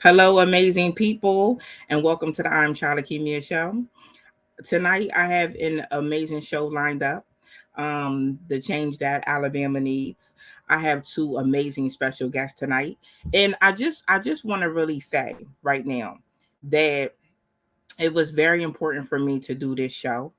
Hello, amazing people, and welcome to the I'm Charlotte Kimia show. Tonight, I have an amazing show lined up. The change that Alabama needs. I have two amazing special guests tonight, and I just want to really say right now that it was very important for me to do this show.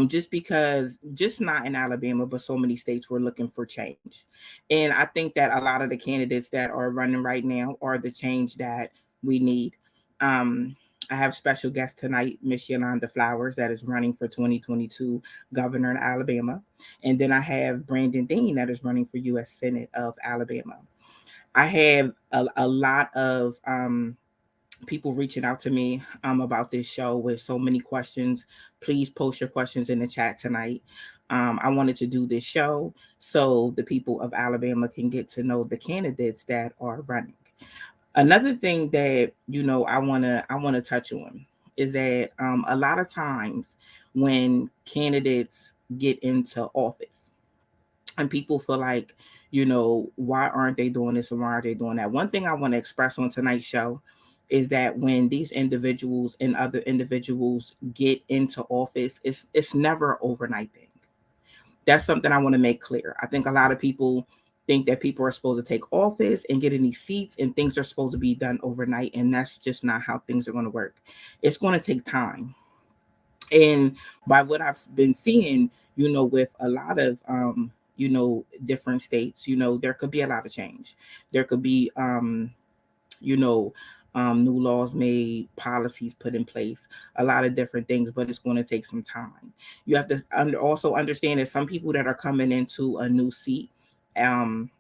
Just because, just not in Alabama, but so many states were looking for change. And I think that a lot of the candidates that are running right now are the change that we need. Um, I have special guest tonight, Miss Yolanda Flowers, that is running for 2022 governor in Alabama. And then I have Brandaun Dean, that is running for U.S. Senate of Alabama. I have a lot of people reaching out to me about this show with so many questions. Please post your questions in the chat tonight. I wanted to do this show so the people of Alabama can get to know the candidates that are running. Another thing that I wanna touch on is that a lot of times when candidates get into office and people feel like, why aren't they doing this and why are they doing that? One thing I want to express on tonight's show is that when these individuals and other individuals get into office, it's never an overnight thing. That's something I want to make clear. I think a lot of people think that people are supposed to take office and get in these seats and things are supposed to be done overnight, and that's just not how things are going to work. It's going to take time. And by what I've been seeing, with a lot of different states, there could be a lot of change. There could be you know new laws made, policies put in place, a lot of different things, but it's going to take some time. You have to also understand that some people that are coming into a new seat, um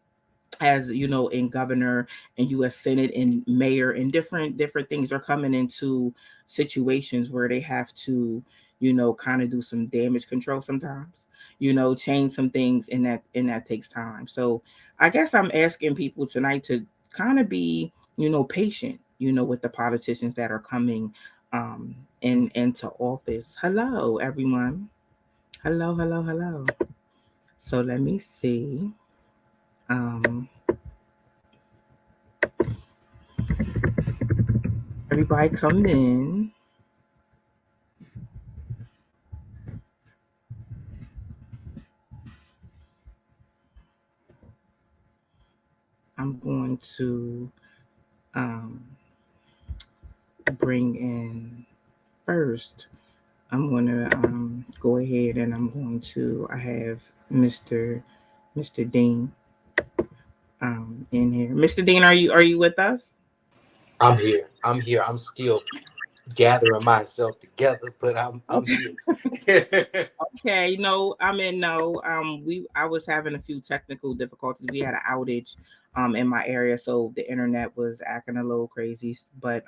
as in governor and U.S. Senate and mayor and different things, are coming into situations where they have to, kind of do some damage control sometimes, change some things, and that takes time. So I guess I'm asking people tonight to kind of be, patient, with the politicians that are coming into office. Hello, everyone. Hello, hello, hello. So let me see. Um, Everybody come in. I'm going to um, bring in first. I'm going to go ahead and I have Mr. Mr. Dean in here. Mr. Dean, are you with us? I'm here. I'm here. I'm still gathering myself together, but I'm Okay. here. Okay, no, I mean no. I was having a few technical difficulties. We had an outage in my area, so the internet was acting a little crazy. But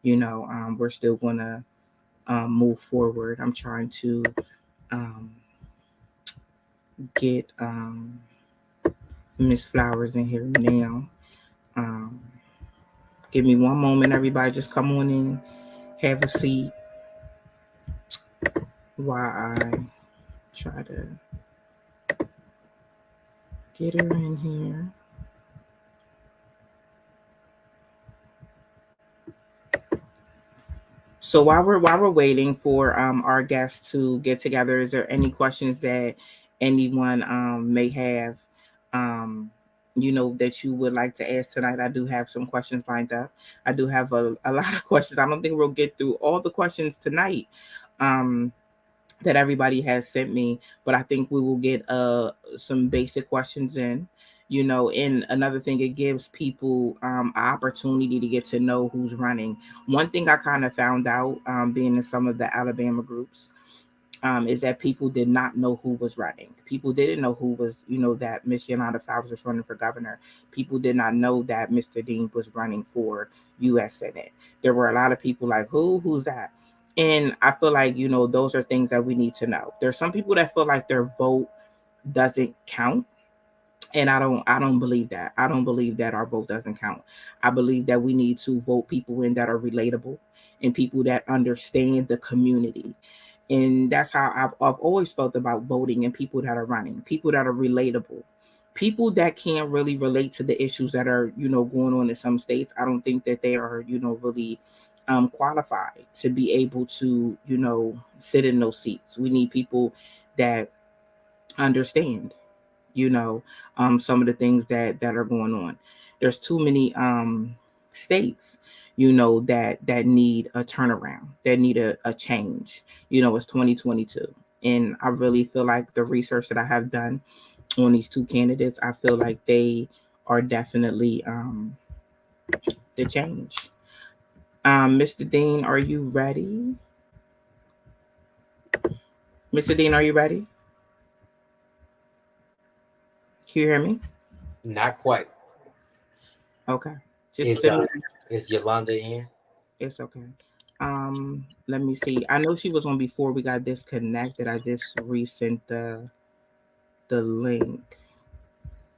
we're still gonna move forward. I'm trying to um get Miss Flowers in here now. Um, Give me one moment, everybody. Just come on in, have a seat while I try to get her in here. So while we're waiting for our guests to get together, is there any questions that anyone may have, um, that you would like to ask tonight? I do have some questions lined up. I do have a lot of questions. I don't think we'll get through all the questions tonight. Um, that everybody has sent me, but I think we will get some basic questions in. And another thing, it gives people an opportunity to get to know who's running. One thing I kind of found out, being in some of the Alabama groups, is that people did not know who was running. People didn't know who was, that Miss Yolanda Flowers was running for governor. People did not know that Mr. Dean was running for U.S. Senate. There were a lot of people like, who's that? And I feel like, those are things that we need to know. There's some people that feel like their vote doesn't count. And I don't believe that. I don't believe that our vote doesn't count. I believe that we need to vote people in that are relatable and people that understand the community. And that's how I've always felt about voting and people that are running, people that are relatable, people that can't really relate to the issues that are, going on in some states, I don't think that they are, really qualified to be able to, sit in those seats. We need people that understand, you know, some of the things that are going on. There's too many states, that need a turnaround, that need a change. It's 2022. And I really feel like the research that I have done on these two candidates, I feel like they are definitely the change. Mr. Dean, are you ready? Mr. Dean, are you ready? Can you hear me? Not quite. Okay. Just Is send me. is Yolanda in? It's okay. Let me see. I know she was on before we got disconnected. I just resent the link.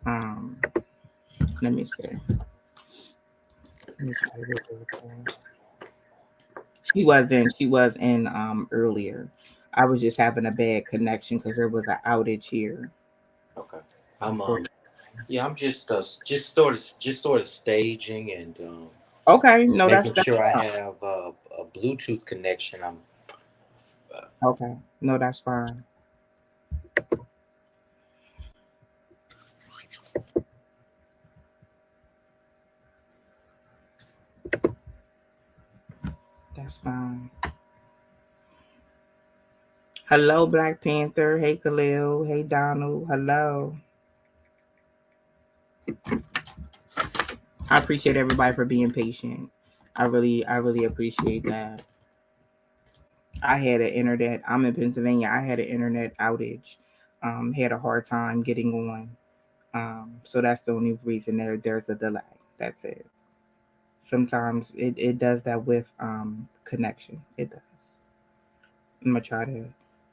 Um, let me see. Let me try to get it. She was in earlier. I was just having a bad connection because there was an outage here. Okay. I'm For yeah, I'm just sort of staging and Okay, no, making that's sure I fine. have a Bluetooth connection. I'm Okay. No, that's fine. That's fine. Hello, Black Panther. Hey, Khalil. Hey, Donald. Hello. I appreciate everybody for being patient. I really appreciate that. I had an internet. I'm in Pennsylvania. I had an internet outage. Had a hard time getting on. So that's the only reason there's a delay. That's it. Sometimes it does that with connection. It does. I'm gonna try to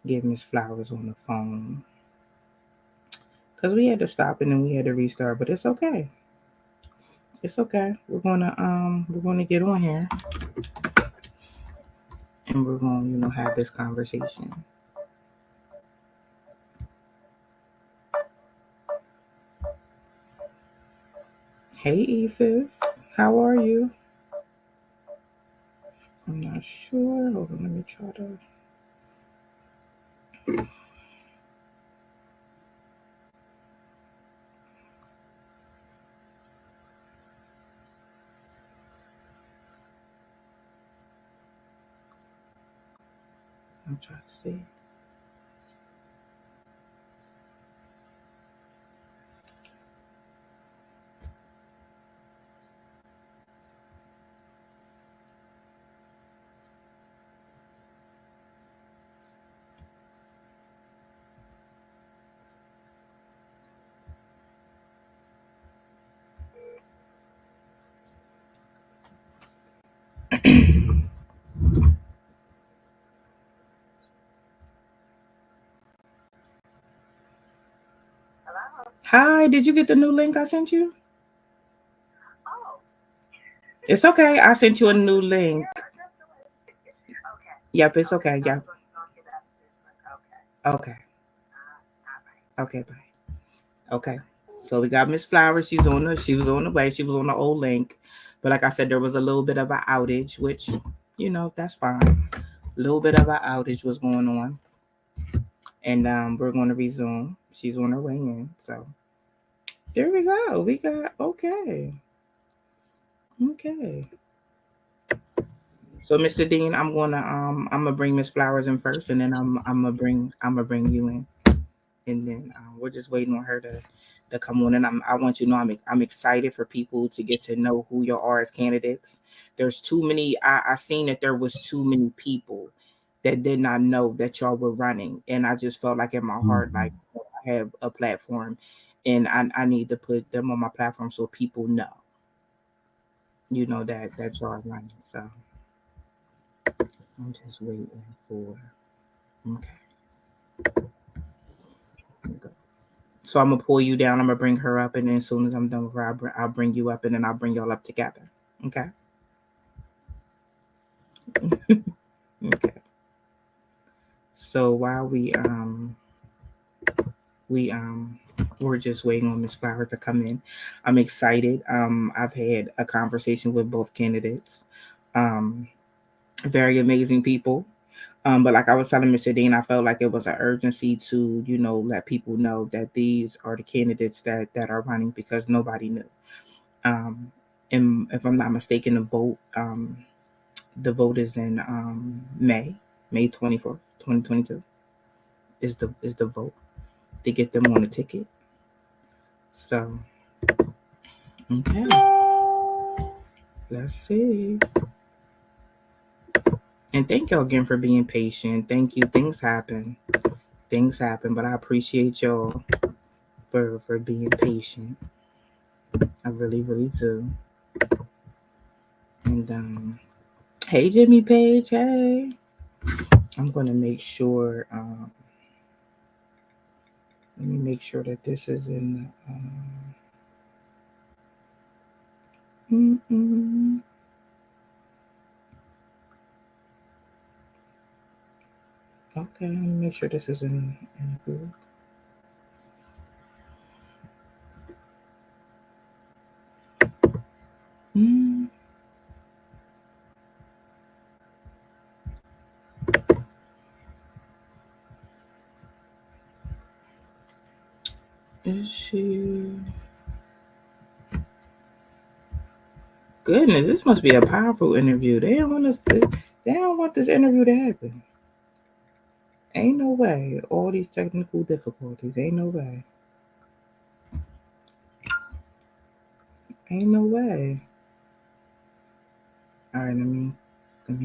get Miss Flowers on the phone because we had to stop and then we had to restart. But it's okay. It's okay. We're gonna get on here and we're gonna have this conversation. Hey, Isis, how are you? I'm not sure. Hold on, let me try to. I'm trying to see. Hi, did you get the new link I sent you? It's okay. I sent you a new link. Yep, it's okay. Yep. Okay. Okay, bye. Okay. So we got Miss Flowers. She was on the way. She was on the old link. But like I said, there was a little bit of an outage, which, that's fine. A little bit of an outage was going on. And we're gonna resume. She's on her way in. So there we go. We got okay. Okay. So Mr. Dean, I'm gonna bring Miss Flowers in first, and then I'm gonna bring you in, and then we're just waiting on her to come on. And I want you to know I'm excited for people to get to know who you are as candidates. There's too many. I seen that there was too many people that did not know that y'all were running, and I just felt like in my heart like I have a platform, and I need to put them on my platform so people know, that y'all are running. So I'm just waiting for. Okay. Go. So I'm gonna pull you down. I'm gonna bring her up, and then as soon as I'm done with her, I'll bring you up, and then I'll bring y'all up together. Okay. Okay. So while we We're just waiting on Miss Flowers to come in. I'm excited. I've had a conversation with both candidates. Um, Very amazing people. But like I was telling Mr. Dean, I felt like it was an urgency to, let people know that these are the candidates that are running because nobody knew. Um, and if I'm not mistaken, the vote is in May 24th, 2022 is the vote to get them on the ticket. So okay, let's see. And thank y'all again for being patient. Thank you. Things happen, but I appreciate y'all for being patient. I really, really do. And hey Jimmy Page, hey. I'm gonna make sure. Let me make sure that this is in. Mm-mm. Okay, let me make sure this is in the group. Mm, is she? Goodness, this must be a powerful interview. They don't want us. They don't want this interview to happen. Ain't no way. All these technical difficulties. Ain't no way. Ain't no way. All right, let me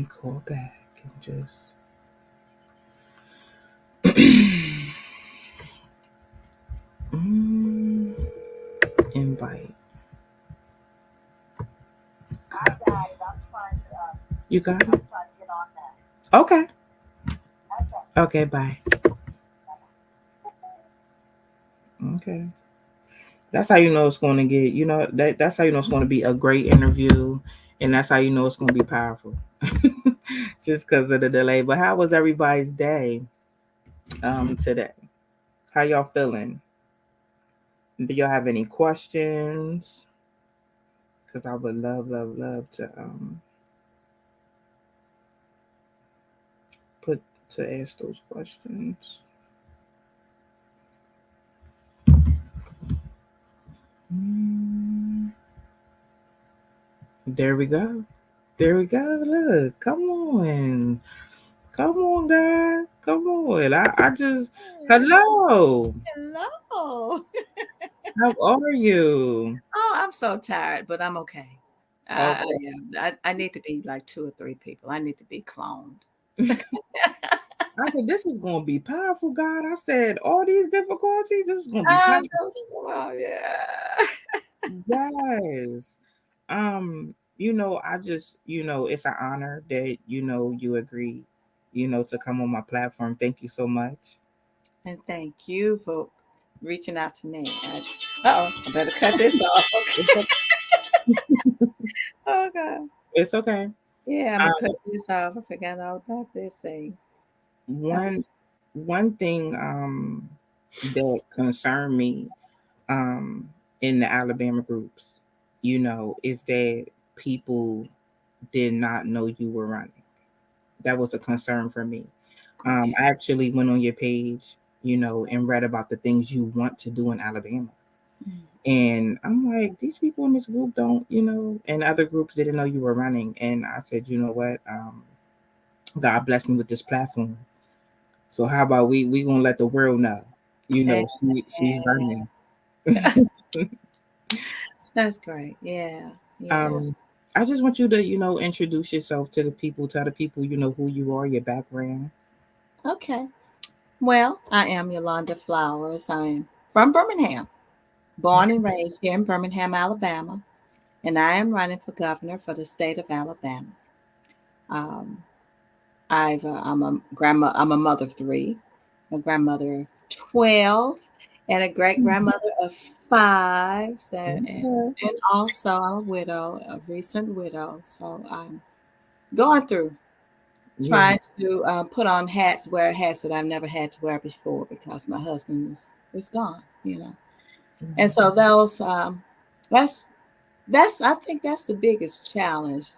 call back and just mm, invite. You got it. Okay. Okay. Bye. Okay. That's how you know it's going to get. That's how you know it's going to be a great interview, and that's how you know it's going to be powerful. Just because of the delay. But how was everybody's day today? How y'all feeling? Do y'all have any questions? Because I would love, love, love to put to ask those questions. Mm, there we go. There we go. Look, come on. Come on, God. Come on. I just, hello. Hello. How are you? Oh, I'm so tired, but I'm okay. I, Okay. I need to be like two or three people. I need to be cloned. I said, this is going to be powerful, God. I said, all these difficulties, this is going to be I powerful. know. Well, yeah. Yes. I just, it's an honor that, you agreed, to come on my platform. Thank you so much. And thank you for reaching out to me. Uh-oh, I better cut this off. It's, Okay. Oh, God. it's okay. Yeah, I'm going to Um, cut this off. I forgot all about this thing. Oh, one thing that concerned me um in the Alabama groups, is that people did not know you were running. That was a concern for me. okay. I actually went on your page, and read about the things you want to do in Alabama. Mm. And I'm like, these people in this group don't, and other groups didn't know you were running. And I said, you know what? God blessed me with this platform. So how about we gonna let the world know, Eh, she's running. That's great. Yeah. Yeah. um, I just want you to, introduce yourself to the people, tell the people, who you are, your background. Okay. Well, I am Yolanda Flowers. I am from Birmingham, born and raised here in Birmingham, Alabama, and I am running for governor for the state of Alabama. Um, I'm a grandma. I'm a mother of three, a grandmother of 12, and a great grandmother of five. So, Okay. and also I'm a widow, a recent widow. So I'm going through Yeah. trying to put on hats, wear hats that I've never had to wear before because my husband is gone. And so those that's I think that's the biggest challenge.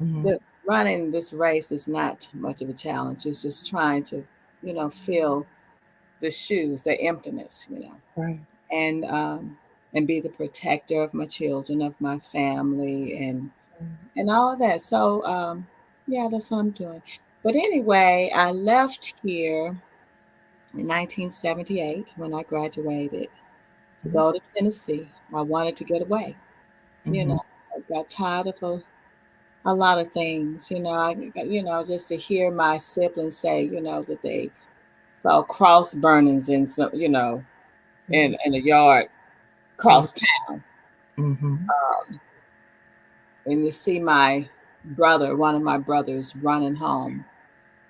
Mm-hmm. The running this race is not much of a challenge. It's just trying to, fill the shoes, the emptiness, Right. and be the protector of my children, of my family, Right. and all of that. So yeah, that's what I'm doing. But anyway, I left here in 1978 when I graduated to go to Tennessee. I wanted to get away. You Mm-hmm. know, I got tired of a lot of things. Just to hear my siblings say, that they saw cross burnings in some, in a yard Right. across town, Mm-hmm. and to see my brother, one of my brothers, running home,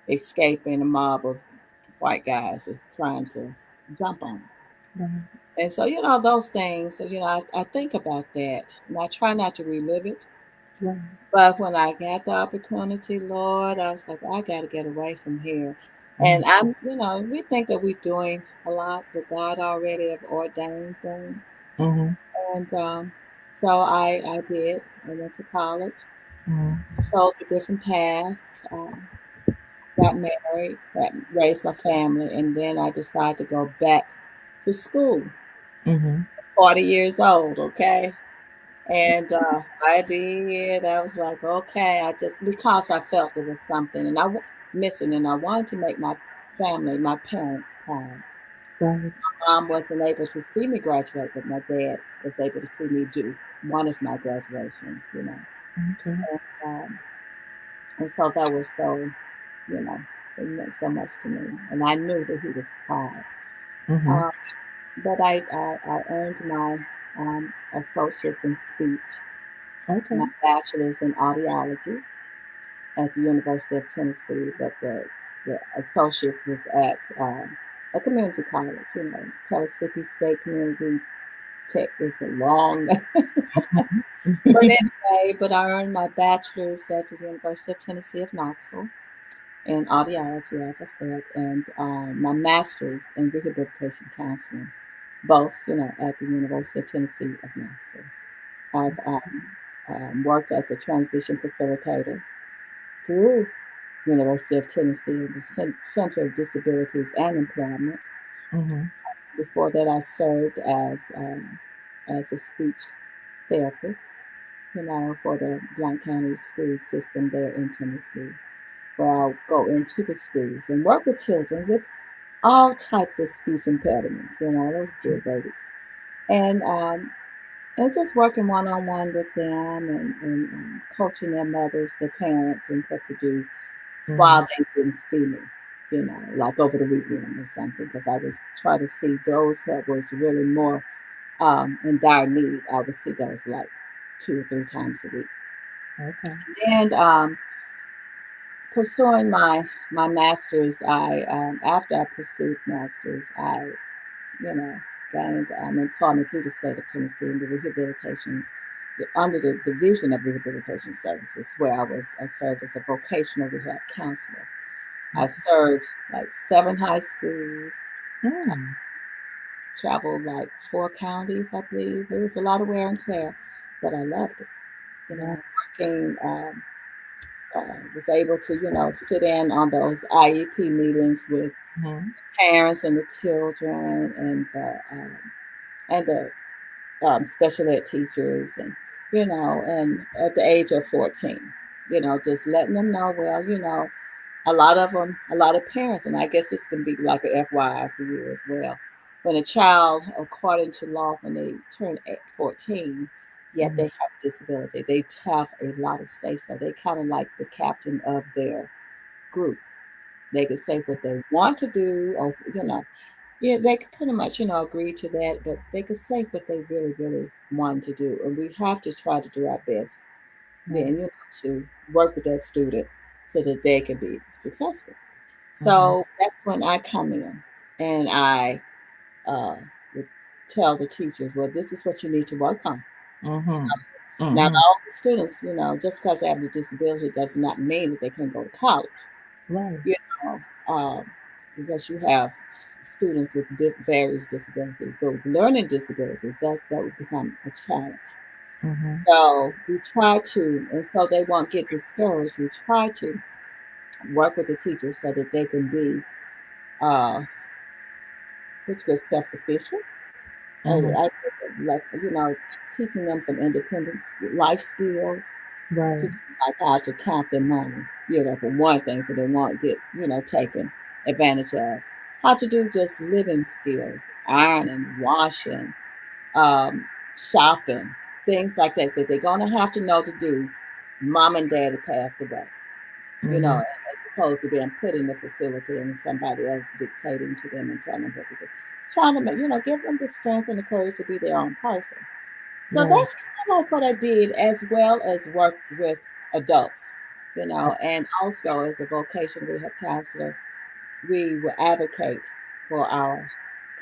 escaping a mob of white guys is trying to jump on him. Right. And so, those things, so, I think about that and I try not to relive it. Right. But when I got the opportunity, Lord, I was like, I got to get away from here. Mm-hmm. And we think that we're doing a lot, but God already have ordained things. Mm-hmm. And so I did. I went to college, Mm-hmm. chose a different path, um, got married, raised my family, and then I decided to go back to school. Mm-hmm. 40 years old, okay? And I did. I was like, okay, I just, because I felt there was something and missing, and I wanted to make my family, my parents proud. Right. Mom wasn't able to see me graduate, but my dad was able to see me do one of my graduations. Okay. And, and so that was so, you know, it meant so much to me. And I knew that he was proud. Mm-hmm. Um, but I earned my associate's in speech, Okay. my bachelor's in audiology at the University of Tennessee, but the associates was at a community college, Pellissippi State Community Tech is a long, but anyway, but I earned my bachelor's at the University of Tennessee of Knoxville in audiology, like I said, and my master's in rehabilitation counseling, both, at the University of Tennessee of Knoxville. I've worked as a transition facilitator through University of Tennessee in the Center of Disabilities and Employment. Mm-hmm. Before that, I served as a speech therapist, for the Blount County school system there in Tennessee, where I'll go into the schools and work with children with all types of speech impediments, those dear babies. And just working one on one with them and coaching their mothers, their parents, and what to do Mm-hmm. while they didn't see me, like over the weekend or something, because I was trying to see those that was really more in dire need. I would see those like 2 or 3 times a week. Okay. And pursuing my master's, I after I pursued master's, I you know gained employment through the state of Tennessee in the rehabilitation under the Division of Rehabilitation Services, where I served as a vocational rehab counselor. I served like 7 high schools, Mm. traveled like 4 counties, I believe. It was a lot of wear and tear, but I loved it. Right. Working, was able to, sit in on those IEP meetings with Mm-hmm. parents and the children and the special ed teachers and at the age of 14, just letting them know, well, a lot of parents, and I guess this can be like a FYI for you as well. When a child, according to law, when they turn 14, yet Mm-hmm. they have a disability, they have a lot of say so. They kind of like the captain of their group. They can say what they want to do, or yeah, they could pretty much agree to that, but they could say what they really, really want to do, and we have to try to do our best Right. then to work with that student so that they can be successful. Mm-hmm. So that's when I come in and I uh, would tell the teachers, well, this is what you need to work on. Mm-hmm. Now, Mm-hmm. all the students, just because they have the disability does not mean that they can go to college. Right. You know, um, because you have students with various disabilities, but with learning disabilities, that would become a challenge. Mm-hmm. So we try to, and so they won't get discouraged. We try to work with the teachers so that they can be, uh, which was self-sufficient. Mm-hmm. I think like teaching them some independent life skills, Right. teaching them like how to count their money, for one thing, so they won't get taken advantage of. How to do just living skills, ironing, washing, um, shopping, things like that that they're gonna have to know to do. Mom and daddy pass away, Mm-hmm. as opposed to being put in the facility and somebody else dictating to them and telling them what to do. It's trying to make, give them the strength and the courage to be their own person. So Right. that's kind of like what I did, as well as work with adults, and also as a vocation rehab counselor, we will advocate for our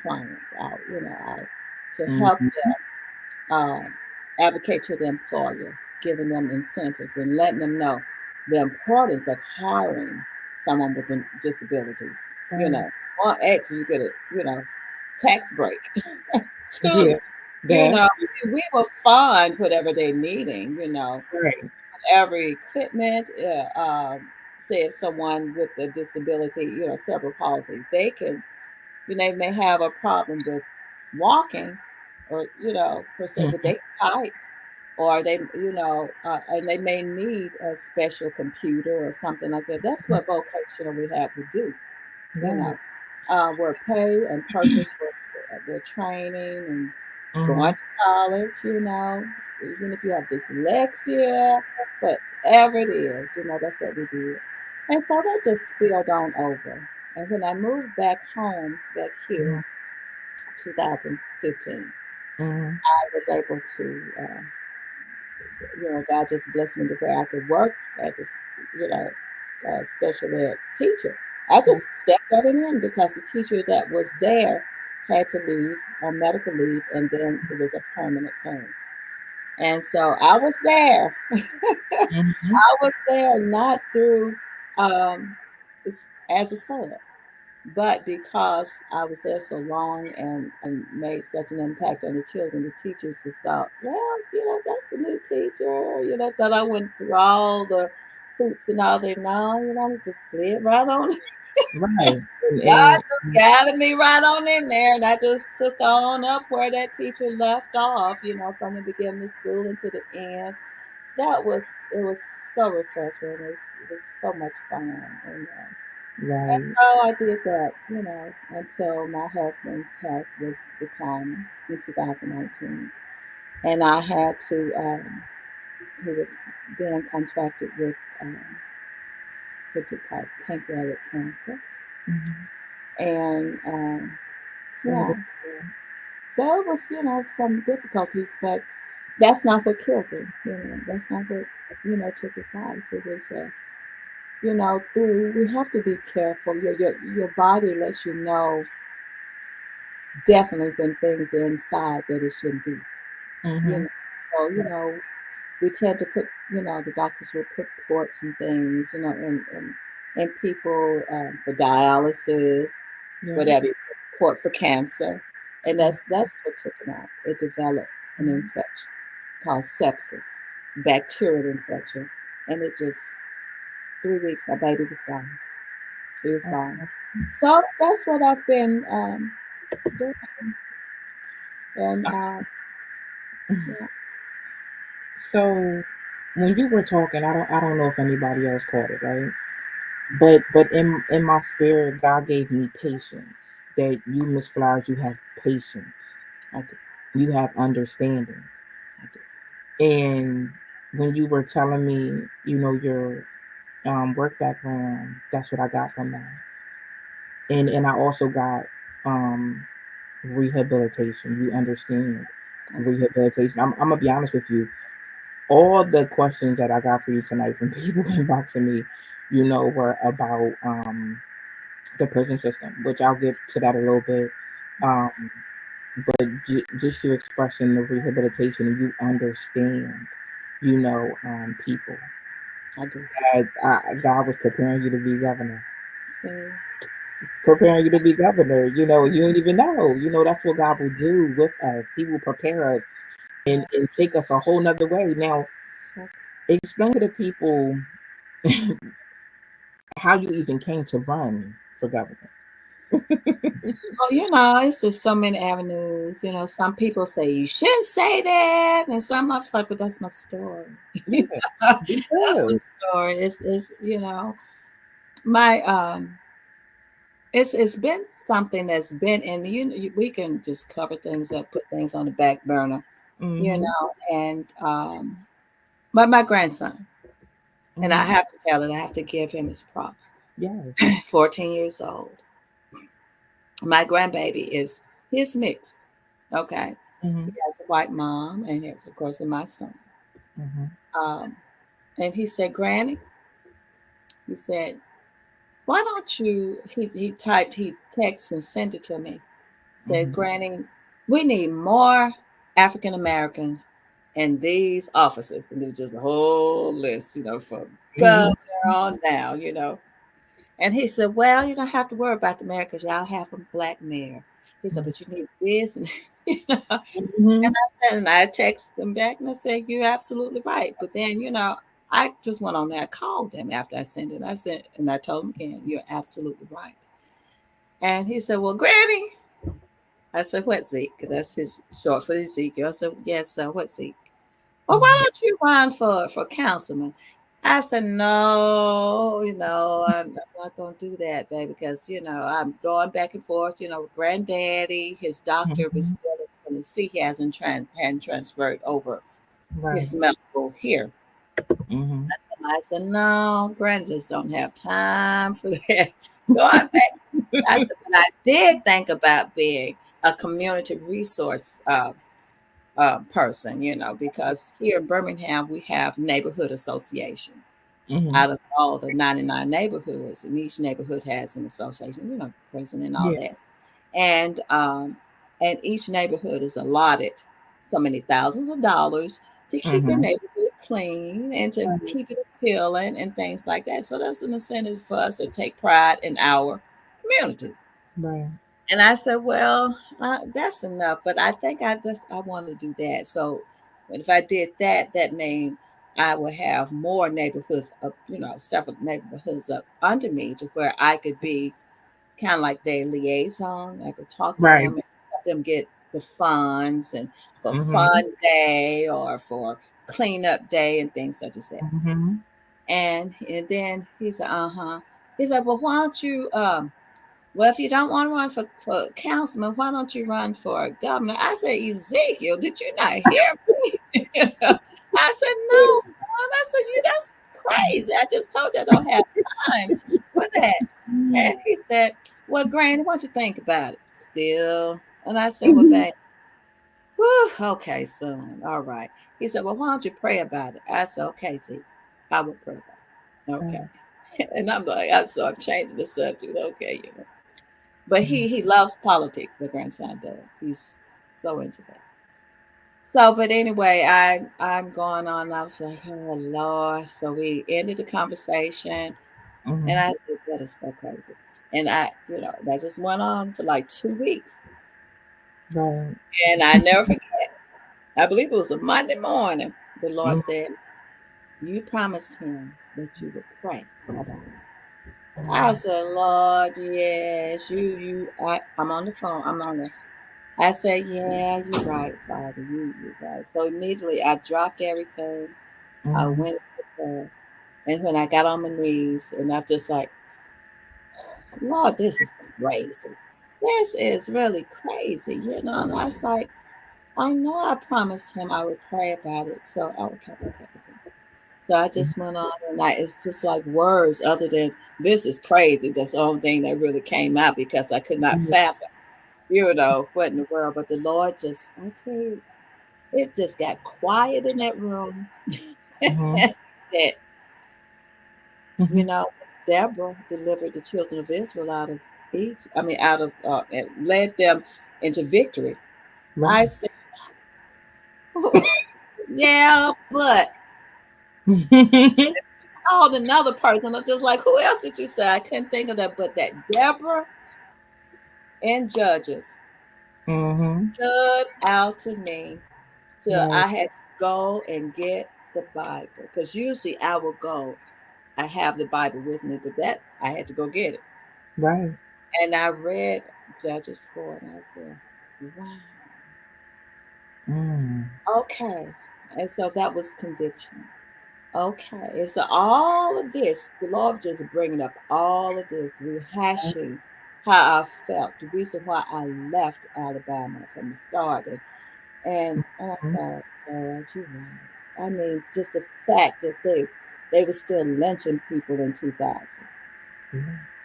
clients, to help Mm-hmm. uh, advocate to the employer, giving them incentives and letting them know the importance of hiring someone with disabilities. You Right. know, on X, you get a tax break. Two, Yeah. That. we will fund whatever they're needing. Right. Every equipment. Say if someone with a disability, cerebral palsy, they can, they may have a problem with walking, or per se, but Mm-hmm. they can type, or they, and they may need a special computer or something like that. That's what vocational rehab would do. You Right. know, where pay and purchase for their training and Mm-hmm. going to college. Even if you have dyslexia, whatever it is, that's what we did. And so that just spilled on over. And when I moved back home, back here, 2015, Mm-hmm. I was able to, God just blessed me to where I could work as a special ed teacher. I just stepped right in because the teacher that was there had to leave on medical leave, and then it was a permanent thing. And so I was there. Mm-hmm. I was there not through um, as a sub, but because I was there so long and made such an impact on the children, the teachers just thought, well, that's a new teacher. Thought I went through all the hoops and all that. No, it just slid right on. Right. God And just guided me right on in there, and I just took on up where that teacher left off. From the beginning of school into the end. It was so refreshing. It was so much fun, and right. so I did that, until my husband's health was declining in 2019. And I had to, he was then contracted with what you call pancreatic cancer. Mm-hmm. And Sorry yeah, to- so it was, some difficulties, but that's not what killed him. That's not what, took his life. It was, we have to be careful. Your body lets you know definitely when things are inside that it shouldn't be, you Mm-hmm. know. So, we tend to put, the doctors will put ports and things, in people for dialysis, Yeah. whatever, port for cancer. And that's what took him out. It developed an infection called sepsis, bacterial infection. And it just, 3 weeks, my baby was gone. He was gone. So that's what I've been doing. And yeah, So when you were talking, I don't know if anybody else caught it, right? But in my spirit, God gave me patience. That you, Miss Flowers, you have patience. I do. You have understanding. I do. And when you were telling me, your work background, that's what I got from that. And I also got um rehabilitation. You understand I do. rehabilitation. I'm gonna be honest with you. All the questions that I got for you tonight from people inboxing me, were about the prison system, which I'll get to that a little bit. Um, but just you expressing the rehabilitation and you understand, people. I do. God was preparing you to be governor. See. preparing you to be governor. You don't even know. That's what God will do with us. He will prepare us and take us a whole nother way. Now, So, explain to the people how you even came to run for governor. well, it's just so many avenues. Some people say you shouldn't say that, and some I'm like, but that's my story. Yeah, That's my because. story. It's my it's been something that's been in we can just cover things up, put things on the back burner, Mm-hmm. and my grandson, and I Mm-hmm. have to tell it, I have to give him his props. Yes. 14 years old. My grandbaby he's mixed. Okay. Mm-hmm. He has a white mom, and he has, of course, my son. Mm-hmm. Um, and he said, Granny, he said, why don't you, he texted and sent it to me. Said, Mm-hmm. Granny, we need more African Americans in these offices. And there's just a whole list, from governor Mm-hmm. on down. And he said, well, you don't have to worry about the mayor because y'all have a black mayor. He said, but you need this. And, Mm-hmm. and I texted him back and I said, you're absolutely right. But then, I just went on there, I called him after I sent it. I said, and I told him again, you're absolutely right. And he said, well, Granny, I said, what, Zeke? Because that's his short for Ezekiel. I said, yes, sir, what, Zeke? Well, why don't you run for councilman? I said, no, I'm not going to do that, baby, because, I'm going back and forth, with granddaddy. His doctor was Mm-hmm. still in Tennessee. He hadn't transferred over Right. his medical here. Mm-hmm. I said, no, granny just don't have time for that. Going back, I said, but I did think about being a community resource person, because here in Birmingham, we have neighborhood associations Mm-hmm. out of all the 99 neighborhoods, and each neighborhood has an association, president and all Yeah. that. And each neighborhood is allotted so many thousands of dollars to keep their Mm-hmm. neighborhood clean and to keep it appealing and things like that. So that's an incentive for us to take pride in our communities. Right. And I said, well, that's enough, but I think I want to do that. So, but if I did that, that means I would have more neighborhoods up, several neighborhoods up under me to where I could be kind of like their liaison. I could talk to Right. them and help them get the funds and for Mm-hmm. fun day or for cleanup day and things such as that. Mm-hmm. And then he said, uh-huh. He said, well, why don't you well, if you don't want to run for councilman, why don't you run for governor? I said, Ezekiel, did you not hear me? I said, no, son. I said, that's crazy. I just told you I don't have time for that. And he said, well, Granny, what you think about it? Still. And I said, well, babe, whew, okay, son. All right. He said, well, why don't you pray about it? I said, okay, Zeke, I will pray about it. Okay. And I'm like, I'm changing the subject. Okay. But he loves politics. My grandson does. He's so into that. So, but anyway, I'm going on. I was like, oh Lord. So we ended the conversation, and I Mm-hmm. said, that is so crazy. And that just went on for like 2 weeks, Right. and I never forget. I believe it was a Monday morning. The Lord Mm-hmm. said, "You promised him that you would pray about it." I said, Lord, yes, I'm on the phone. I'm on the I said, yeah, you're right, Father. You're right. So immediately I dropped everything. I Mm-hmm. went to prayer. And when I got on my knees, and I'm just like, Lord, this is crazy. This is really crazy. And I was like, I know I promised him I would pray about it. So, okay. So I just went on, and it's just like words other than this is crazy. That's the only thing that really came out because I could not fathom, what in the world. But the Lord just, I tell you, it just got quiet in that room. Mm-hmm. And he said, Mm-hmm. you know, Deborah delivered the children of Israel out of Egypt. I mean, and led them into victory. Right. I said, yeah, but called another person. I'm just like, who else did you say? I couldn't think of that, but that Deborah and Judges Mm-hmm. stood out to me till Right. I had to go and get the Bible. Because usually I will go, I have the Bible with me, but that I had to go get it. Right. And I read Judges 4 and I said, wow, Mm. okay. And so that was conviction. Okay. And so all of this, the Lord just bringing up all of this, rehashing how I felt, the reason why I left Alabama from the start. And I Mm. said, Lord, you're right. I mean, just the fact that they were still lynching people in 2000, Yeah.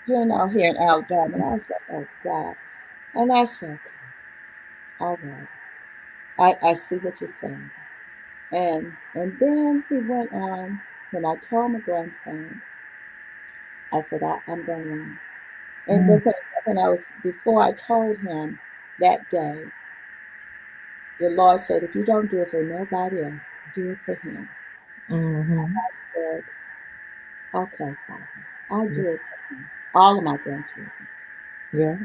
here in Alabama. And I was like, oh God. And I said, all right, I see what you're saying. And then he went on, when I told my grandson, I said, I'm going to run. And Mm. but when I was, before I told him that day, the Lord said, if you don't do it for nobody else, do it for him. Mm-hmm. I said, okay, Father, I'll Yeah. do it for him. All of my grandchildren. Yeah.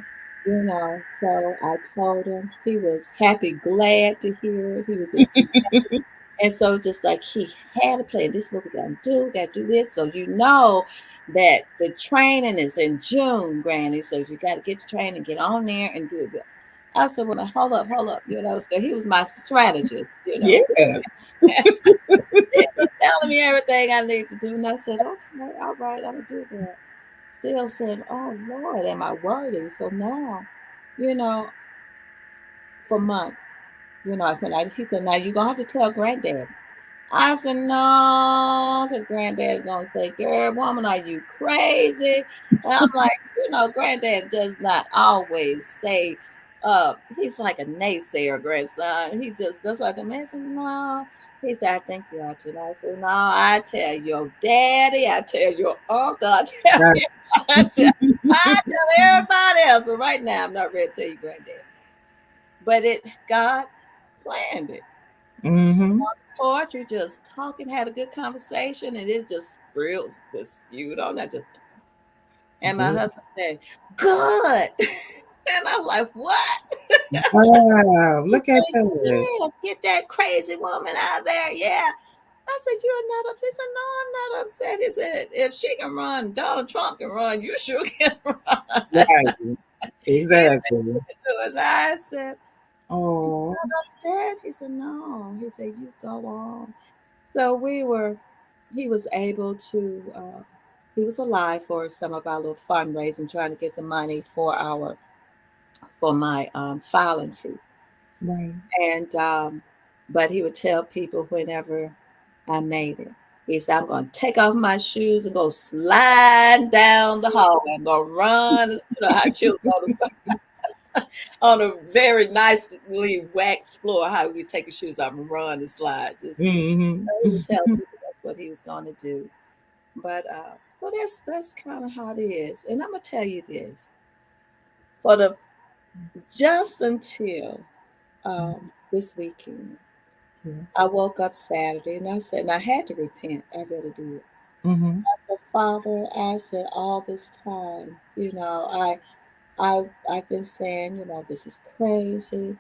So I told him. He was happy, glad to hear it. He was excited. And so just like he had a plan, this is what we gotta do this. So that the training is in June, Granny. So you gotta get the training, get on there and do it. I said, well, hold up, so he was my strategist, Yeah. So he was telling me everything I need to do. And I said, okay, all right, I'm gonna do that. Still saying, oh Lord, am I worthy? So now, you know, for months, he said, now you're gonna have to tell granddad. I said, no, because granddad gonna say, girl, woman, are you crazy? And I'm like, granddad does not always say, he's like a naysayer, grandson. He just, that's why the man said, no. He said, I think you ought to. And I said, no, I tell your daddy, I tell your uncle, I tell Right. you, I tell everybody else. But right now, I'm not ready to tell you, granddad. But God planned it. Mm-hmm. Course, you just talking, had a good conversation, and it just real just spewed on that. And my Yeah. husband said, "Good," and I'm like, "What?" Wow. He Look at said, that. "Yes, get that crazy woman out there." Yeah. I said, "You're not upset." He said, "No, I'm not upset." He said, "If she can run, Donald Trump can run. You sure can run." Right. He said, Exactly. and I said, "You're Oh. not upset?" He said, "No." He said, "You go on." So he was able to, he was alive for some of our little fundraising, trying to get the money for my filing fee. Right. And, but he would tell people whenever I made it, he said, I'm going to take off my shoes and go sliding down the hallway. I'm going to run. How children on a very nicely waxed floor, how we take his shoes off and run and slide. So he would tell Mm-hmm. people that's what he was going to do. But so that's kind of how it is. And I'm gonna tell you this: for the just until this weekend, Yeah. I woke up Saturday and I said, and I had to repent. I really did. Mm-hmm. I said, Father, I said all this time, I've been saying, this is crazy.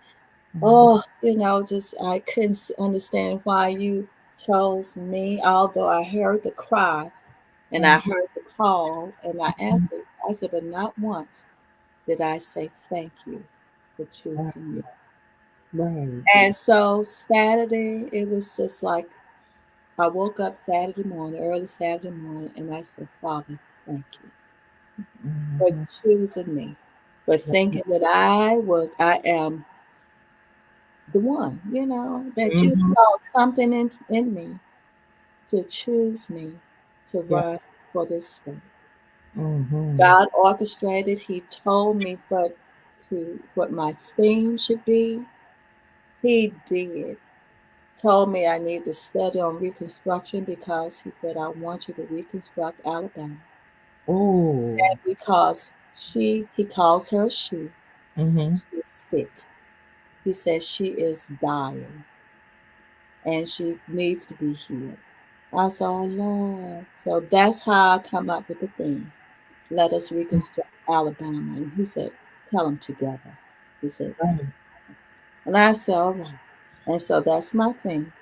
Mm-hmm. Oh, just I couldn't understand why you chose me, although I heard the cry and I Mm-hmm. heard the call and I answered. I said, but not once did I say thank you for Right. choosing me. Right. And so Saturday, it was just like I woke up Saturday morning, early Saturday morning, and I said, Father, thank you for Mm-hmm. choosing me, for thinking that I am the one, that you Mm-hmm. saw something in me to choose me to Yeah. run for this state. Mm-hmm. God orchestrated. He told me what my theme should be. He did. Told me I need to study on Reconstruction because he said I want you to reconstruct Alabama. Oh. And because he calls her she Mm-hmm. is sick. He says she is dying and she needs to be healed. I said, oh Lord. So that's how I come up with the theme. Let us reconstruct Alabama. And he said, tell them together. He said, Right. and I said, all right. And so that's my thing.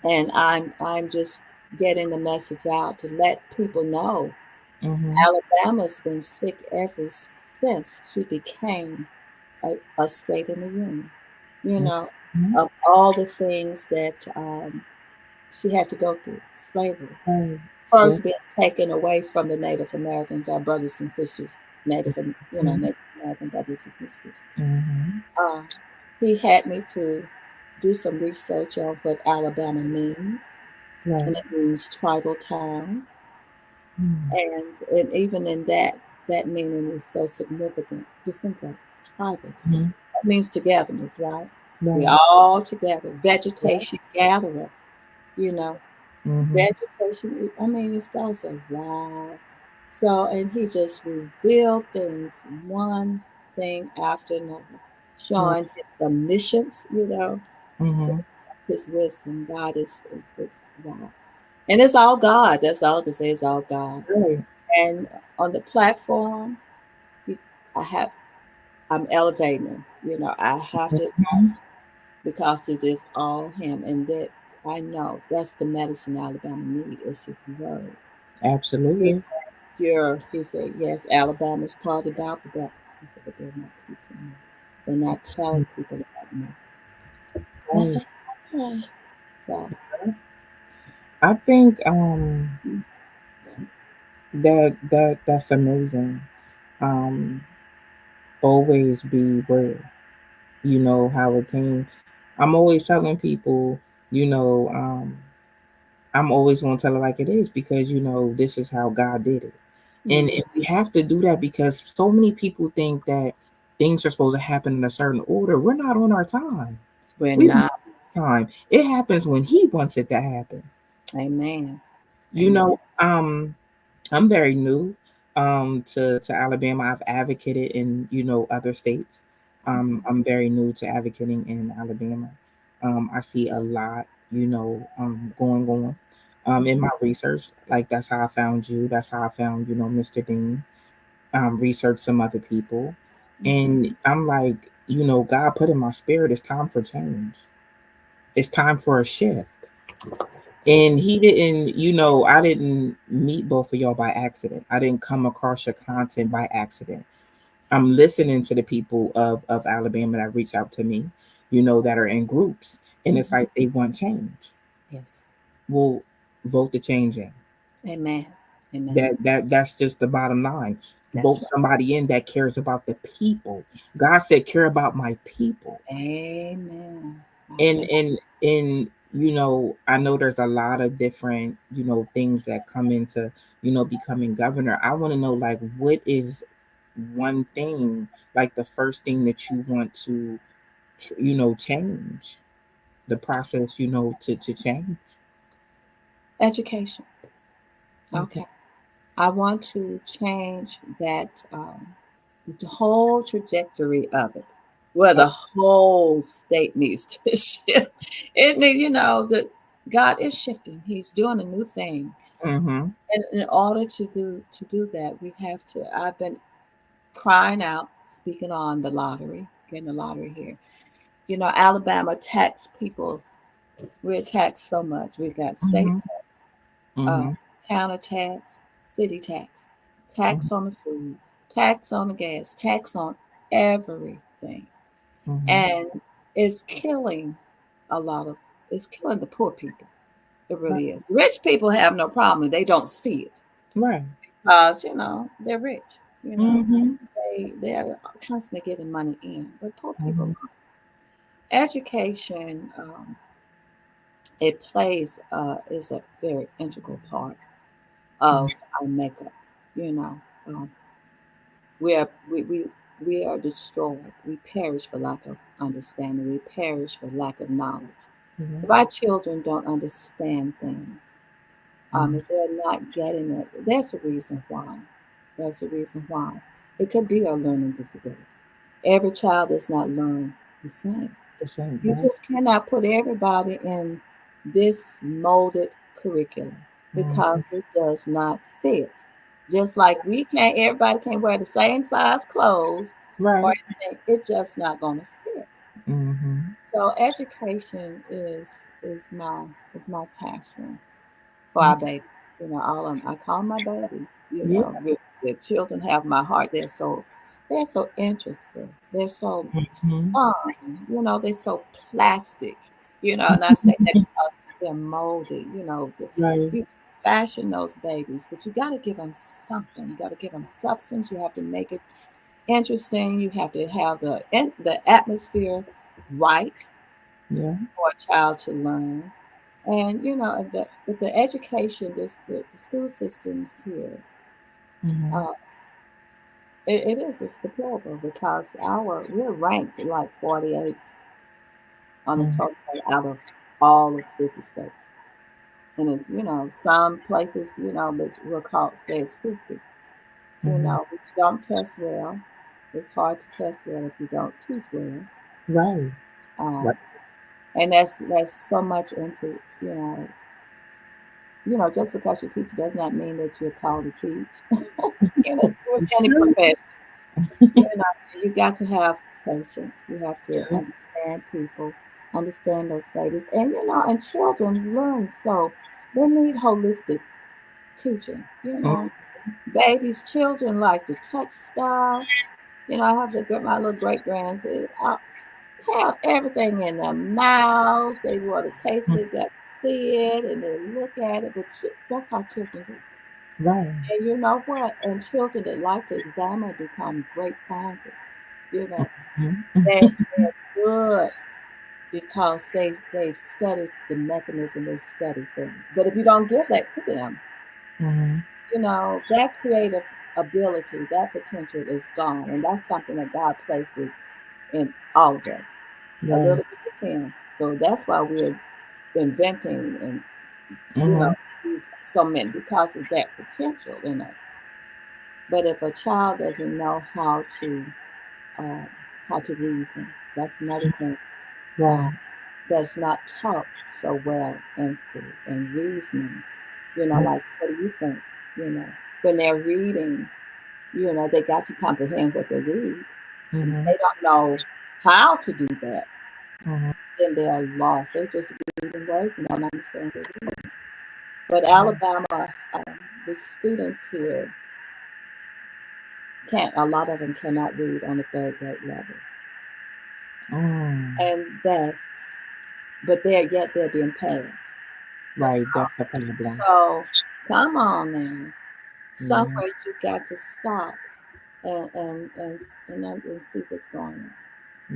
And I'm just getting the message out to let people know Mhm. Alabama's been sick ever since she became a state in the union. You know, Mhm. of all the things that she had to go through, slavery. Right. Yeah. First being taken away from the Native Americans, our brothers and sisters, Mhm. Native American brothers and sisters. Mhm. Uh, he had me to do some research on what Alabama means, Right. and it means tribal town, Mhm. and even in that meaning is so significant. Just think of tribal town. Mhm. That means togetherness, right? We Right. all together. Yeah. Vegetation gatherer, you know. Mhm. Vegetation. I mean, it's God said, wow. So, and he just revealed things, one thing after another, Right. showing his omniscience, Mhm. his wisdom. God is wow. And it's all God. That's all I can say. It's all God. Right. And on the platform, he- I have, I'm elevating him. I have to Mhm. because it is all him, and that I know that's the medicine Alabama need is his word. He Absolutely. said, he said, yes, Alabama's part about the Bible. He said, but they're not teaching me. They're not telling people about me. And I Right. said, okay. So, I think mm, that's amazing. Um, always be real. You know how it came. I'm always telling people, you know, I'm always gonna tell it like it is because this is how God did it. And we have to do that because so many people think that things are supposed to happen in a certain order. We're not on our time. we're We don't not. have His time. It happens when He wants it to happen. Amen. You Amen. know, I'm very new to Alabama. I've advocated in other states. Okay. I'm very new to advocating in Alabama. I see a lot going on in my research. Like that's how I found you. That's how I found Mr. Dean. Research some other people, Mhm. and I'm like, God put in my spirit. It's time for change. It's time for a shift. And he didn't, I didn't meet both of y'all by accident. I didn't come across your content by accident. I'm listening to the people of Alabama that reach out to me, that are in groups. And it's Mhm. like they want change. Yes. Well, vote the change in. Amen. Amen. That's just the bottom line. That's Vote right. somebody in that cares about the people. God Yes. said, care about my people. Amen. and Okay. and and I know there's a lot of different things that come into becoming governor. I want to know, like, what is one thing, like the first thing that you want to change the process, to change. Education. Okay. Okay. I want to change that, the whole trajectory of it, where the whole state needs to shift. It need, that God is shifting. He's doing a new thing, Mm-hmm. and in order to do that, we have to. I've been crying out, speaking on the lottery, getting the lottery here. Alabama tax people. We're taxed so much. We've got state Mm-hmm. tax, uh, Mm-hmm. counter tax, city tax, tax on the food, tax on the gas, tax on everything. Mm-hmm. And it's killing a lot of, it's killing the poor people. It Right. really is. Rich people have no problem. They don't see it Right. because, they're rich. You know, Mm-hmm. they're constantly getting money in. But poor people, Mm-hmm. education, it plays, is a very integral part of our makeup. You know, um, we are we are destroyed. We perish for lack of understanding. We perish for lack of knowledge. If our children don't understand things, Mm-hmm. if they're not getting it, there's a reason why. There's a reason why. It could be a learning disability. Every child does not learn the same. The same, You right? just cannot put everybody in this molded curriculum Mhm. because it does not fit. Just like everybody can't wear the same size clothes or Right. anything, it's just not going to fit. Mhm. So education is my passion for our Okay. babies. All of them. I call them my babies. Yeah. The children have my heart. They're so interested. They're so Mhm. fun. They're so plastic. And I say that because they're moldy. Right. You fashion those babies, but you got to give them something. You got to give them substance. You have to make it interesting. You have to have the atmosphere right Yeah. for a child to learn. And with the education, the school system here, Mhm. uh, it's deplorable because we're ranked like 48 on the Mhm. total out of all of 50 states. And it's, some places, we'll say it's 50. Mhm. If you don't test well, it's hard to test well if you don't teach well. Right. Um, Right. and that's so much into, just because you teach does not mean that you're called to teach. It's with It's any true. profession. You know, you got to have patience. You have to Yeah. understand people, understand those babies, and and children learn. So they need holistic teaching. Mhm. Babies, children like to touch stuff. I have to get my little great grands. They have everything in their mouths. They want to taste it. They got to see it and they look at it. But that's how children do. Right. And you know what? And children that like to examine become great scientists. You know, Mhm. they're good because they study the mechanism, they study things. But if you don't give that to them, Mhm. that creative ability, that potential is gone. And that's something that God places in all of us, a Right. little bit of Him. So that's why we're inventing and, you know, Mhm. these so many because of that potential in us. But if a child doesn't know uh, how to reason, that's another thing uh, Right. that's not taught so well in school. And reasoning, Mhm. like what do you think? When they're reading, they got to comprehend what they read. And if Mhm. they don't know how to do that, Mhm. then they are lost. They just reading words and don't understand their reading. But Mhm. Alabama, the students here can't. A lot of them cannot read on the third grade level, Mm. and but they're being passed. Right. That's a problem. So come on now, Yeah. somewhere you got to stop and see what's going on.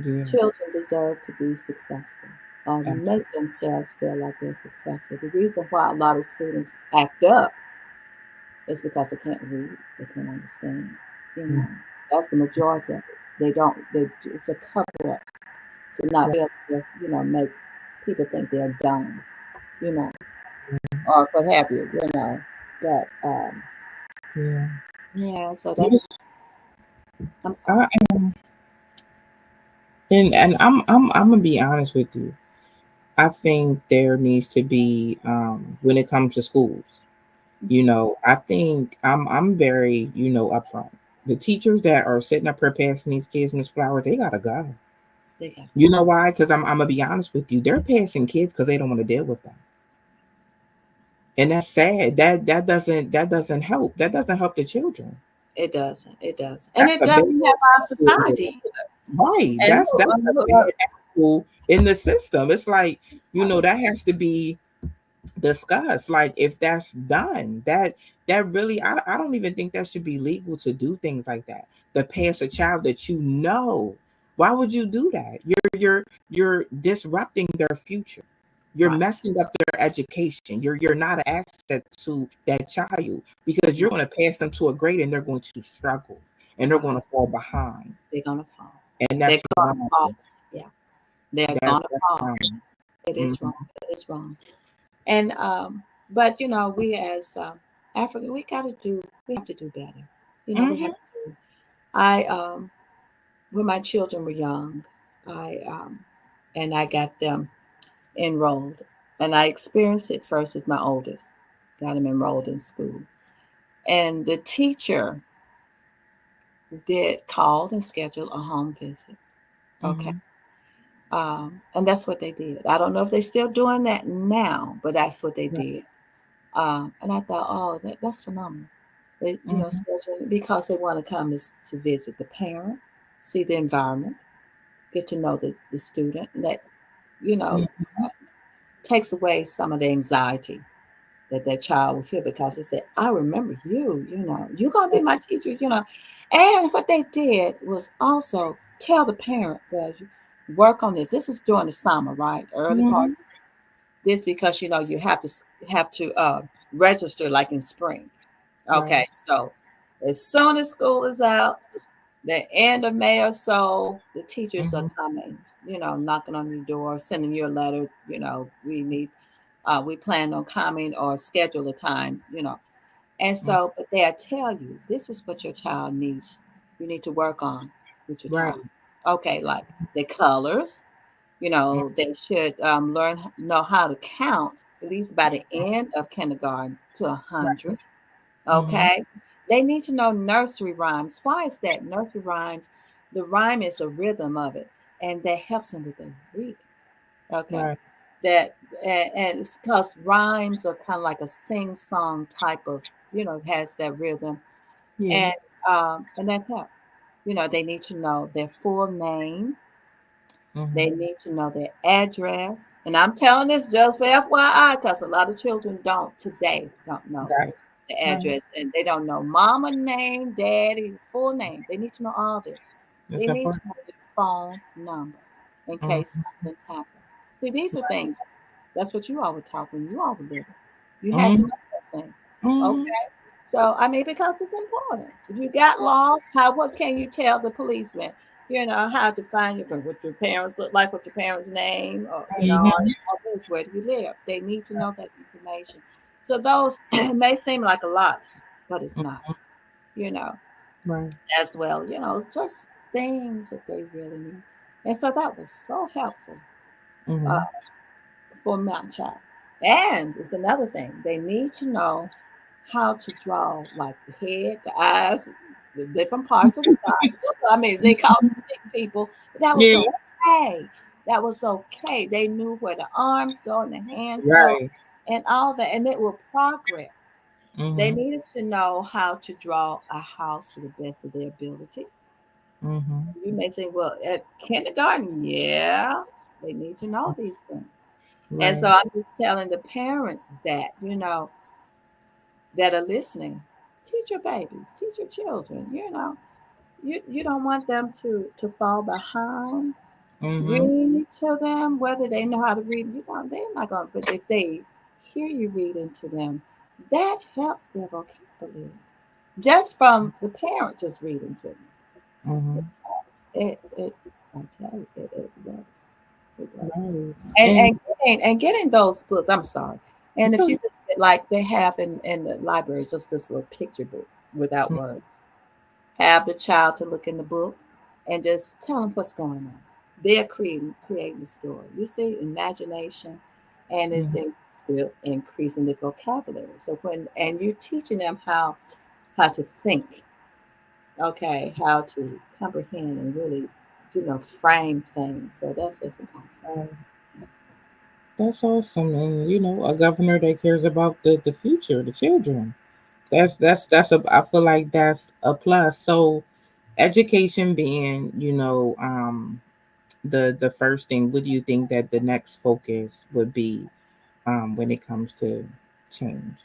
Yeah. Children deserve to be successful. Make Absolutely. themselves feel like they're successful. The reason why a lot of students act up is because they can't read, they can't understand. You Mhm. know, that's the majority of it. They don't. It's a cover up to not Right. feel as if make people think they're dumb. You know, or what have you. But Yeah. yeah. So Yes. I'm sorry. I am, and I'm gonna be honest with you. I think there needs to be when it comes to schools. I think I'm very upfront. The teachers that are sitting up here passing these kids Miss Flowers, they gotta go. They got You know why? Because I'm gonna be honest with you. They're passing kids because they don't want to deal with them, and that's sad. That doesn't help. That doesn't help the children. it doesn't. It does, and That's it a big doesn't old help our apple. society. Right. And That's a look, big apple in the system. It's like that has to be discuss like if that's done that really I don't even think that should be legal to do things like that to pass a child that why would you do that you're disrupting their future, you're right, messing up their education, you're not an asset to that child because you're right, going to pass them to a grade and they're going to struggle and they're right. going to fall behind, They're gonna fall. and They're that's gonna wrong. fall. Yeah, they're gonna That's fall. wrong. It is Mhm. wrong. It is wrong. And but we as Africa, we have to do better. We have Mhm. to do. I when my children were young, I and I got them enrolled And I experienced it first with my oldest. Got him enrolled in school. And the teacher did called and scheduled a home visit. Okay. Mhm. And that's what they did. I don't know if they're still doing that now, but that's what they Right. did. And I thought, oh, that's phenomenal. They, Mhm. scheduling because they want to come to visit the parent, see the environment, get to know the student, and that, you know, Mhm. takes away some of the anxiety that that child will feel because they said, I remember you, you're going to be my teacher, And what they did was also tell the parent that you work on this. This is during the summer, right? Early part. Mhm. This because, you have to register like in spring. Right. Okay. So as soon as school is out, the end of May or so, the teachers are Mhm. coming, knocking on your door, sending you a letter, we plan on coming or schedule a time. And Mm. so, but they'll tell you, this is what your child needs. You need to work on with your Right. child. Okay, like the colors, Mm. they should know how to count at least by the end of kindergarten to 100. Right. Mhm. Okay. They need to know nursery rhymes. Why is that? Nursery rhymes, the rhyme is a rhythm of it, and that helps them with their reading. Okay. Right. That and it's because rhymes are kind of like a sing song type of, has that rhythm, Yeah. and that helps. They need to know their full name. They Mhm. need to know their address. And I'm telling this just for FYI, because a lot of children don't know Right. the Right. address, and they don't know mama name, daddy, full name. They need to know all this. That's They need to important. know their phone number in case Mhm. something happens. See, these are things. That's what you all were taught when you all were little. You had to Mhm. know those things. Mhm. Okay. So I mean, because it's important. If you got lost, what can you tell the policeman? How to find you, what your parents look like, what your parents' name, or Mhm. all this, where do you live? They need to know that information. So those may seem like a lot, but it's not, you know, Right. as well. It's just things that they really need. And so that was so helpful uh, Mhm. for my child. And it's another thing. They need to know how to draw like the head, the eyes, the different parts of the body. I mean, they call it stick people, but that was Yeah. okay. That was okay. They knew where the arms go and the hands go Right. and all that, and it will progress. They Mhm. needed to know how to draw a house to the best of their ability. Mhm. You may say, well, at kindergarten, yeah, they need to know these things. And so Right. I'm just telling the parents that, that are listening, teach your babies, teach your children, you don't want them to fall behind. Mhm. Read to them, whether they know how to read, they're not going to, but if they hear you reading to them, that helps their vocabulary. Just from the parent just reading to them. Mhm. It I tell you, it works. It works. Right. And And and getting those books, I'm sorry. And it's if okay. you just get like they have in the libraries, just this little picture books without words. Have the child to look in the book and just tell them what's going on. They're creating the story. You see, imagination, and it's Mhm. still increasing the vocabulary. So and you're teaching them how to think, okay, how to comprehend and really, frame things. So that's awesome. That's awesome, and a governor that cares about the future, the children. That's a. I feel like that's a plus. So, education being, the first thing. What do you think that the next focus would be, when it comes to change?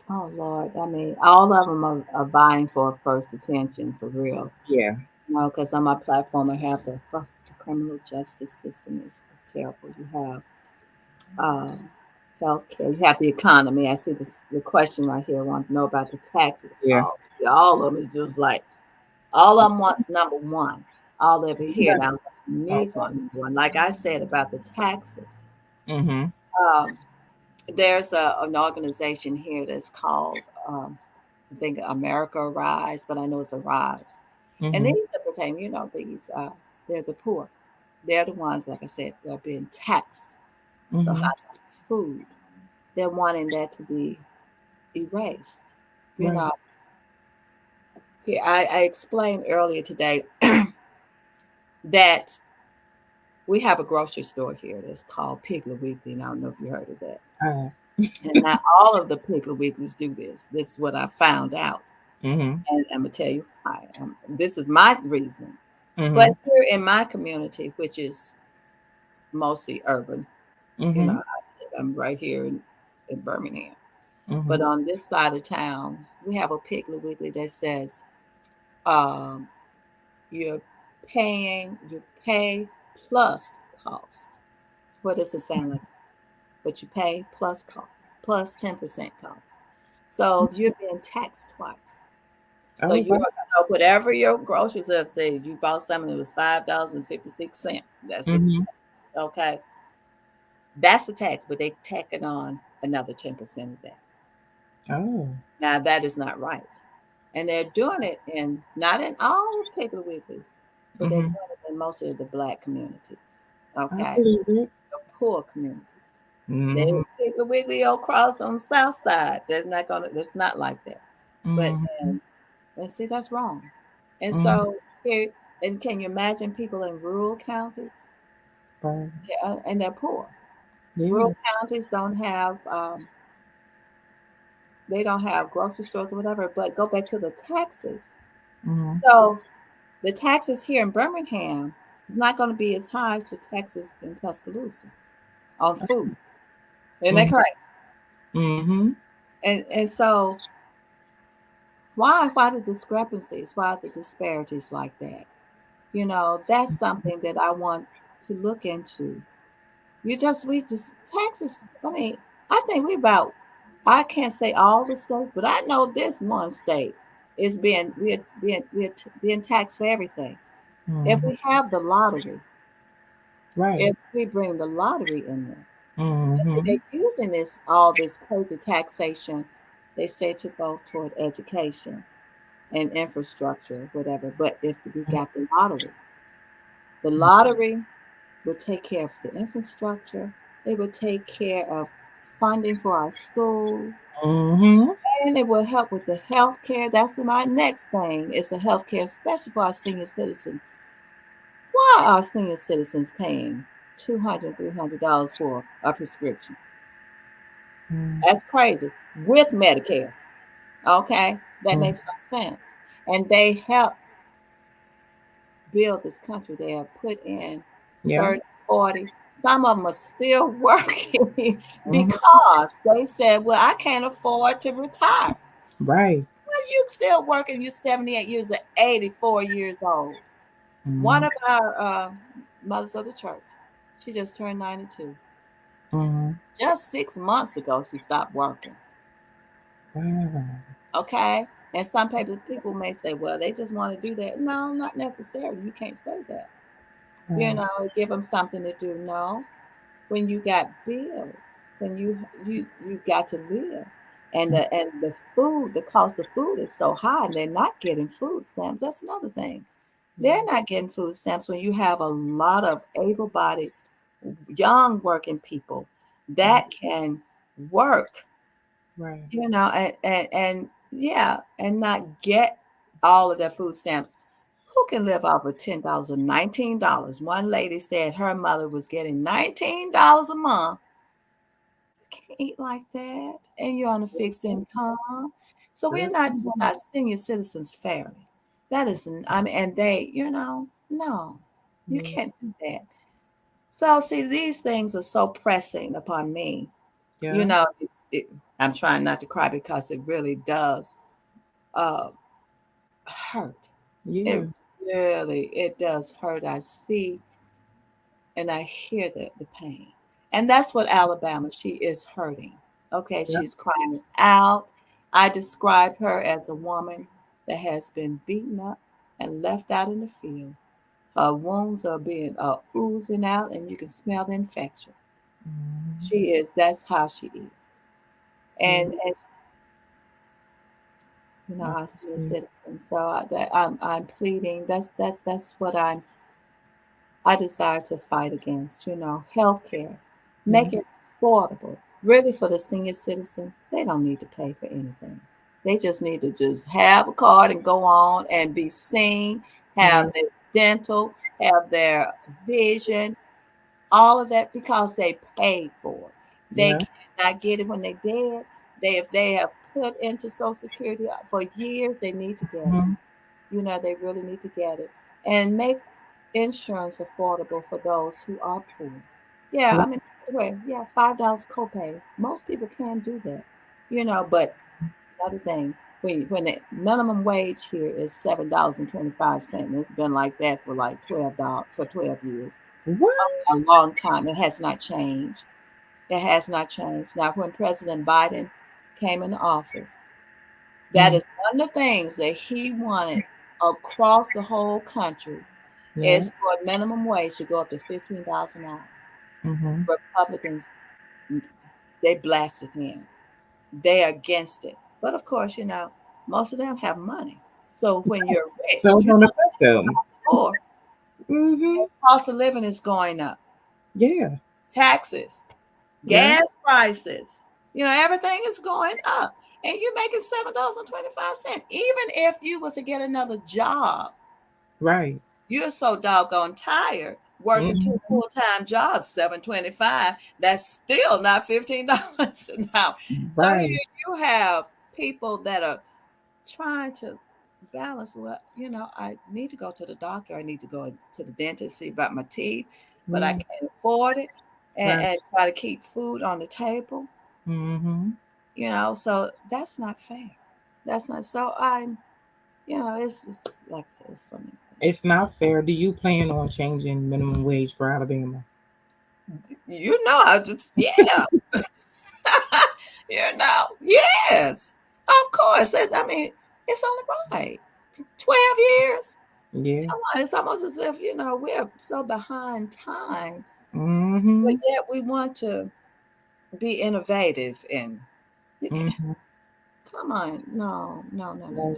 Oh Lord, I mean, all of them are vying for first attention for real. Yeah. Because on my platform, I have the criminal justice system is terrible. You have uh, healthcare, you have the economy. I see the question right here. I want to know about the taxes. Yeah. All of them is just like all of them wants number one. All of it here Yeah. now needs one number one. Like I said about the taxes. Mhm. Um, there's an organization here that's called I think America Rise, but I know it's a Rise. And these Mhm. are pertaining, these they're the poor. They're the ones, like I said, they're being taxed So how Mm-hmm. about food? They're wanting that to be erased. You Right. know, here I explained earlier today that we have a grocery store here that's called Piggly Wiggly, and I don't know if you heard of that. Uh, And not all of the Piggly Wigglies do this. This is what I found out, mm-hmm. and I'm gonna tell you why. This is my reason. But Mm-hmm. here in my community, which is mostly urban, you Mm-hmm. know, I'm right here in Birmingham. But Mm-hmm. on this side of town, we have a Piggly Wiggly that says um, you're you pay plus cost. What does it sound like? But you pay plus cost, plus 10% cost. So you're being taxed twice. So Oh, you wow. know, whatever your groceries have said, you bought something that was $5.56. That's what's Mm-hmm. okay. That's the tax, but they tacking on another 10% of that. Oh. Now that is not right. And they're doing it in not in all Piggly Wigglies, but they're Mm-hmm. doing it in most of the black communities. I Okay. believe it. The poor communities. They Mm-hmm. Piggly Wiggly old cross on the south side. That's not like that. But Mm-hmm. and see that's wrong. And Mm-hmm. so here and can you imagine people in rural counties? Right. And they're poor. Yeah. Rural counties don't have they don't have grocery stores or whatever, but go back to the taxes. Mm-hmm. So the taxes here in Birmingham is not going to be as high as the taxes in Tuscaloosa on food. Isn't that correct? Mm-hmm. And so why the discrepancies? Why the disparities like that? You know, that's something that I want to look into. We just taxes. I mean, I think I can't say all the states, but I know this one state is being taxed for everything. If Mm-hmm. we have the lottery, Right. if we bring the lottery in there, and see Mm-hmm. they're using all this crazy taxation, they say to go toward education and infrastructure, whatever. But if we got the lottery will take care of the infrastructure. It will take care of funding for our schools. Mm-hmm. And it will help with the health care. That's my next thing. It's the health care, especially for our senior citizens. Why are senior citizens paying $200, $300 for a prescription? That's crazy. With Medicare. Okay? That Mm-hmm. makes no sense. And they helped build this country. They have put in Yeah. 30, 40. Some of them are still working Mm-hmm. because they said, well, I can't afford to retire. Right. Well, you still working. You're 78 years or 84 years old. One Mm-hmm. of our mothers of the church, she just turned 92. Mm-hmm. Just 6 months ago, she stopped working. Wow. Okay? And some people may say, well, they just want to do that. No, not necessarily. You can't say that. You Right. know, give them something to do. No, when you got bills, when you got to live, and the food, the cost of food is so high, and they're not getting food stamps. That's another thing. They're not getting food stamps when you have a lot of able-bodied, young working people that can work, Right. you know, and yeah, and not get all of their food stamps. Who can live off of $10 or $19? One lady said her mother was getting $19 a month. You can't eat like that, and you're on a fixed income. So we're not Mm-hmm. doing our senior citizens fairly. That is, I mean, and they, no, you Yeah. can't do that. So see, these things are so pressing upon me. You Yeah. know, it, I'm trying not to cry because it really does uh, hurt. Yeah. It it does hurt. I see and I hear the pain. And that's what Alabama, she is hurting. Okay, Yeah. she's crying out. I describe her as a woman that has been beaten up and left out in the field. Her wounds are being oozing out, and you can smell the infection. Mm-hmm. She is. That's how she is. Yeah. And I our senior see. citizen. So I'm pleading. That's what I desire to fight against. Health care. Yeah. Make it affordable. Really, for the senior citizens, they don't need to pay for anything. They just need to just have a card and go on and be seen, have Right. their dental, have their vision, all of that because they paid for it. They Yeah. cannot get it when they're dead. If they have put into Social Security for years, they need to get it. Mhm. They really need to get it and make insurance affordable for those who are poor. Yeah, I Right. mean, anyway, yeah, $5 copay. Most people can do that, but it's another thing. When the minimum wage here is $7.25, and it's been like that for like $12 for 12 years, What? a long time. It has not changed. It has not changed. Now, when President Biden came into office, that Mm. is one of the things that he wanted across the whole country Yeah. is for minimum wage to go up to $15 an hour. Mhm. Republicans, they blasted him. They are against it. But of course, most of them have money. So when you're rich, So it don't affect them. poor, Mhm. cost of living is going up. Yeah. Taxes, Yeah. gas prices, everything is going up. And you're making $7.25. Even if you was to get another job, Right. you're so doggone tired working two Mhm. full-time jobs, 7.25. That's still not $15 an hour. So Right. you have people that are trying to balance. Well, I need to go to the doctor. I need to go to the dentist, see about my teeth, but I Yeah. can't afford it, and, Right. and try to keep food on the table. Mhm. So that's not fair. That's not. So it's like I said, it's so many things. It's not fair. Do you plan on changing minimum wage for Alabama? I just, yeah. Yes, of course. I mean, it's only right. 12 years. Yeah. Come on, it's almost as if, we're so behind time, but Mhm. yet we want to be innovative and you can, Mhm. come on. No, no, no, no, no. Right.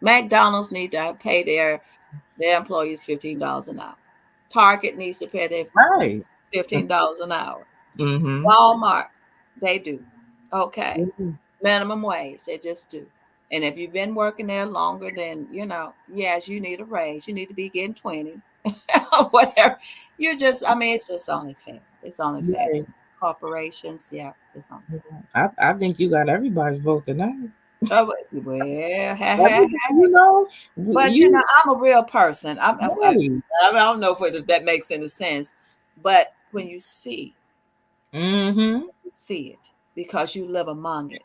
McDonald's need to pay their employees $15 an hour. Target needs to pay their Right. $15 an hour. Mhm. Walmart, they do. Okay. Yeah. Minimum wage, they just do. And if you've been working there longer than, yes, you need a raise. You need to be getting 20 or whatever. I mean, it's just only fair. It's only fair. Right. Corporations, yeah, it's only fair. I think you got everybody's vote tonight. Oh, well, Everybody, you know, but you I'm a real person. right. I don't know if that makes any sense, but when you Mhm. see it because you live among it.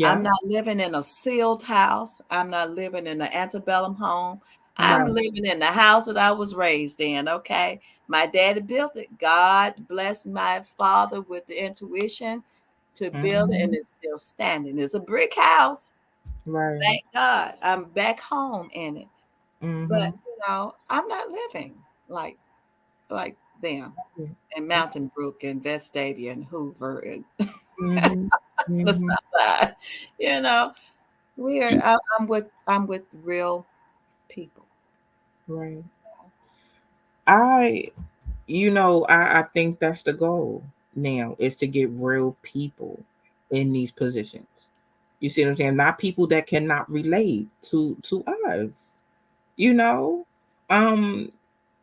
I'm Yeah. not living in a sealed house. I'm not living in an antebellum home. I'm Right. living in the house that I was raised in. Okay. My daddy built it. God blessed my father with the intuition to build it, and Mhm. it's still standing. It's a brick house. Right. Thank God. I'm back home in it. But Mhm. I'm not living like like them in Mountain Brook and Vestavia and Hoover and Mhm. the Mhm. South Side. You know, I'm with real people. Right. I I think that's the goal now is to get real people in these positions. You see what I'm saying? Not people that cannot relate to us. You know, um,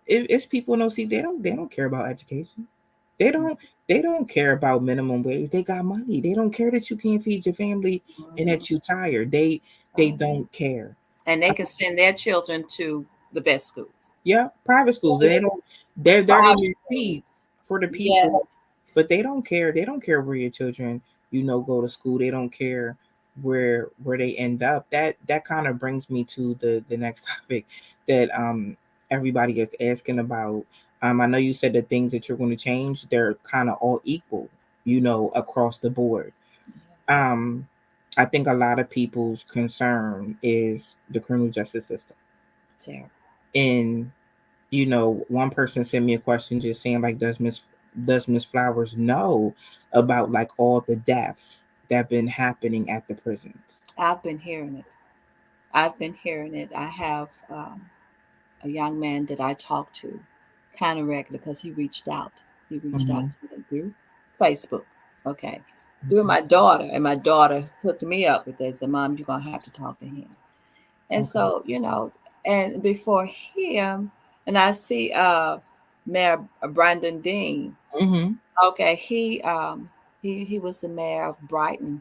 it's people no see they don't care about education. They don't they don't care about minimum wage. They got money. They don't care that you can't feed your family and Mhm. that you tired. They Right. don't care. And they can send their children to the best schools. Yeah, private schools. And they Yes, don't. They're in private their schools. seats for the Yeah, people, but they don't care. They don't care where your children, go to school. They don't care where they end up. That kind of brings me to the next topic that everybody gets asking about. I know you said the things that you're going to change. They're kind of all equal, across the board. Um, I think a lot of people's concern is the criminal justice system terrible. and one person sent me a question just saying like does Miss Flowers know about like all the deaths that been happening at the prisons? I've been hearing it. I've been hearing it. I have a young man that I talk to kind of regular because he reached out. He reached out Hmm. to me through Facebook. Okay. Through my daughter, and my daughter hooked me up with this. And Mom, you're gonna have to talk to him. And Okay. so, and before him, and I see Mayor Brandaun Dean. Mm-hmm. Okay, he was the mayor of Brighton,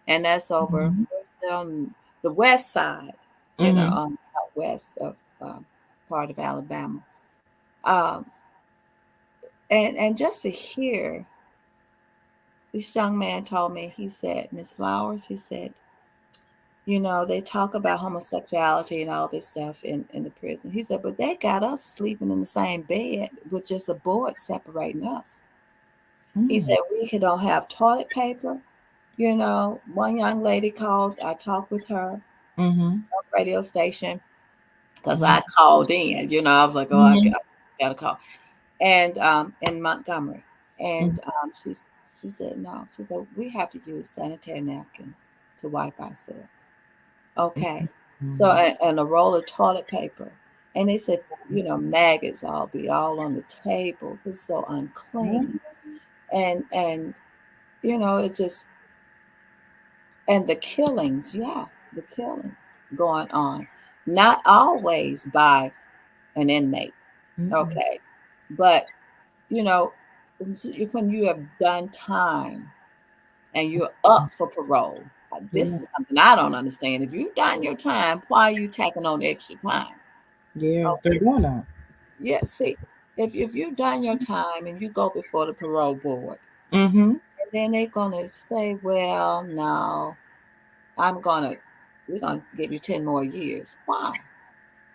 and that's over Mm-hmm. where's it, on the west side, Mm-hmm. on the west of part of Alabama. Um, and just to hear this young man told me, he said, Miss Flowers, he said, they talk about homosexuality and all this stuff in the prison. He said, but they got us sleeping in the same bed with just a board separating us. He Mm-hmm. said, we don't have toilet paper. One young lady called, I talked with her on Mm-hmm. the radio station because Mm-hmm. I called in, I was like, oh, I Mm-hmm. just got a call. And in Montgomery. And she said, no, she said, we have to use sanitary napkins to wipe ourselves. Okay. So, Mm-hmm. and a roll of toilet paper. And they said, maggots all on the tables. It's so unclean. And it's just, and the killings, yeah, the killings going on. Not always by an inmate. Mm-hmm. Okay. But, you know, when you have done time and you're up for parole, this Yeah. is something I don't understand. If you've done your time, why are you tacking on extra time? Yeah. Oh, They're doing that. yeah. See, if you've done your time and you go before the parole board, Mm-hmm. and then they're gonna say, "Well, no, I'm gonna, we're gonna give you 10 more years." Why?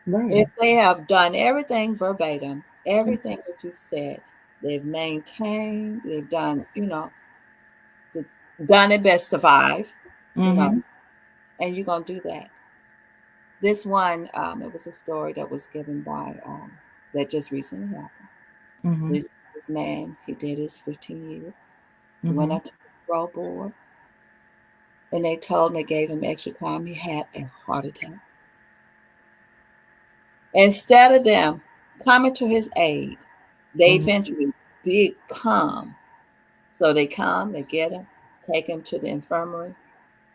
Right. If they have done everything verbatim, everything that you've said, they've maintained, they've done, the, done it best survive, you know, Mm-hmm. and you're gonna do that. This one, it was a story that was given by that just recently happened. Mm-hmm. This man, he did his 15 years. He went Mm-hmm. up to the parole board, and they told him they gave him extra time. He had a heart attack. Instead of them coming to his aid, they Mm-hmm. eventually did come. So they come, they get him, take him to the infirmary.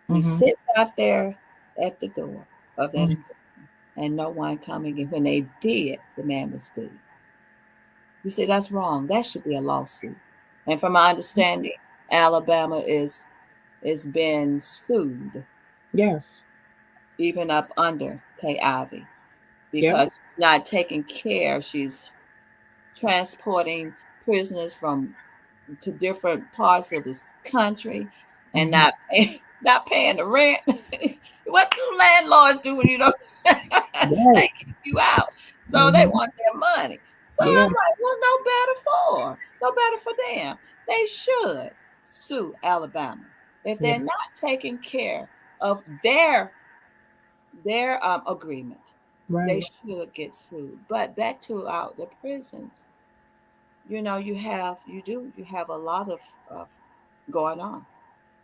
He Mm-hmm. sits out there at the door of that Mm-hmm. infirmary, and no one coming in. When they did, the man was dead. You say that's wrong. That should be a lawsuit. And from my understanding, Alabama is being sued, Yes. even up under Kay Ivy, Yep. because she's not taking care. She's transporting prisoners from to different parts of this country and Mm-hmm. not paying the rent. What do landlords do when you don't Right. they kick you out? So they Mm-hmm. want their money. So Yeah. I'm like, well, no better for them. They should sue Alabama if Yeah. they're not taking care of their agreement. They Right. should get sued. But back to the prisons, you have a lot of going on.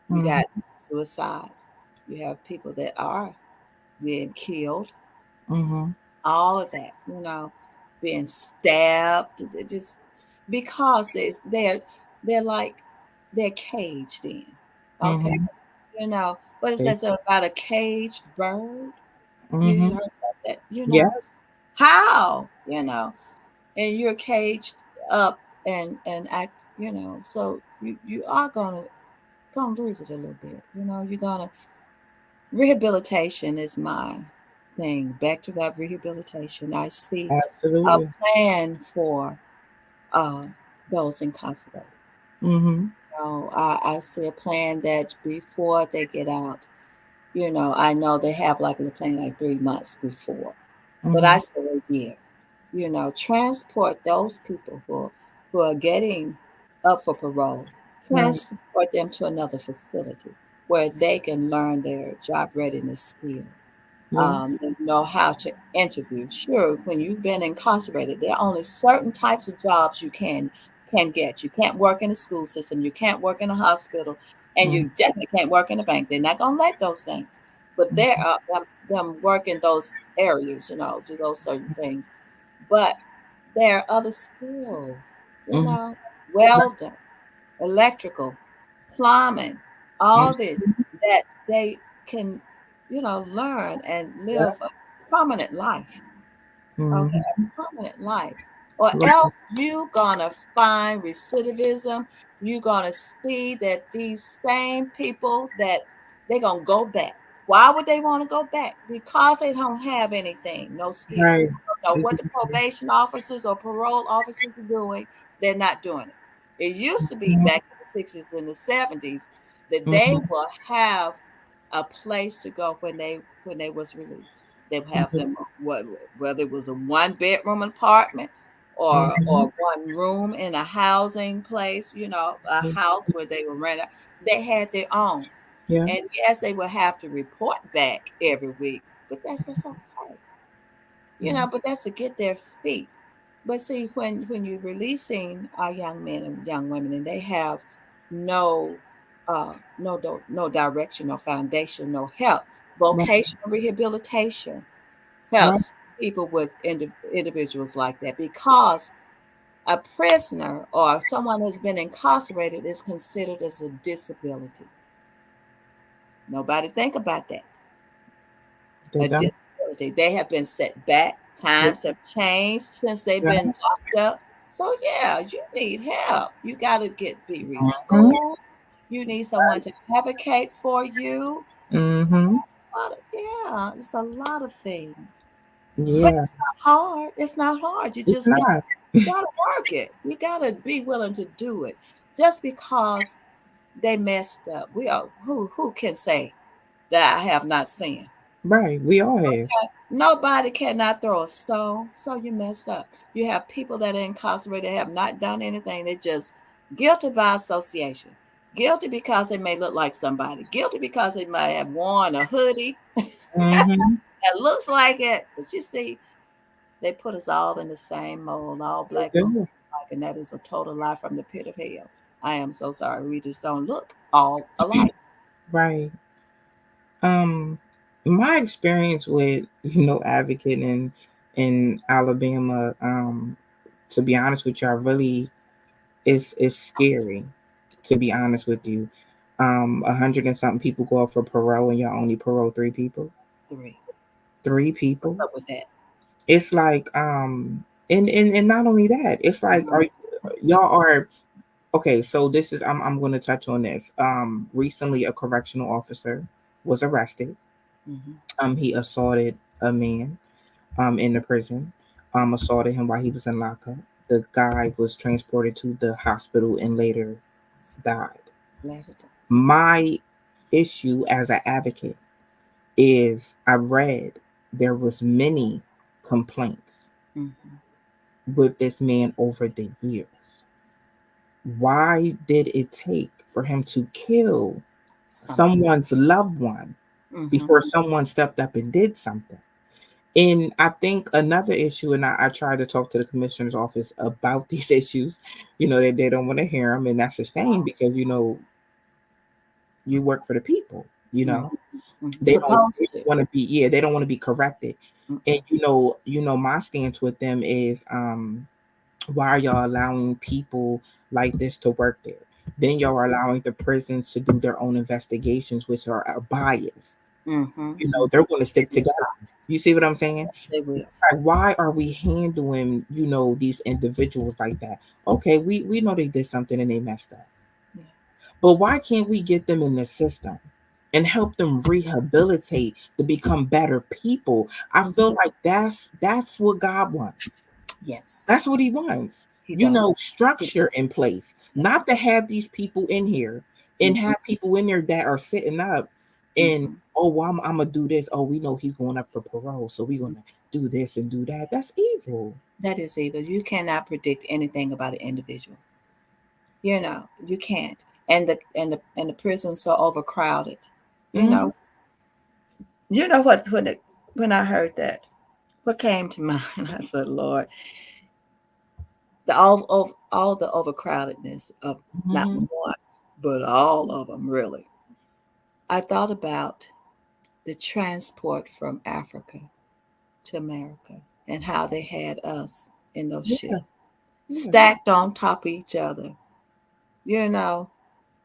You Mm-hmm. got suicides. You have people that are being killed. Mm-hmm. All of that, being stabbed. Just because they're like they're caged in. Okay, Mm-hmm. what is They, that about a caged bird? You mm-hmm. heard about that? Yes. How? And you're caged up and act. So you are gonna lose it a little bit. You're gonna rehabilitation is my thing. Back to that rehabilitation. I see a Absolutely. plan for uh, those incarcerated. Mm-hmm. I see a plan that before they get out, I know they have like a plan like 3 months before, but Mm-hmm. I say a year. Transport those people who are getting up for parole, Right. transport them to another facility where they can learn their job readiness skills. Yeah. They know how to interview. Sure, when you've been incarcerated, there are only certain types of jobs you can get. You can't work in the school system. You can't work in a hospital, and Mm-hmm. you definitely can't work in a bank. They're not gonna let those things. But there are them work in those areas, do those certain things. But there are other skills, Mm-hmm. welding. electrical, plumbing, all this Mhm. that they can, learn and live a permanent life. Okay, Mhm. a permanent life. Or Right. else you gonna find recidivism. You gonna see that these same people that they're gonna go back. Why would they want to go back? Because they don't have anything, no skills. Right. They don't know what the Exactly. probation officers or parole officers are doing. They're not doing it. It used to be Mhm. back in the 60s and the 70s that they Mhm. will have a place to go when they was released. They would have Mhm. them whether it was a one bedroom apartment or Mhm. one room in a housing place, a house where they were rented. They had their own. Yeah. And yes, they will have to report back every week, but that's okay. But that's to get their feet. But see, when you're releasing our young men and young women, and they have no no direction, no foundation, no help, Right. vocational rehabilitation Right. helps people with individuals like that, because a prisoner or someone who's been incarcerated is considered as a disability. Nobody think about that. They A don't. disability. They have been set back. Yeah. Times have changed since they've Yeah. been locked up. So yeah, you need help. You got to be Mhm. reschooled. You need someone to advocate for you. Mhm. It's a lot of things. But Yeah. it's not hard. It's not hard. You It's just not. gotta work it. You gotta be willing to do it. Just because they messed up, we are who can say that I have not sinned? Right. We all have. Nobody cannot throw a stone, so you mess up. You have people that are incarcerated have not done anything. They're just guilty by association. Guilty because they may look like somebody. Guilty because they might have worn a hoodie Mhm. that looks like it. But you see, they put us all in the same mold, all They black folks do. alike, and that is a total lie from the pit of hell. I am so sorry. We just don't look all alike. Right. Um, my experience with advocating in Alabama, to be honest with you, I really is scary. To be honest with you, 100 and something people go up for parole, and y'all only parole three people. Three. Three What's people. up with that? It's like and not only that, it's like are y'all are okay. So this is I'm going to touch on this. Recently, a correctional officer was arrested. Mm-hmm. He assaulted a man in the prison, assaulted him while he was in lockup. The guy was transported to the hospital and later died. Glad it does. My issue as an advocate is I read there was many complaints Mm-hmm. with this man over the years. Why did it take for him to kill Something. someone's loved one Mm-hmm. before someone stepped up and did something? And I think another issue, and I tried to talk to the commissioner's office about these issues, they don't want to hear them. And that's a shame because, you work for the people, Mm-hmm. they don't Supposed to. want to be, yeah, they don't want to be corrected. And, Mm-mm. my stance with them is, why are y'all allowing people like this to work there? Then y'all are allowing the prisons to do their own investigations, which are biased. Mm-hmm. Mm-hmm. They're going to stick together. You see what I'm saying? They will. Like, why are we handling, these individuals like that? Okay, we know they did something and they messed up. Yeah. But why can't we get them in the system and help them rehabilitate to become better people? I Mm-hmm. feel like that's what God wants. Yes, That's what he wants. he does. He does. Structure in place, not Yes. to have these people in here and Mm-hmm. have people in there that are sitting up and, Mm-hmm. oh, well, I'm gonna do this. Oh, we know he's going up for parole, so we're gonna do this and do that. That's evil. That is evil. You cannot predict anything about an individual. You can't. And the prison's so overcrowded. You Mm-hmm. know, you know what when I heard that, what came to mind? I said, Lord, all the overcrowdedness of not Mm-hmm. one, but all of them really. I thought about the transport from Africa to America and how they had us in those Yeah, ships yeah. stacked on top of each other. You know,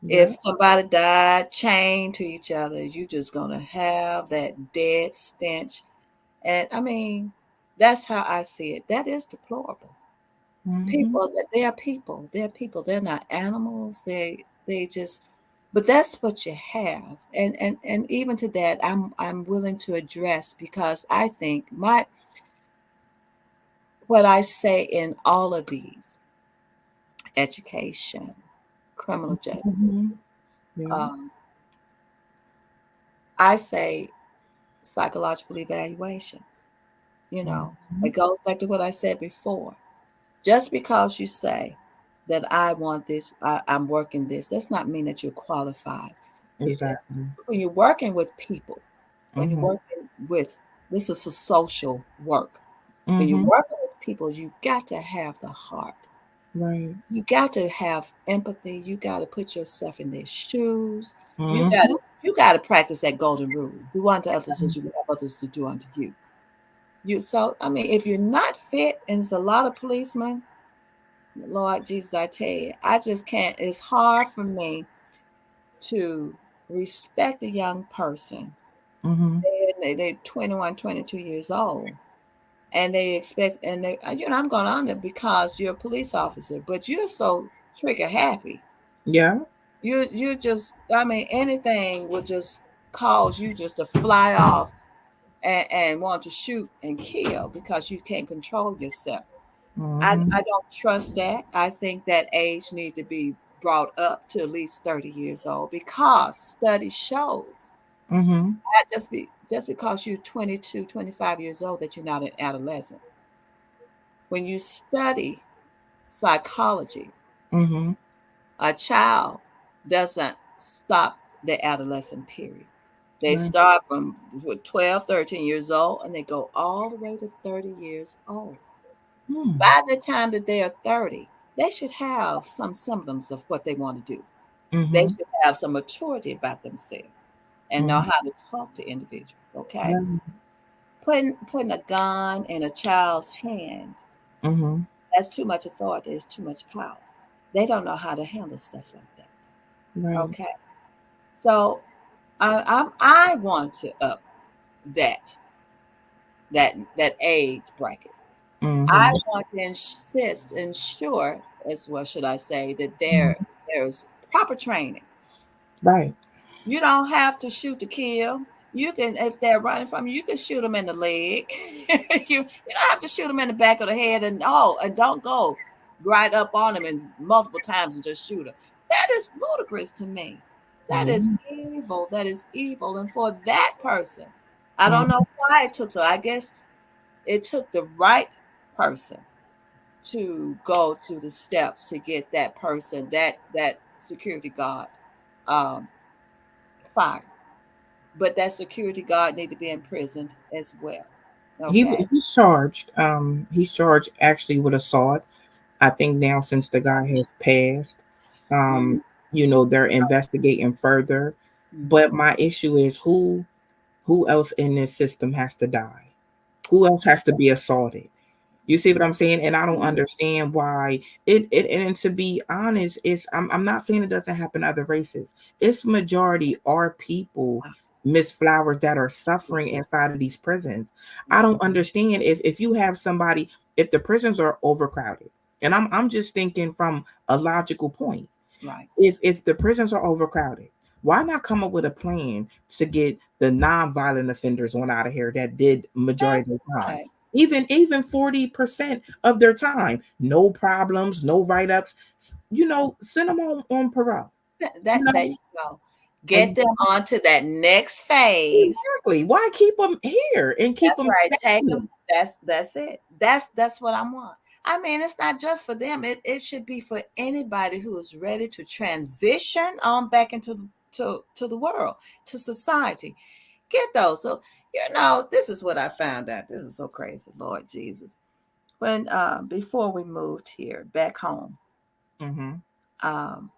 if Yeah. somebody died chained to each other, you just gonna have that dead stench. And I mean, that's how I see it. That is deplorable. Mm-hmm. People, that they are people. They're people. They're not animals. They just, but that's what you have. And even to that, I'm willing to address, because I think my what I say in all of these: education, criminal justice. Mm-hmm. Yeah. Um, I say psychological evaluations. You know, Mm-hmm. it goes back to what I said before. Just because you say that I want this, I'm working this, does not mean that you're qualified. Exactly. When you're working with people, when you're Mm-hmm. working with, this is a social work. When you're Mm-hmm. working with people, you got to have the heart. Right. You got to have empathy. You got to put yourself in their shoes. You got Mm-hmm. to you got to practice that golden rule: do unto others as you would have others to do unto you. You so I mean, if you're not fit, and there's a lot of policemen, Lord Jesus, I tell you, I just can't. It's hard for me to respect a young person. Mm-hmm. They're 21, 22 years old, and they expect, and they, I'm going on it because you're a police officer, but you're so trigger happy. Yeah. You just, I mean, anything will just cause you just to fly off and want to shoot and kill because you can't control yourself. Mm-hmm. I don't trust that. I think that age need to be brought up to at least 30 years old, because study shows Mm-hmm. that just because you're 22, 25 years old, that you're not an adolescent. When you study psychology, Mm-hmm. a child doesn't stop the adolescent period. They Right. start from 12, 13 years old, and they go all the way to 30 years old. Mm. By the time that they are 30, they should have some semblance of what they want to do. They Mm-hmm. should have some maturity about themselves and know Mm-hmm. how to talk to individuals. Okay, Right. putting a gun in a child's hand, Mm-hmm. that's too much authority. It's too much power. They don't know how to handle stuff like that. Right. Okay, so I want to up that that age bracket. I Mm-hmm. want to insist, ensure, as well should I say, that Mm-hmm. there's proper training. Right. You don't have to shoot to kill. You can, if they're running from you, you can shoot them in the leg. You don't have to shoot them in the back of the head, and and don't go right up on them and multiple times and just shoot them. That is ludicrous to me. That is Mm-hmm. evil. That is evil. And for that person, I don't Mm-hmm. know why it took so. I guess it took the right person to go through the steps to get that person, that security guard, um, fired. But that security guard need to be imprisoned as well. Okay. He's charged. He's charged actually with assault. I think now since the guy has passed, Mm-hmm. um, they're investigating further. But Mm-hmm. my issue is who else in this system has to die? Who else has to be assaulted? You see what I'm saying? And I don't understand why it and to be honest, I'm not saying it doesn't happen to other races. It's majority are people, Miss Flowers, that are suffering inside of these prisons. I don't understand if you have somebody, if the prisons are overcrowded, and I'm just thinking from a logical point. Right. If the prisons are overcrowded, why not come up with a plan to get the non-violent offenders on out of here that did majority That's of the time? right. Even 40% of their time, no problems, no write-ups. Send them on parole. That You know, there you go. Get and them onto that next phase. exactly. Why keep them here and keep That's them right. Take stagnant? them. That's it. That's what I want. I mean, it's not just for them. It should be for anybody who is ready to transition on back into to the world, to society. Get those. So this is what I found out. This is so crazy, Lord Jesus. When before we moved here back home, Mm-hmm. um,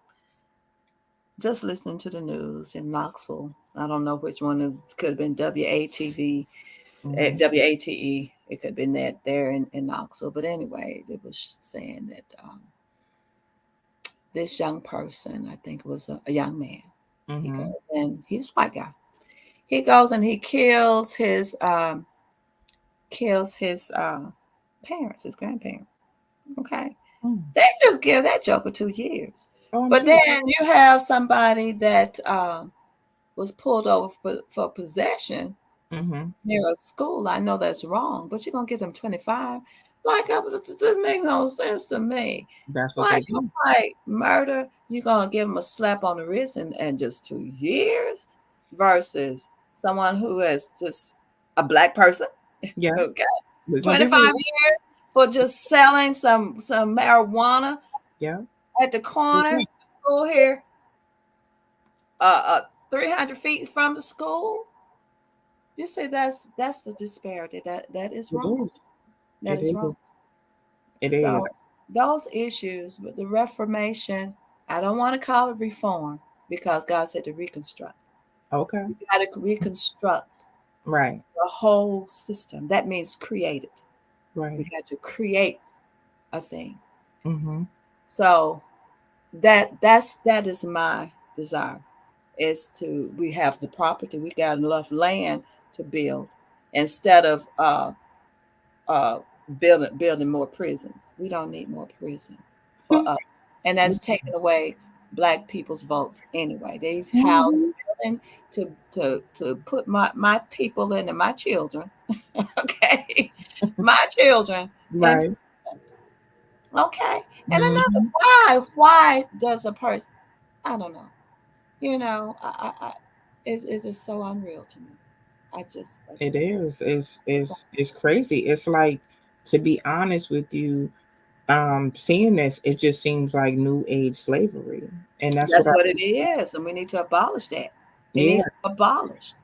just listening to the news in Knoxville. I don't know which one of could have been WATV, Mm-hmm. WATE. It could have been that there in Knoxville. But anyway, it was saying that this young person, I think it was a young man, he Mm-hmm. goes and he's a white guy. He goes and he kills his parents, his grandparents. Okay. Mm. They just give that joker 2 years. Oh, I'm But sure. then you have somebody that was pulled over for possession Mm-hmm. near a school. I know that's wrong, but you're gonna give them 25. Like this makes no sense to me. That's what they Like do. like murder, you're gonna give them a slap on the wrist and just 2 years versus someone who is just a black person. Yeah, Okay, we're gonna be 25 real. years for just selling some marijuana Yeah. at the corner school here, 300 feet from the school. You say that's the disparity. That is It wrong. is. That It is is. wrong. It is. So those issues, but the Reformation, I don't want to call it reform because God said to reconstruct. Okay. You got to reconstruct Right. the whole system. That means create it. We Right. got to create a thing. Mm-hmm. So that is my desire, is to we have the property, we got enough land to build instead of uh, building more prisons. We don't need more prisons for us, and that's taking away black people's votes anyway. They house Mm-hmm. building to put my people in and my children, okay, my children in Right. prison. Okay, and another, Mm-hmm. why does a person, I don't know, I it's just so unreal to me. I It just is. so, It's crazy. It's like, to be honest with you, seeing this, it just seems like new age slavery. And that's what that's I what it is, and we need to abolish that. It yeah. needs to be abolished.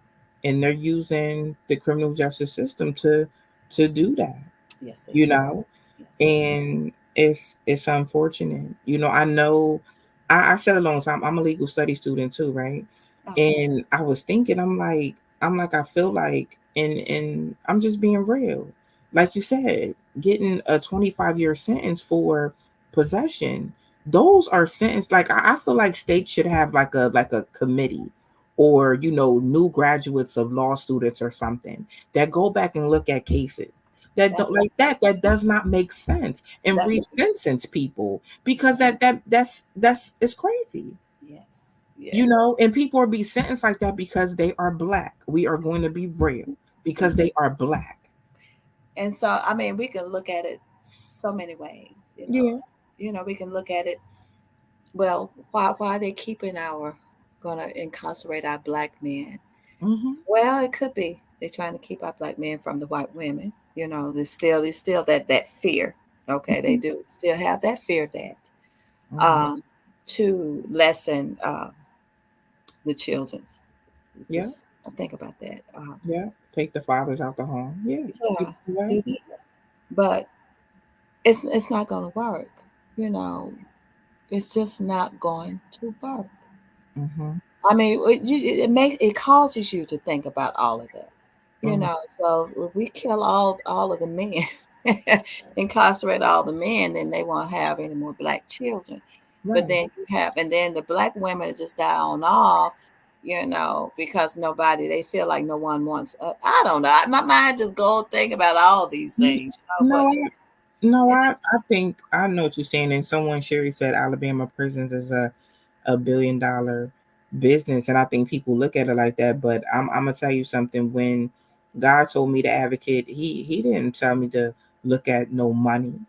And they're using the criminal justice system to do that, Yes, they you do. know. Yes. And it's unfortunate. I know I said a long time, I'm a legal studies student too, right? Okay. And I was thinking, I'm like I feel like, and I'm just being real. Like you said, getting a 25-year sentence for possession, those are sentenced, like I feel like states should have like a committee, or new graduates of law students or something, that go back and look at cases that don't, That's like that does not make sense, and that's re-sentence people, because that's it's crazy. yes. Yes. And people are be sentenced like that because they are black. We are going to be real, because they are black. And so, I mean, we can look at it so many ways. Yeah. We can look at it. Well, why are they keeping gonna incarcerate our black men? Hmm. Well, it could be they're trying to keep our black men from the white women. There's still that fear. Okay, they do still have that fear of that, Hmm. um, to lessen the children's. It's Yeah. just think about that. Yeah. Take the fathers out the home. Yeah. Yeah, You're right. do that. But it's not going to work. You know, it's just not going to work. Hmm. I mean, it causes you to think about all of that. Hmm. So if we kill all of the men, incarcerate all the men, then they won't have any more black children. But Right. then and then the black women just die on off, because they feel like no one wants. I don't know. My mind just goes think about all these N- things, No, but no, it I think I know what you're saying. And someone, Sherry, said Alabama prisons is a $1 billion business, and I think people look at it like that. But I'm gonna tell you something. When God told me to advocate, He didn't tell me to look at no money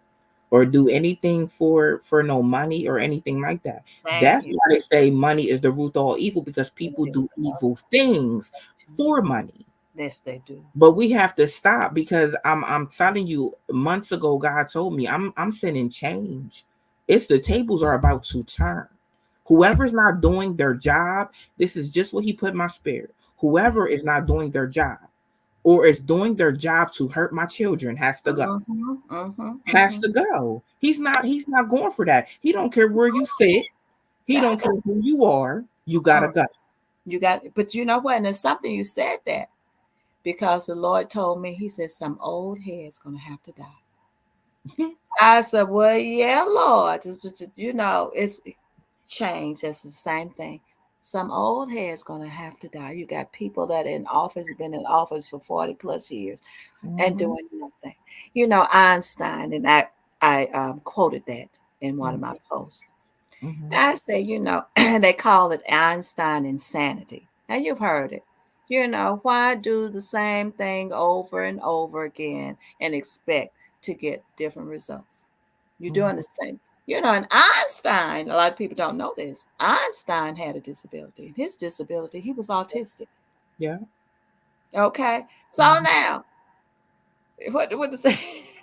or do anything for no money or anything like that. thank That's you. why they say money is the root of all evil, because people do evil things for money. Yes, they do. But we have to stop, because I'm telling you, months ago God told me I'm sending change. It's the tables are about to turn. Whoever's not doing their job, this is just what He put in my spirit. Whoever is not doing their job, or is doing their job to hurt my children, has to go. Mm-hmm, mm-hmm, Has mm-hmm. to go. He's not going for that. He don't care where you sit. He don't care who you are. You gotta go. But you know what? And there's something you said that because the Lord told me, He said, some old head's gonna have to die. I said, well, yeah, Lord. It's change. That's the same thing. Some old head's gonna have to die. You got people that in office been in office for 40 plus years and Mm-hmm. doing nothing. You know, Einstein, and I quoted that in one of my posts. Mm-hmm. I say, you know, they call it Einstein insanity. And you've heard it. You know, why do the same thing over and over again and expect to get different results? You're doing Mm-hmm. the same. You know, and Einstein, a lot of people don't know this. Einstein had a disability. His disability, he was autistic. Yeah. Okay. So Mm-hmm. now, what does that?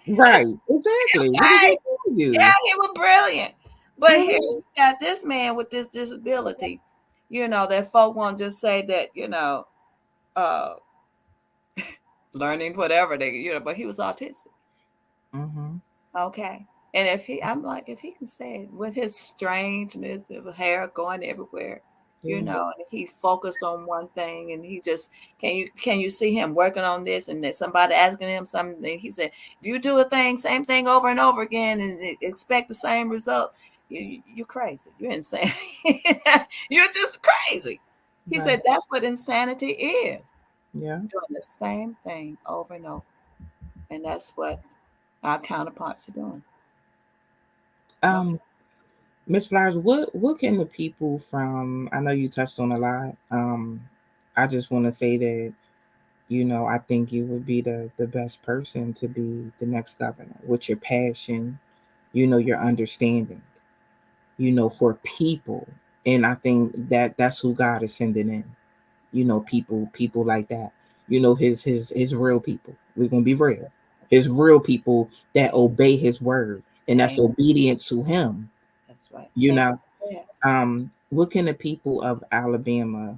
Right. Exactly. What does Okay. that tell Yeah, you? he was brilliant. But here Mm-hmm. you got this man with this disability, you know, that folk won't just say that, you know, uh learning whatever they, you know, but he was autistic. Mm-hmm. Okay. And if he, I'm like, if he can say it with his strangeness of hair going everywhere, you Yeah. know, and he focused on one thing, and he just, can you see him working on this, and then somebody asking him something, and he said, if you do a thing, same thing over and over again, and expect the same result, you're crazy. You're insane. You're just crazy. He Right. said that's what insanity is, Yeah. doing the same thing over and over, and that's what our counterparts are doing. Okay. Um, Miss Flowers, what can the people from, I know you touched on a lot. I just want to say that, I think you would be the best person to be the next governor with your passion, your understanding, for people. And I think that's who God is sending in, people like that, his real people. We're going to be real. His real people that obey his word and that's Amen. obedient to him, That's right. you Thank know. you for that. What can the people of Alabama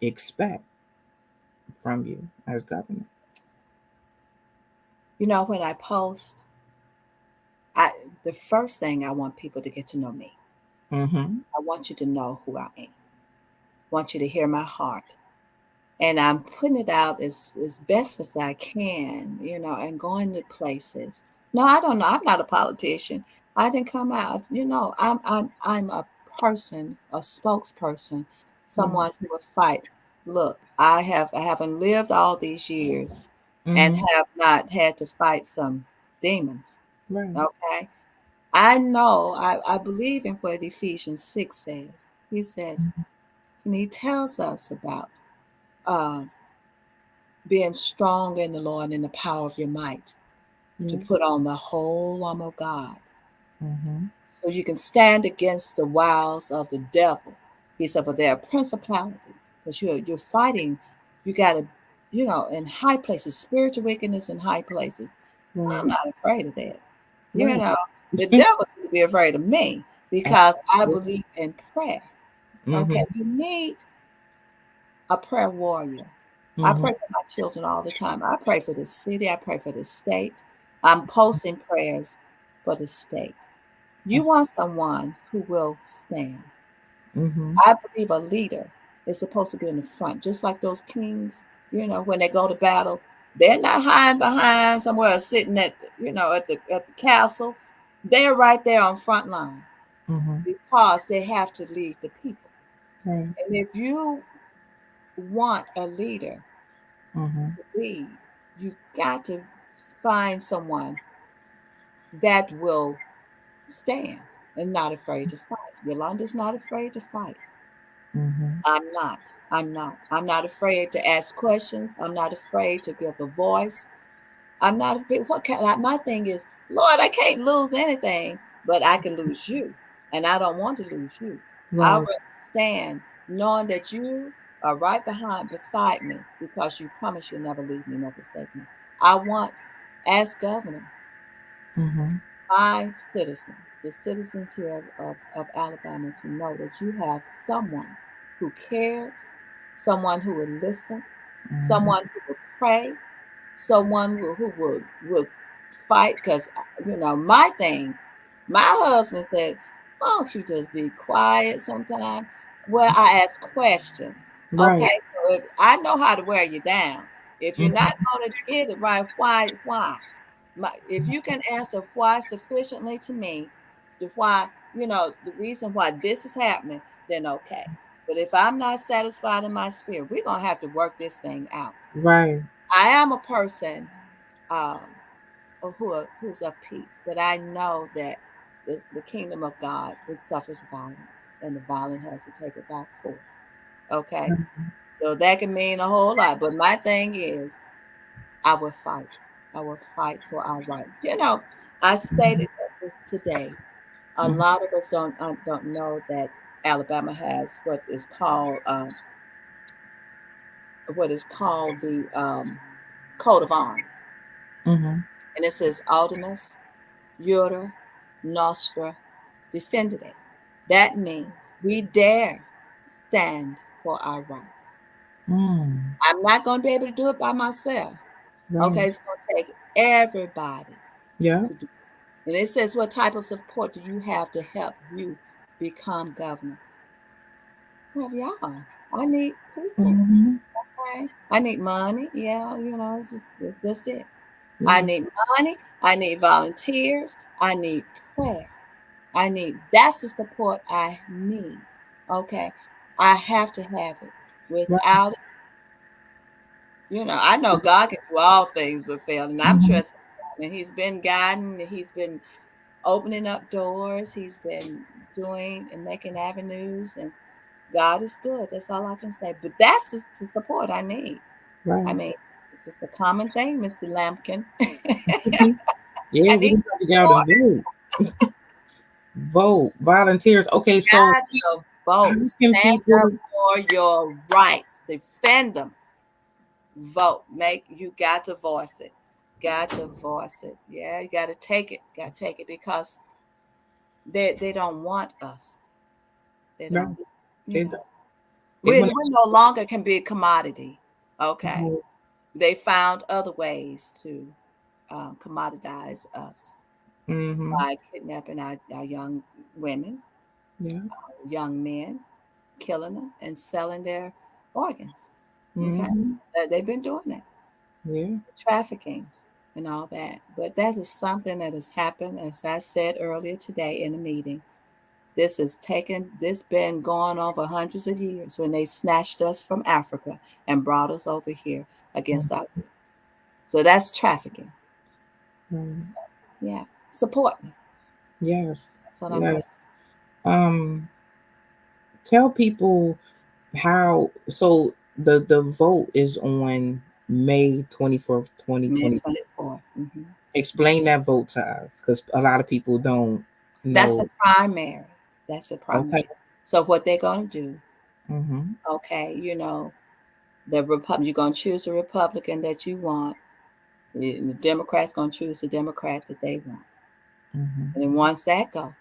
expect from you as governor? You know, when I post, I the first thing I want people to get to know me. Mm-hmm. I want you to know who I am. I want you to hear my heart. And I'm putting it out as best as I can, you know, and going to places. No, I don't know. I'm not a politician. I didn't come out. You know, I'm a person, a spokesperson, Right. someone who will fight. Look, I haven't lived all these years and Mm-hmm. have not had to fight some demons. Right. Okay. I know, I believe in what Ephesians 6 says. He says, and he tells us about um being strong in the Lord and the power of your might, to Yeah. put on the whole armor of God Mm-hmm. so you can stand against the wiles of the devil. He said, for there are principalities, because you're fighting, you got to, you know, in high places, spiritual wickedness in high places. Right. I'm not afraid of that. You Right. know, the devil needs to be afraid of me because I Absolutely. believe in prayer. Okay, Mm-hmm. you need a prayer warrior. I Mm-hmm. pray for my children all the time. I pray for the city. I pray for the state. I'm posting prayers for the state. You want someone who will stand. Mm-hmm. I believe a leader is supposed to be in the front, just like those kings, you know, when they go to battle, they're not hiding behind somewhere sitting at, you know, at the castle. They're right there on front line Mm-hmm. because they have to lead the people. Right. And if you want a leader Mm-hmm. to lead, you got to find someone that will stand and not afraid to fight. Yolanda's not afraid to fight. Mm-hmm. I'm not. I'm not. I'm not afraid to ask questions. I'm not afraid to give a voice. I'm not a big what can I, my thing is, Lord, I can't lose anything, but I can lose you. And I don't want to lose you. I'll Right. stand knowing that you are right behind beside me because you promise you'll never leave me, never forsake me. I want, as governor, Mm-hmm. my citizens, the citizens here of Alabama, to know that you have someone who cares, someone who will listen, Mm-hmm. someone who will pray, someone who will fight. Because, you know, my thing, my husband said, why don't you just be quiet sometime? Well, I ask questions. Right. Okay, so if I know how to wear you down, if you're not Mm-hmm. going to get it right, why? If you can answer why sufficiently to me, the why, the reason why this is happening, then okay. But if I'm not satisfied in my spirit, we're gonna have to work this thing out. Right. I am a person um who's of peace, but I know that the kingdom of God, it suffers violence, and the violent has to take it by force. Okay. So that can mean a whole lot. But my thing is I will fight. I will fight for our rights. I stated this today. A Mhm. lot of us don't know that Alabama has what is called the coat of arms, Mhm. and it says Artemis, Jura, Nostra, Defendere. That means we dare stand for our rights. Mm. I'm not going to be able to do it by myself. Right. Okay, it's going to take everybody Yeah. to do it. And it says, what type of support do you have to help you become governor? Well, y'all, I need people. Mhm. Okay, I need money. Yeah, it's just it. I Yeah. need money. I need volunteers. I need prayer. That's the support I need. Okay. I have to have it. Right. Without it, I know God can do all things but fail. And I'm Mhm. trusting God. And He's been guiding, He's been opening up doors, He's been doing and making avenues. And God is good. That's all I can say. But that's the support I need. I Right. mean, this is a common thing, Mr. Lampkin. Mhm. Yeah, I we need got your to get out support. and vote. Vote. Volunteers. Okay, so Got to how vote. can Stand up people? for your rights. Defend them. Vote. You got to voice it. Got to voice it. Yeah, you got to take it. Got to take it because they don't want us. They don't. No, You they know, don't. They we want we no longer can be a commodity. Okay, to. they found other ways to commoditize us Mm-hmm. by kidnapping our young women, Yeah. young men, killing them and selling their organs. Okay, Mm-hmm. they've been doing that, Yeah. trafficking and all that. But that is something that has happened, as I said earlier today in a meeting. This been going on for hundreds of years when they snatched us from Africa and brought us over here against our will. So that's trafficking. Mm-hmm. So, yeah, support me. Yes. That's what I'm going to. Yes. Um. Tell people how. So the vote is on May 24th, 2020. 24th. Explain that vote to us, because a lot of people don't That's know. the primary. That's the Okay. primary. So what they're going to do, Mm-hmm. okay, you're going to choose a Republican that you want. The Democrats going to choose the Democrat that they want. Mm-hmm. And then once that go,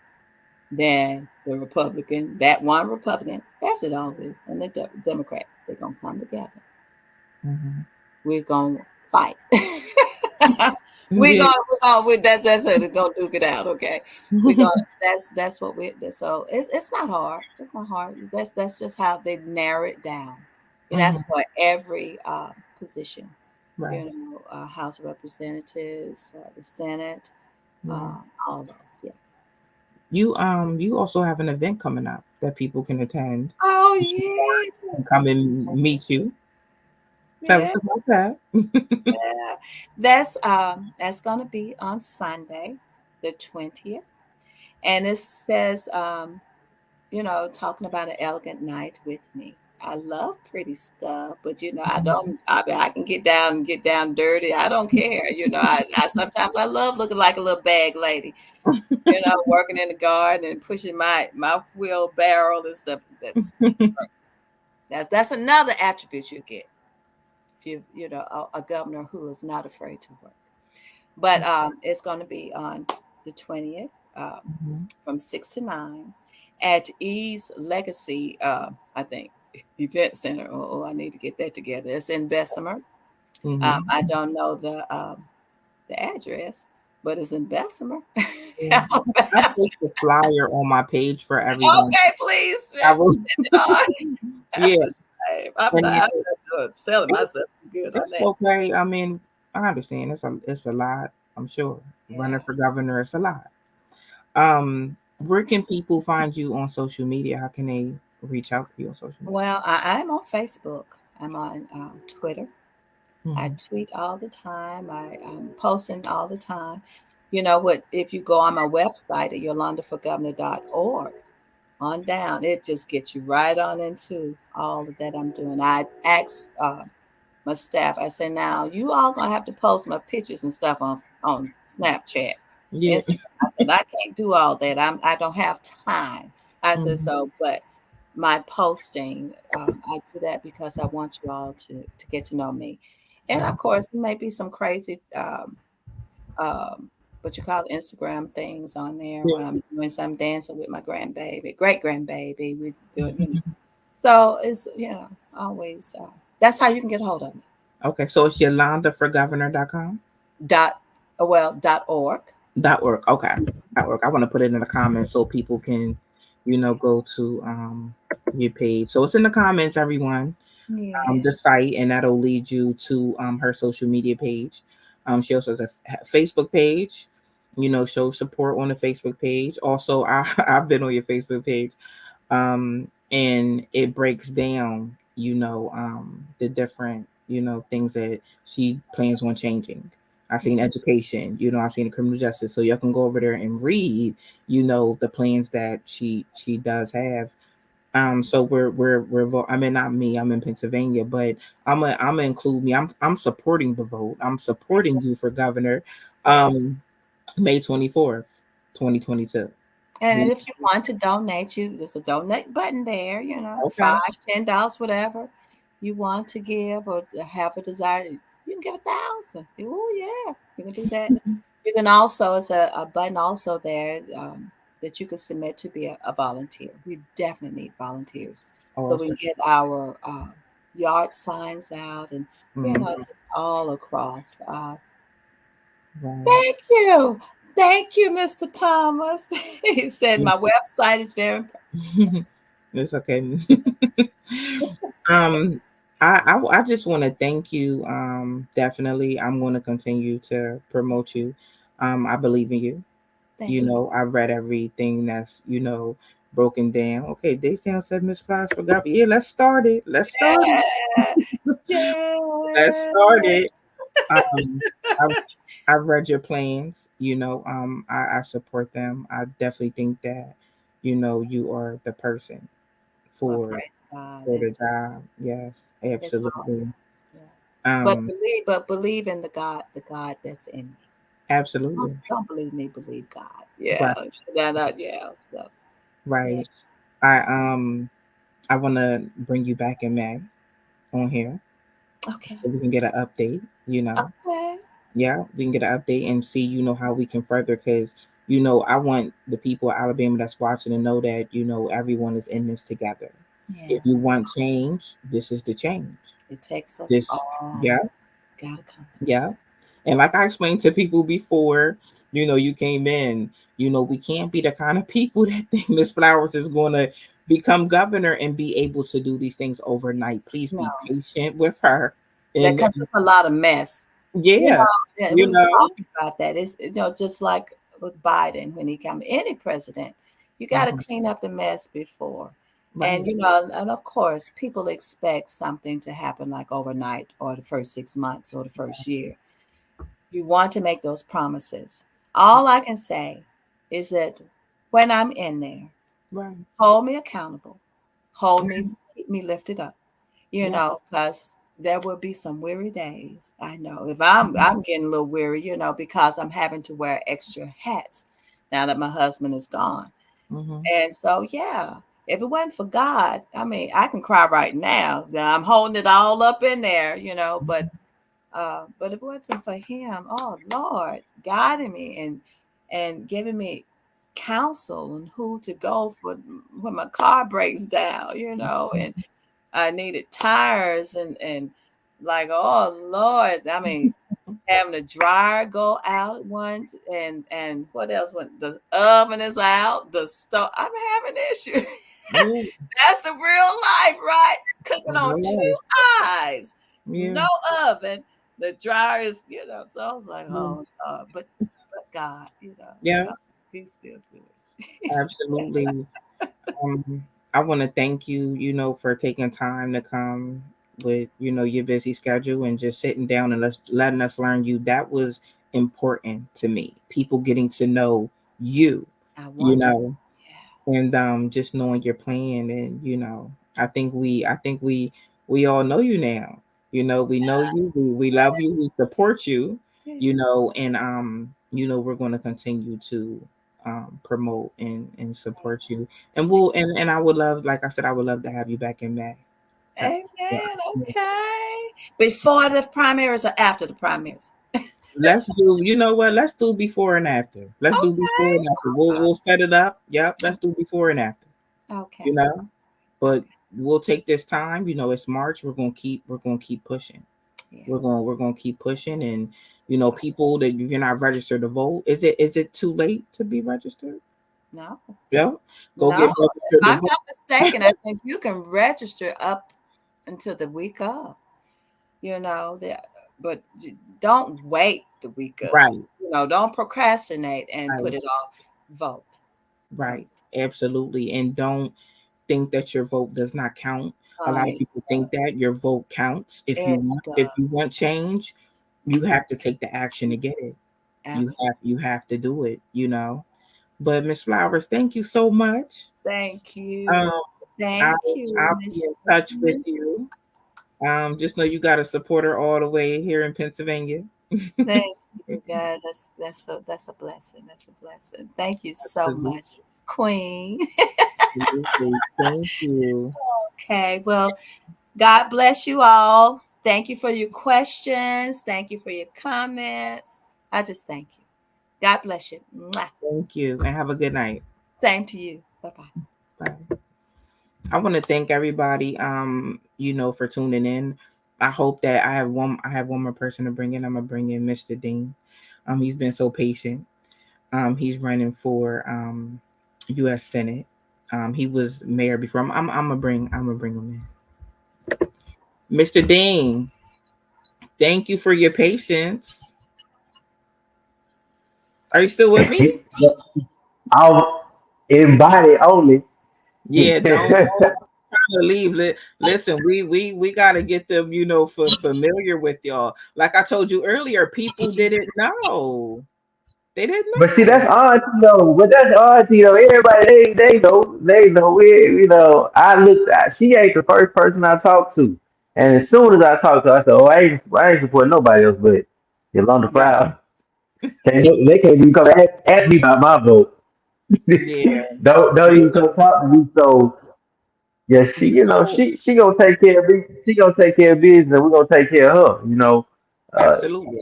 then that one Republican, as it always, and the Democrat, they're going to come together. Mm-hmm. We're going to fight. Yeah. That's it. We're going to duke it out, okay? We're going to, that's what so it's not hard. It's not hard. That's just how they narrow it down. And Mm-hmm. that's for every position, Right. House of Representatives, the Senate, Right. all those. Yeah. You also have an event coming up that people can attend Oh yeah. and come and meet you. Tell Yeah. us about that. Yeah. That's gonna be on Sunday, the 20th. And it says talking about an elegant night with me. I love pretty stuff, but I don't. I can get down dirty. I don't care. I sometimes I love looking like a little bag lady. Working in the garden and pushing my wheelbarrow and stuff. That's another attribute you get if a governor who is not afraid to work. But it's going to be on the 20th Mhm. from 6 to 9 at Ease Legacy, I think, Event Center. Oh, I need to get that together. It's in Bessemer. Mhm. I don't know the address, but it's in Bessemer. Yeah. I post the flyer on my page for everyone. Okay, please I send will. it on. Yeah, That's a shame. and I'm not selling it, myself too good on it's that. okay. I mean, I understand. It's a lot. I'm sure running Yeah. for governor is a lot. Um, Where can people find you on social media? How can they reach out to you on social media? Well, I'm on Facebook. I'm on Twitter. I Mhm. tweet all the time. I'm posting all the time. You know what? If you go on my website at yolandaforgovernor.org, on down, it just gets you right on into all of that I'm doing. I asked my staff, I said, now you all gonna have to post my pictures and stuff on Snapchat. Yeah. And I said, I can't do all that. I don't have time. I said, Mhm. so, but my posting, I do that because I want you all to get to know me. And of course, there may be some crazy what you call Instagram things on there Yeah. when I'm doing some dancing with my grandbaby, great grandbaby. We do it, you know. So it's always that's how you can get a hold of me. Okay, so it's yolandaforgovernor.com. Dot .org. .org. Okay. .org. I want to put it in the comments so people can, go to your page. So it's in the comments, everyone. Yeah. The site, and that'll lead you to her social media page. She also has a Facebook page. Show support on the Facebook page. Also, I've been on your Facebook page, and it breaks down, the different, things that she plans on changing. I've seen education, I've seen criminal justice, so you can go over there and read, the plans that she does have. So I mean, not me. I'm in Pennsylvania, but I'm gonna include me. I'm supporting the vote. I'm supporting you for governor. Yeah. Um, May 24th, 2022. And if you want to donate, there's a donate button there, Okay. $5, $10, whatever you want to give or have a desire. You can give 1,000. Oh yeah, you can do that. You can also, it's a button also there that you can submit to be a volunteer. We definitely need volunteers so we Awesome. can get our yard signs out and Mhm. just all across. Right. Thank you. Thank you, Mr. Thomas. He said my website is very It's okay. um, I just want to thank you. Definitely, I'm going to continue to promote you. I believe in you. thank you. I read everything that's broken down. Okay, Daytown said Miss Flowers forgot. Yeah, let's start it. Let's start it. Yeah. Let's Yeah. start it. Um, I've I've read your plans. I support them. I definitely think that you are the person Well, for praise God. the job. Yes, It's hard. absolutely. Yeah. Um, But believe in the God that's in me. Absolutely. Don't believe me, believe God. Right. Yeah. Yeah. So yeah. Right. I want to bring you back in May on here Okay. so we can get an update. Okay. Yeah, we can get an update and see how we can further, because I want the people of Alabama that's watching to know that everyone is in this together. Yeah. If you want change, this is the change. It takes us This, all. yeah, Gotta come yeah. And like I explained to people before, you came in, we can't be the kind of people that think Miss Flowers is going to become governor and be able to do these things overnight. Please together. be patient with her. That And because it's a lot of mess. You yeah, know, yeah, you we was know, talking about that. It's just like with Biden when he came, any president, you got to Mhm. clean up the mess before. And Right, and of course, people expect something to happen like overnight or the first 6 months or the first year. You want to make those promises. All I can say is that when I'm in there, right, hold me accountable, hold me, keep me lifted up, yeah, because there will be some weary days. I know if I'm getting a little weary, because I'm having to wear extra hats now that my husband is gone. hmm, And so yeah, if it wasn't for God, I mean, I can cry right now. I'm holding it all up in there, but if it wasn't for him, oh Lord, guiding me and giving me counsel and who to go for when my car breaks down, and I needed tires and like, oh Lord, I mean, having the dryer go out at once and what else when the oven is out, the stove, I'm having issues. yeah, That's the real life, right? Cooking on real life, two eyes, yeah, no oven. The dryer is, so I was like, yeah, oh, but God, yeah. he's still good. Absolutely. I want to thank you, for taking time to come with, your busy schedule and just sitting down and letting us learn you. That was important to me. People getting to know you, I you want you. know, and just knowing your plan. And I think we all know you now. We know you. We love you. We support you. Yeah. And we're going to continue to promote and support you. And I would love, like I said, I would love to have you back in May. Amen. Yeah. Okay. Before the primaries or after the primaries? Let's do, you know what? Let's do before and after. Let's do before and Okay. after. We'll set it up. Yep. Let's do before and after. Okay. You know, but Okay. we'll take this time. It's March. We're gonna keep pushing. Yeah. We're gonna keep pushing. And people that if you're not registered to vote, is it too late to be registered? No. Yeah. Go No. get If registered to I'm vote. not mistaken, I think you can register up until the week of. That, but don't wait the week of. Right. Don't procrastinate and put Right. it off. Vote. Right. Absolutely. And don't think that your vote does not count. A lot of Honey, people think that your vote counts. If you it want, does. if you want change, you have to take the action to get it. You Absolutely. have to do it. But Miss Flowers, thank you so much. Thank Um, you. I'll Thank you, I'll be Miss in touch with Sharon. you. Just know you got a supporter all the way here in Pennsylvania. Thank you, God. That's a blessing. That's a blessing. Thank you so Absolutely. much, Queen. Thank you. Okay. Well, God bless you all. Thank you for your questions. Thank you for your comments. I just thank you. God bless you. Mwah. Thank you. And have a good night. Same to you. Bye bye. Bye. I want to thank everybody, for tuning in. I hope that I have one more person to bring in. I'm gonna bring in Mr. Dean. He's been so patient. He's running for U.S. Senate. He was mayor before. I'm gonna bring him in. Mr. Dean, thank you for your patience. Are you still with me? I'll invite only. Yeah, don't try to leave. Listen, we gotta get them, familiar with y'all. Like I told you earlier, people didn't know. They didn't But see, know. that's odd, But that's odd, Everybody they know. I looked. She ain't the first person I talked to, and as soon as I talked to her, I said, "Oh, I ain't support nobody else but Yolanda Right. Flowers." They can't even come ask me about my vote. Yeah. Don't We even come talk to me. So yeah, you know she gonna take care of me. She gonna take care of business, and we're gonna take care of her. Uh, absolutely.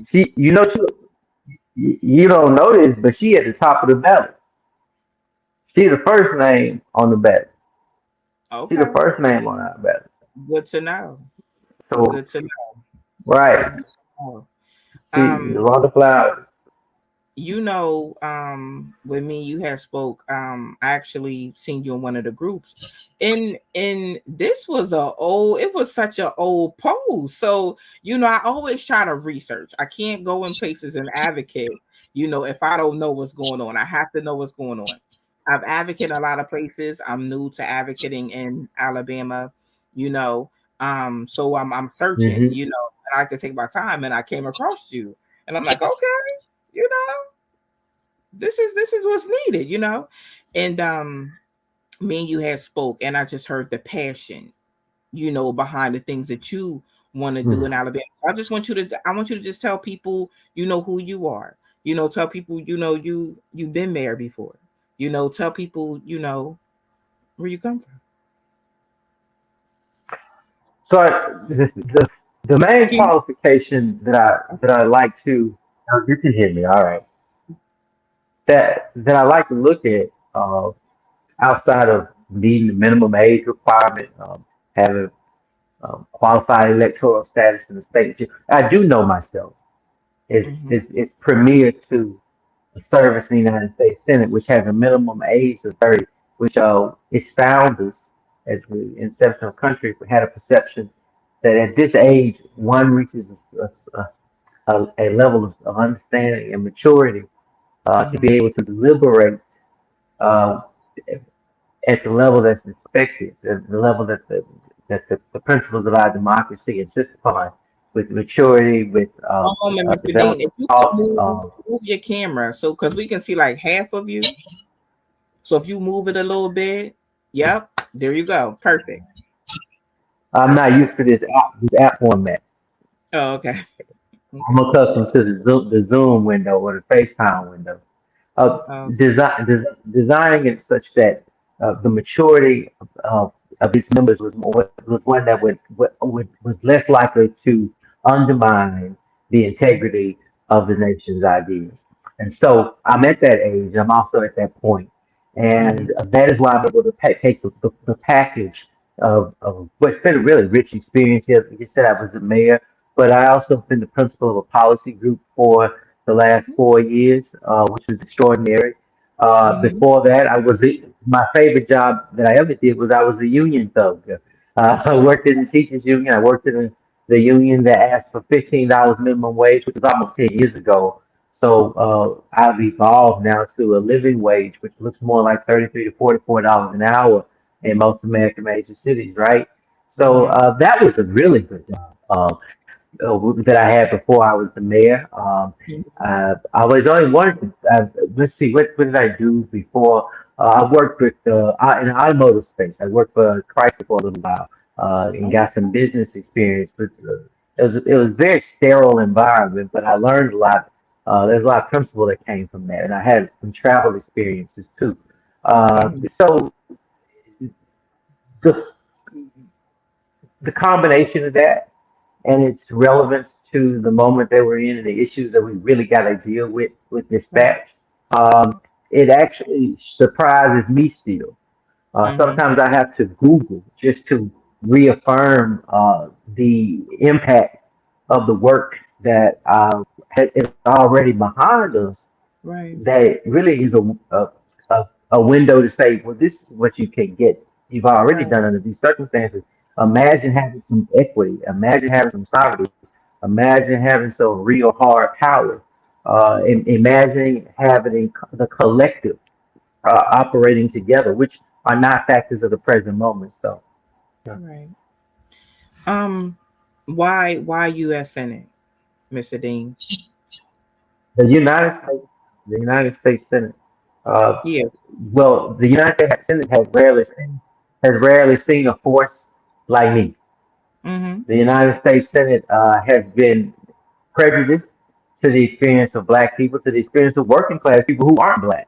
you don't know this, but she at the top of the ballot. She the first name on the ballot. She the Okay. first name on our ballot. Good to know. So Good to right, know. she Um, Yolanda Flowers. with me you had spoke. I actually seen you in one of the groups. And this was it was such a old post. So, I always try to research. I can't go in places and advocate, if I don't know what's going on. I have to know what's going on. I've advocated a lot of places. I'm new to advocating in Alabama, you know. So I'm searching, Hmm. and I like to take my time, and I came across you. And I'm like, okay, you know, this is what's needed, and me and you had spoke, and I just heard the passion, behind the things that you want to do in Alabama. I want you to just tell people, who you are. Tell people, you've been there before. Tell people, where you come from. So the main Can qualification that I like to you can hear me all right that I like to look at outside of meeting the minimum age requirement, having qualified electoral status in the state. I do know myself. hmm It's premier to service in the United States Senate, which has a minimum age of 30, which its founders at the inception of the country had a perception that at this age one reaches a level of understanding and maturity to be hmm able to deliberate uh, at the level that's expected, the level that the principles of our democracy insist upon, with maturity, with One moment, Mr. Dean. developing If you could thoughts. move your camera, so because we can see like half of you. So if you move it a little bit, yep, there you go. Perfect. I'm not used to this app format. Oh, okay. I'm Okay. accustomed to the Zoom window or the FaceTime window. uh, Oh, designing it such that the maturity of its members was one that was less likely to undermine the integrity of the nation's ideas. And so I'm at that age. I'm also at that point, mm-hmm. and that is why I'm able to take the package of what's been a really rich experience here. Like you said, I was the mayor, but I also been the principal of a policy group for the last 4 years, which was extraordinary. Mm-hmm. Before that, my favorite job that I ever did was I was a union thug. I worked in the teachers union. I worked in the union that asked for $15 minimum wage, which was almost 10 years ago. So I've evolved now to a living wage, which looks more like 33 to $44 an hour in most American major cities, right? So Mm-hmm. that was a really good job. That I had before I was the mayor. I was only one. Let's see, what did I do before? I worked in the automotive space. I worked for Chrysler for a little while and Oh, got some business experience. But it was a very sterile environment, but I learned a lot. There's a lot of principle that came from that, and I had some travel experiences too. mm-hmm. So the the combination of that and its relevance to the moment that we're in and the issues that we really got to deal with Right. dispatch, um, it actually surprises me still. Mm-hmm. Sometimes I have to Google just to reaffirm the impact of the work that is already behind us, Right. that really is a window to say, well, this is what you can get. You've already Right. done under these circumstances. Imagine having some equity. Imagine having some sovereignty. Imagine having some real hard power. Imagine having the collective operating together, which are not factors of the present moment. So, yeah. Right. Um, why U.S. Senate, Mr. Dean? the United States, the United States Senate. Uh, Yeah. well, the United States Senate has rarely seen a force like me. Mm-hmm. The United States Senate has been prejudiced to the experience of black people, to the experience of working class people who aren't black.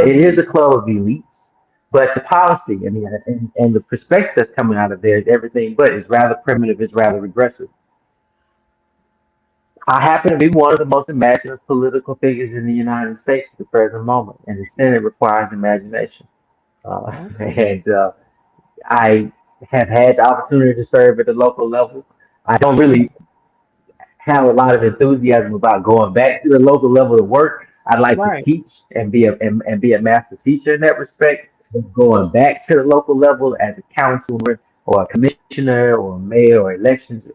It Mm-hmm. is a club of elites, but the policy and the perspective that's coming out of there is everything but. It's rather primitive, it's rather regressive. I happen to be one of the most imaginative political figures in the United States at the present moment, and the Senate requires imagination. Okay. And I have had the opportunity to serve at the local level. I don't Mm-hmm. really have a lot of enthusiasm about going back to the local level to work. I'd like to Right. teach and be a master teacher in that respect. But going back to the local level as a counselor or a commissioner or a mayor or elections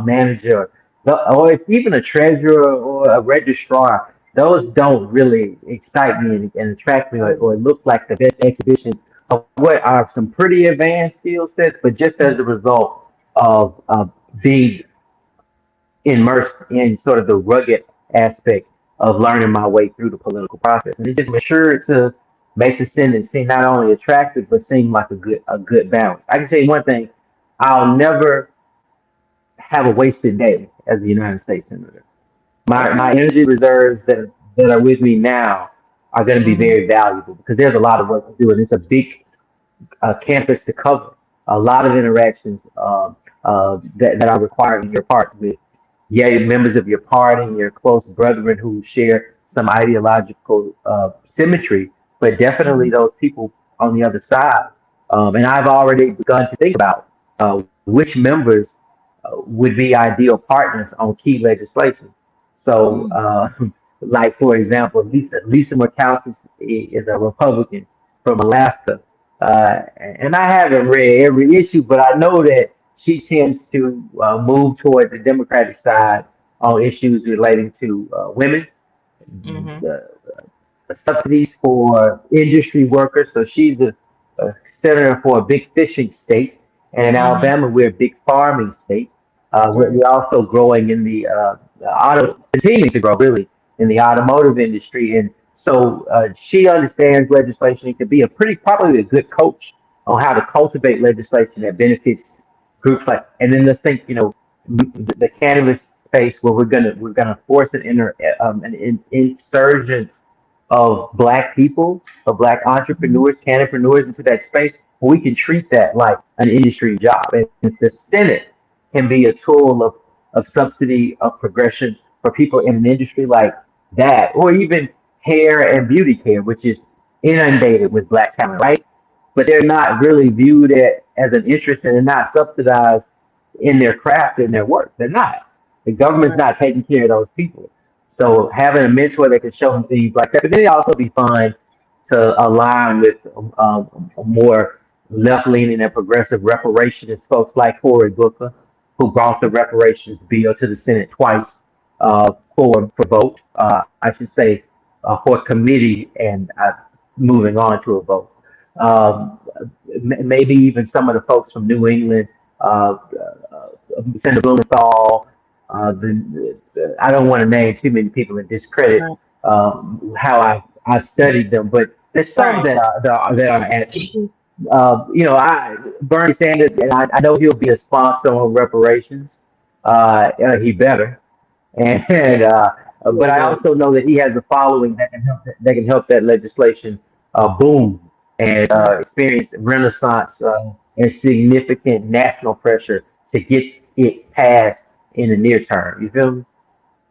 manager, or even a treasurer or a registrar, those don't really excite me and attract me, or look like the best exhibition of what are some pretty advanced skill sets, but just as a result of being immersed in sort of the rugged aspect of learning my way through the political process. And it just matured to make the Senate seem not only attractive but seem like a good balance. I can say one thing: I'll never have a wasted day as a United States senator. My Okay. energy reserves that are with me now are going to be Mm-hmm. very valuable because there's a lot of work to do, and it's a big campus to cover. A lot of interactions that are required in your part with, yeah, members of your party and your close brethren who share some ideological symmetry, but definitely Mm-hmm. those people on the other side. And I've already begun to think about which members would be ideal partners on key legislation. So, Mm-hmm. like for example, Lisa Murkowski is a Republican from Alaska, and I haven't read every issue, but I know that she tends to move toward the Democratic side on issues relating to women, Mm-hmm. the subsidies for industry workers. So she's a senator for a big fishing state, and in Mm-hmm. Alabama we're a big farming state. Right. We're also growing in the auto, continuing to grow really in the automotive industry, and so she understands legislation and can be a pretty probably a good coach on how to cultivate legislation that benefits groups like. And then let's think, the cannabis space where we're gonna force an insurgence of black people, of black Mm-hmm. entrepreneurs, cannabis into that space. We can treat that like an industry job, and the Senate can be a tool of subsidy of progression for people in an industry like that, or even hair and beauty care, which is inundated with black talent, right? But they're not really viewed as an interest, and they're not subsidized in their craft and their work. They're not. The government's Right. not taking care of those people. So having a mentor that can show them things like that, but then it also be fun to align with a more left-leaning and progressive reparationist folks like Cory Booker, who brought the reparations bill to the Senate twice for vote. I should say for committee and moving on to a vote. Um, Maybe even some of the folks from New England, Senator Blumenthal. I don't want to name too many people and discredit Right. how I studied them, but there's some Right. that are at. Bernie Sanders, and I know he'll be a sponsor on reparations. He better. And but Really I good. also know that he has a following that can help that legislation boom and Right. experience renaissance and significant national pressure to get it passed in the near term. You feel me?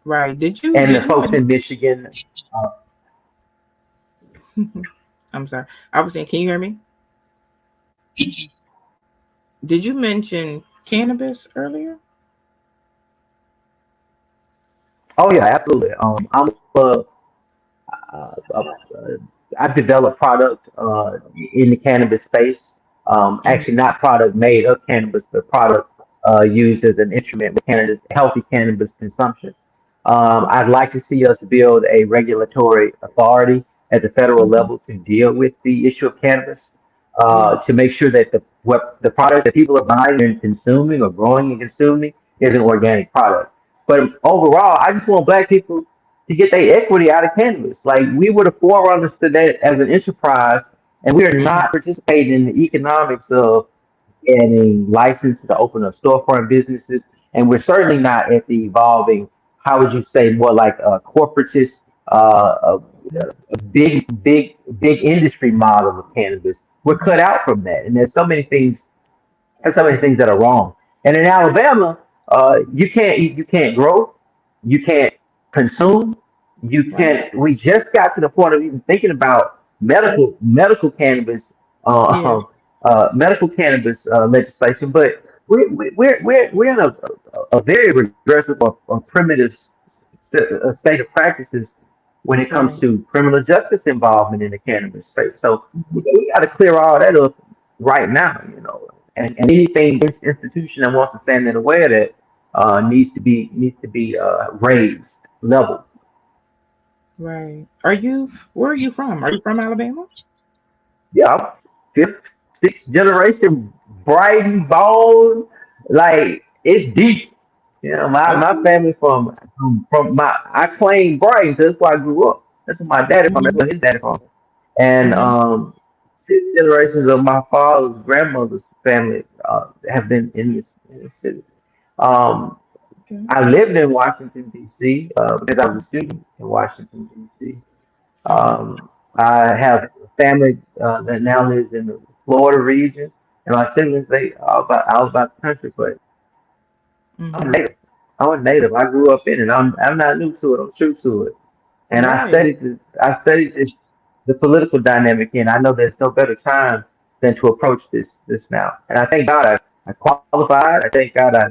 Right. And the Did you folks in mention Michigan, uh, I'm sorry. I was saying, can you hear me? Did you mention cannabis earlier? oh yeah, absolutely. Uh, I've developed product in the cannabis space. Mm-hmm. Actually, not product made of cannabis, but product used as an instrument with cannabis, healthy cannabis consumption. I'd like to see us build a regulatory authority at the federal Mm-hmm. level to deal with the issue of cannabis, Yeah. to make sure that the product that people are buying and consuming or growing and consuming is an organic product. But overall, I just want black people to get their equity out of cannabis. Like we were the forerunners to that as an enterprise, and we are Mm-hmm. not participating in the economics of getting licensed to open up storefront businesses, and we're certainly not at the evolving. How would you say more like a corporatist, a big industry model of cannabis? We're cut out from that, and there's so many things that are wrong. And in Alabama, you can't grow, you can't consume, you Right. can't. We just got to the point of even thinking about medical cannabis, Yeah. medical cannabis legislation, but we're in a very regressive or primitive state of practices when it comes Right. to criminal justice involvement in the cannabis space. So Mm-hmm. we got to clear all that up right now. And anything this institution that wants to stand in the way of that needs to be raised level. Right. Where are you from? Are you from Alabama? Yeah, I'm fifth, sixth generation Brighton bone. Like it's deep. My Okay. family from my I claim Brighton 'cause that's where I grew up. That's where my daddy from. That's Mm-hmm. where his daddy from. And Mm-hmm. six generations of my father's grandmother's family have been in this city. Um, Okay. I lived in Washington D.C. Because I was a student in Washington D.C. Mm-hmm. I have family that now lives in the Florida region, and my siblings they all about the country. But I'm Mm-hmm. native. I'm a native. I grew up in it. I'm not new to it. I'm true to it. And I Right. studied this. I studied this, the political dynamic, and I know there's no better time than to approach this now. And I thank God I qualified. I thank God I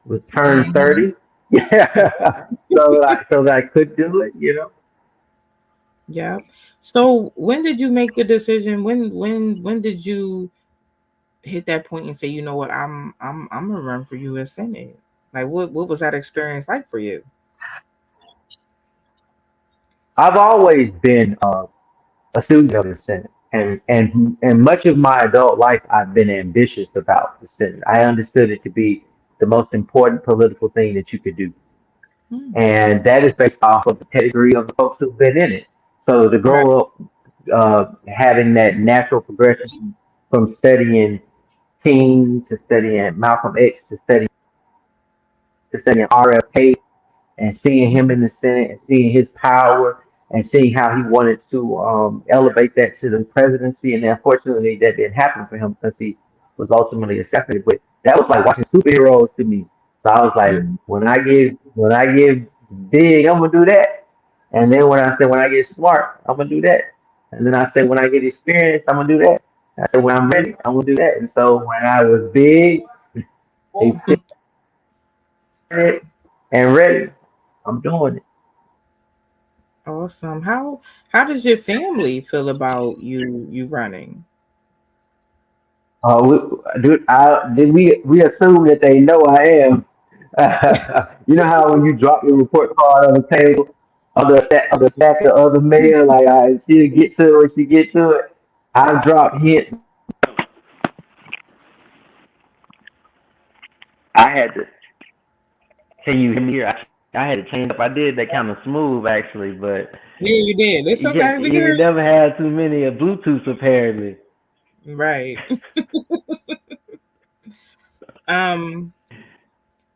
was turned Mm-hmm. 30. Yeah, so that I could do it. Yeah. So when did you make the decision? When did you hit that point and say, you know what, I'm gonna run for U.S. Senate? Like, what was that experience like for you? I've always been. a student of the Senate. And much of my adult life, I've been ambitious about the Senate. I understood it to be the most important political thing that you could do. Mm. And that is based off of the pedigree of the folks who've been in it. So to Right. grow up having that natural progression from studying King to studying Malcolm X to studying RFK and seeing him in the Senate and seeing his power and seeing how he wanted to elevate that to the presidency. And unfortunately, that didn't happen for him because he was ultimately assassinated. But that was like watching superheroes to me. So I was like, Mm. when I get big, I'm gonna do that. And then when I get smart, I'm gonna do that. And then I said when I get experience, I'm gonna do that. I said when I'm ready, I'm gonna do that. And so when I was big, experienced, and ready, I'm doing it. Awesome. How does your family feel about you running? Dude, we assume that they know I am. You know how when you drop your report card on the table, other stack of other mail, like she'll get to it when she get to it. I've dropped hints. I had to. Can you hear me here? I had to change up. I did that kind of smooth actually, but Yeah, you did. It's okay. We you hear never had too many Bluetooth apparently. you. Right. Um.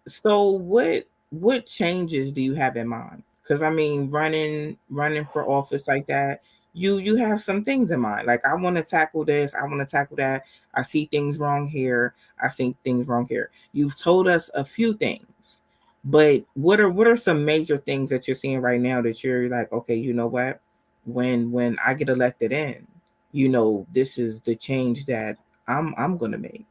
So what changes do you have in mind? Because I mean, running for office like that, you have some things in mind. Like I want to tackle this. I want to tackle that. I see things wrong here. I see things wrong here. You've told us a few things, but what are some major things that you're seeing right now that you're like, okay, you know what? When I get elected in, this is the change that I'm gonna make.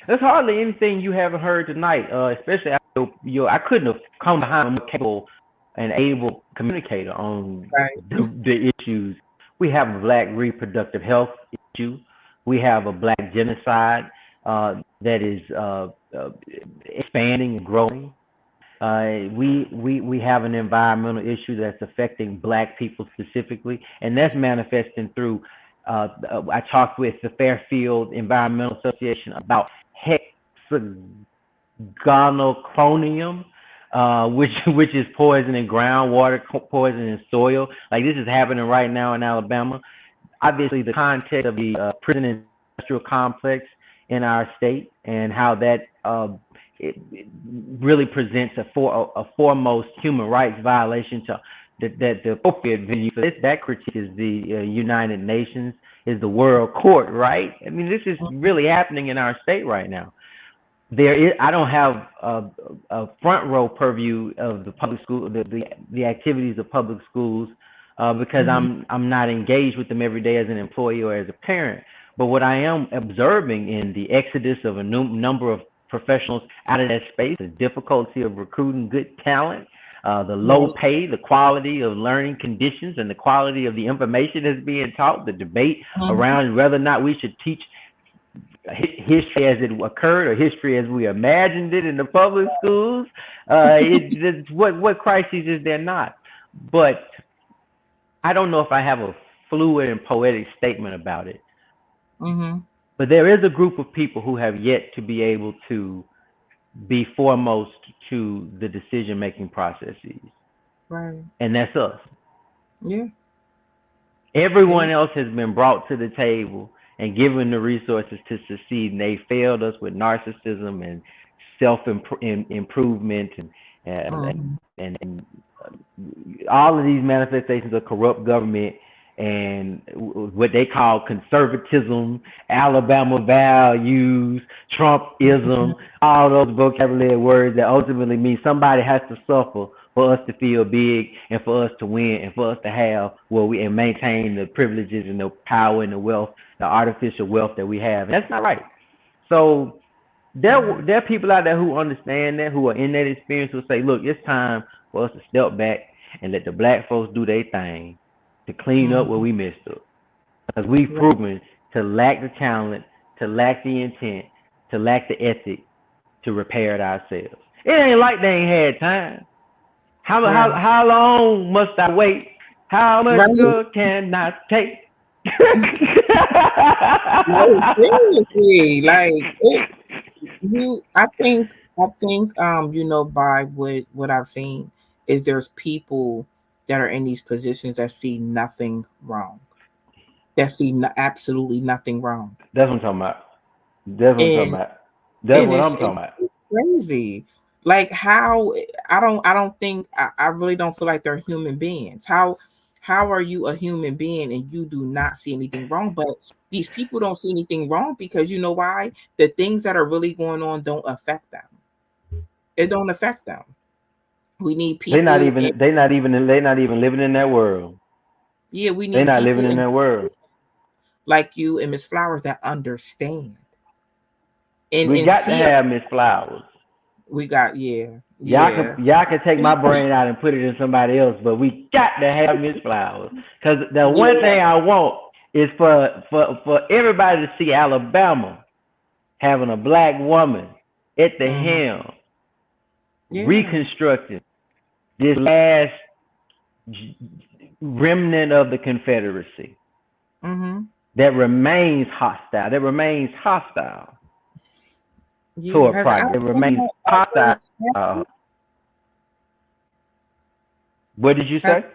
There's hardly anything you haven't heard tonight, especially after I couldn't have come behind a more capable and able communicator on Right. the issues. We have a black reproductive health issue. We have a black genocide that is expanding and growing. We have an environmental issue that's affecting black people specifically, and that's manifesting through. I talked with the Fairfield Environmental Association about hexagonochronium, which is poison in groundwater, poison in soil. Like this is happening right now in Alabama. Obviously, the context of the prison industrial complex in our state and how that it really presents a foremost human rights violation to that the appropriate venue for this, that critique is the United Nations, is the World Court, right? I mean, this is really happening in our state right now. I don't have a front row purview of the public school, the activities of public schools, because Mhm. I'm not engaged with them every day as an employee or as a parent. But what I am observing in the exodus of a number of professionals out of that space, the difficulty of recruiting good talent, the low Right. pay, the quality of learning conditions, and the quality of the information that's being taught, the debate Mhm. around whether or not we should teach history as it occurred or history as we imagined it in the public schools. What crises is there not? But I don't know if I have a fluid and poetic statement about it. Mhm. But there is a group of people who have yet to be able to be foremost to the decision making processes, Right. and that's us. Yeah. Yeah. Everyone else has been brought to the table and given the resources to succeed, and they failed us with narcissism and self improvement Mhm. and all of these manifestations of corrupt government and what they call conservatism, Alabama values, Trumpism, all those vocabulary words that ultimately mean somebody has to suffer for us to feel big and for us to win and for us to have and maintain the privileges and the power and the wealth, the artificial wealth that we have. And that's not right. So there are people out there who understand that, who are in that experience, who say, look, it's time for us to step back and let the black folks do their thing to clean up where Mhm. we messed up. Because we've Right. proven to lack the talent, to lack the intent, to lack the ethic to repair it ourselves. It ain't like they ain't had time. How Right. how how long must I wait How much Right. good can I take? No, seriously, like it, you. I think, by what I've seen is there's people that are in these positions that see nothing wrong, that see absolutely nothing wrong, That's what I'm talking about. That's what I'm talking and about. That's and what it's I'm talking it's, about. it's crazy. Like how I don't think I really don't feel like they're human beings. How are you a human being and you do not see anything wrong? But these people don't see anything wrong because you know why? The things that are really going on don't affect them. It don't affect them. We need They're not people in even. They're not even living in that world. yeah, we They're need not living people in in that world. like you and Miss Flowers that understand and We and got to see have Miss Flowers. we got yeah, Y'all yeah. can y'all can take my brain out and put it in somebody else, but we got to have Miss Flowers. Cause the one Yeah. thing I want is for everybody to see Alabama having a black woman at the Mhm. helm, Yeah. reconstructing this last remnant of the Confederacy Mhm. that remains hostile Yeah. toward Has progress. It remains Alabama hostile. ever had that? What did you Has say?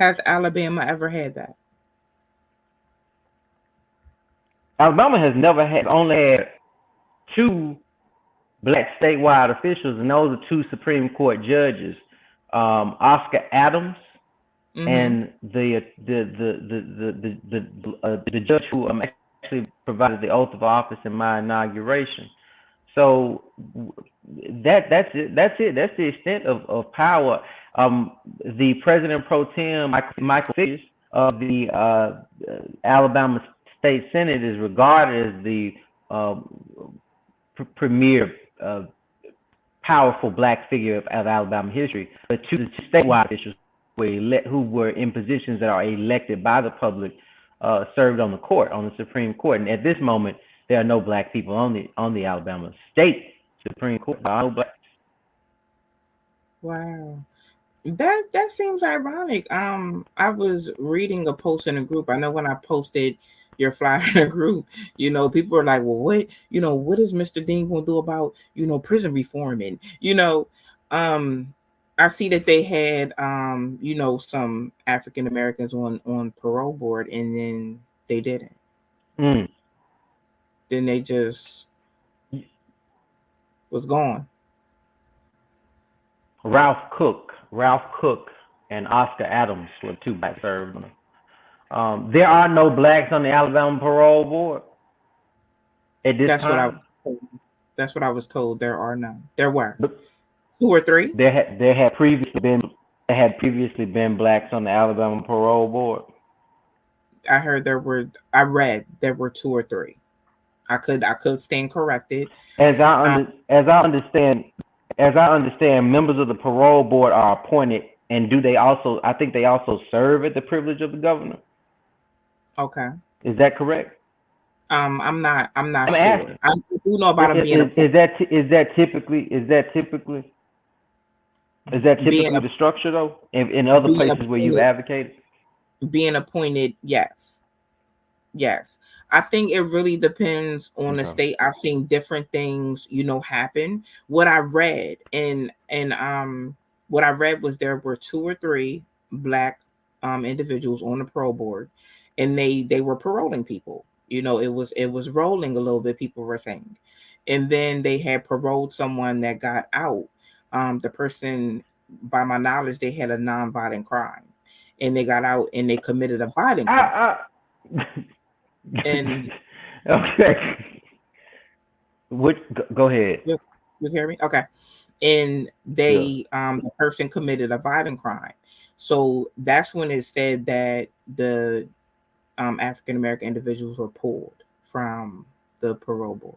has Alabama ever had that? Alabama has never had only had two black statewide officials, and those are two Supreme Court judges, Oscar Adams Mhm. and the judge who actually provided the oath of office in my inauguration. So that's it. That's it. That's the extent of power. The president pro tem Michael Figures of the Alabama State Senate is regarded as the uh, premier powerful black figure of Alabama history. But two statewide officials who were in positions that are elected by the public served on the Supreme Court. And at this moment, there are no black people on the Alabama State Supreme Court. No black. Wow. That seems ironic. I was reading a post in a group. I know when I posted your flyer in a group, people are like, "Well, what is Mr. Dean going to do about, prison reform?" And um, I see that they had some African Americans on parole board, and then they didn't. Mm. Then they just was gone. Ralph Cook, and Oscar Adams were two black served. There are no blacks on the Alabama parole board at this That's what I was time. told. That's what I was told. There are none. There were But two or three. there had previously been blacks on the Alabama parole board. I heard there were. I read there were two or three. I could stand corrected. Um, As I understand, members of the parole board are appointed, and do they also? I think they also serve at the privilege of the governor. okay. Is that correct? I'm not I'm sure. asking. I do know about them being Is, appointed. is that Being typically a, the structure though? In other being places where you've appointed. advocated? Being appointed. Yes. Yes. I think it really depends on the Okay. state. I've seen different things, happen. What I read and what I read was there were two or three black individuals on the parole board, and they were paroling people. It was rolling a little bit, people were saying. And then they had paroled someone that got out. The person, by my knowledge, they had a non-violent crime. And they got out and they committed a violent crime. I, And okay. Go ahead. you, you hear me? Okay. And Yeah. the person committed a violent crime. So that's when it said that the African American individuals were pulled from the parole board.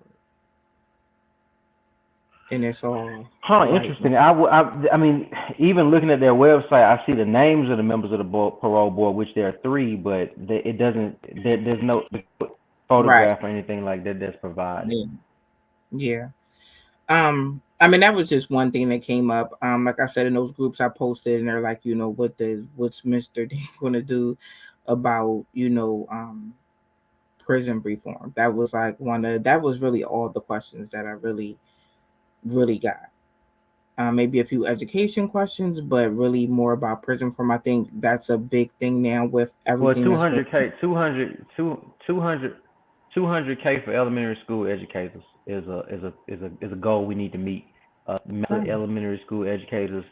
And it's all Huh, white. interesting. I mean, even looking at their website, I see the names of the members of the parole board, which there are three, but it doesn't. There's no Right. photograph or anything like that that's provided. Yeah. Yeah. Um I mean, that was just one thing that came up. Like I said, in those groups I posted, and they're like, what's Mr. Dean going to do about, prison reform? That was like that was really all the questions that I really, really got. Maybe a few education questions, but really more about prison reform. I think that's a big thing now with Well, everything that's going. 200K, 200K for elementary school educators is a goal we need to meet. Right. Elementary school educators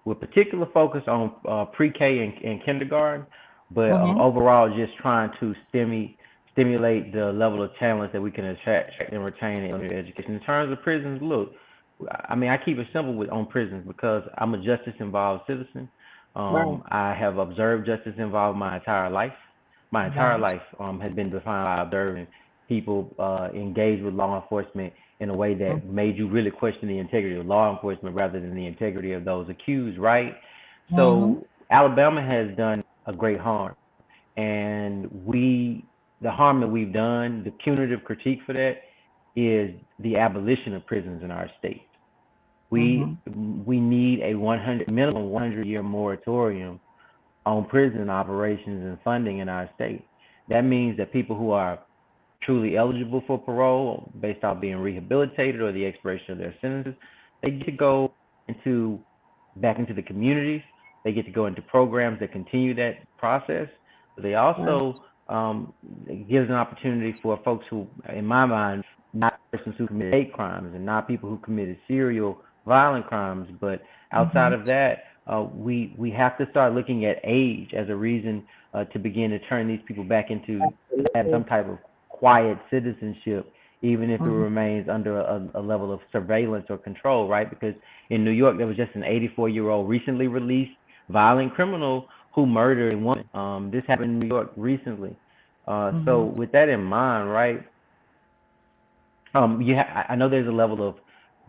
with particular focus on pre-K and kindergarten, but Mm-hmm. overall just trying to stimulate the level of talent that we can attract and retain in elementary education. In terms of prisons, look, I mean, I keep it simple with on prisons because I'm a justice involved citizen. Right. I have observed justice involved my entire life. My entire Right. life has been defined by observing people engage with law enforcement in a way that made you really question the integrity of law enforcement rather than the integrity of those accused, right? Mm-hmm. So Alabama has done a great harm, and the harm that we've done, the punitive critique for that is the abolition of prisons in our state. Mm-hmm. We we need a 100 minimum 100-year moratorium on prison operations and funding in our state. That means that people who are truly eligible for parole based off being rehabilitated or the expiration of their sentences, they get to go into back into the communities. They get to go into programs that continue that process. But they Right. also it gives an opportunity for folks who, in my mind, not persons who committed hate crimes and not people who committed serial violent crimes, but Mm-hmm. outside of that, we have to start looking at age as a reason to begin to turn these people back into have Absolutely. some type of quiet citizenship, even if it Mm-hmm. remains under a level of surveillance or control, right? Because in New York, there was just an 84-year-old recently released violent criminal who murdered a woman. This happened in New York recently. Mm-hmm. So with that in mind, right? I know there's a level of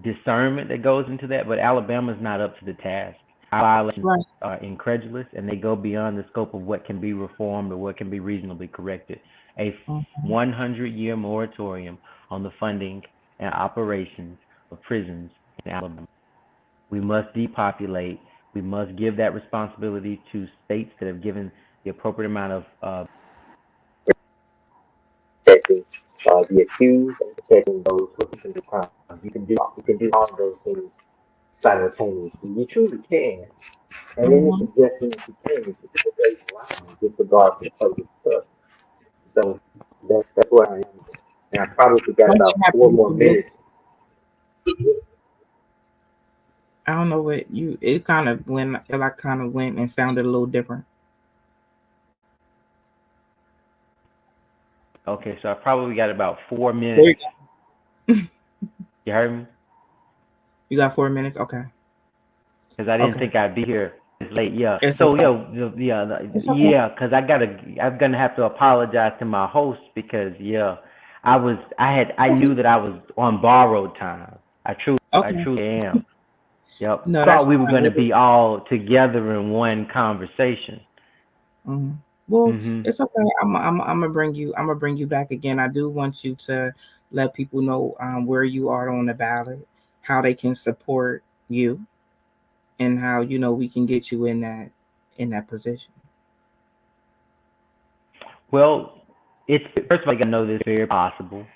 discernment that goes into that, but Alabama's not up to the task. Our violations Right. are incredulous, and they go beyond the scope of what can be reformed or what can be reasonably corrected. A Mm-hmm. 100-year moratorium on the funding and operations of prisons in Alabama. We must depopulate. We must give that responsibility to states that have given the appropriate amount of protecting the accused and protecting those who are committing crimes. You can do all of those things simultaneously. You truly can. And any Mm-hmm. suggestion that you can is a great line with regard to public trust. So that's where I am. And I probably got I about might have 4 more to. minutes. I don't know what you. It kind of went. It like kind of went and sounded a little different. Okay, so I probably got about four There you minutes. go. You heard me? You got 4 minutes. Okay. Because I didn't Okay. think I'd be here this late. Yeah. It's So okay. It's okay. yeah. Because I'm gonna have to apologize to my host because yeah, I knew that I was on borrowed time. I Okay. truly am. Yep. No, that's Thought we were fine. gonna be all together in one conversation. Mm-hmm. Well, Mhm. it's okay. I'm gonna bring you. I'm gonna bring you back again. I do want you to let people know where you are on the ballot, how they can support you, and how we can get you in that position. Well, it's first of all, you gotta know this is very possible.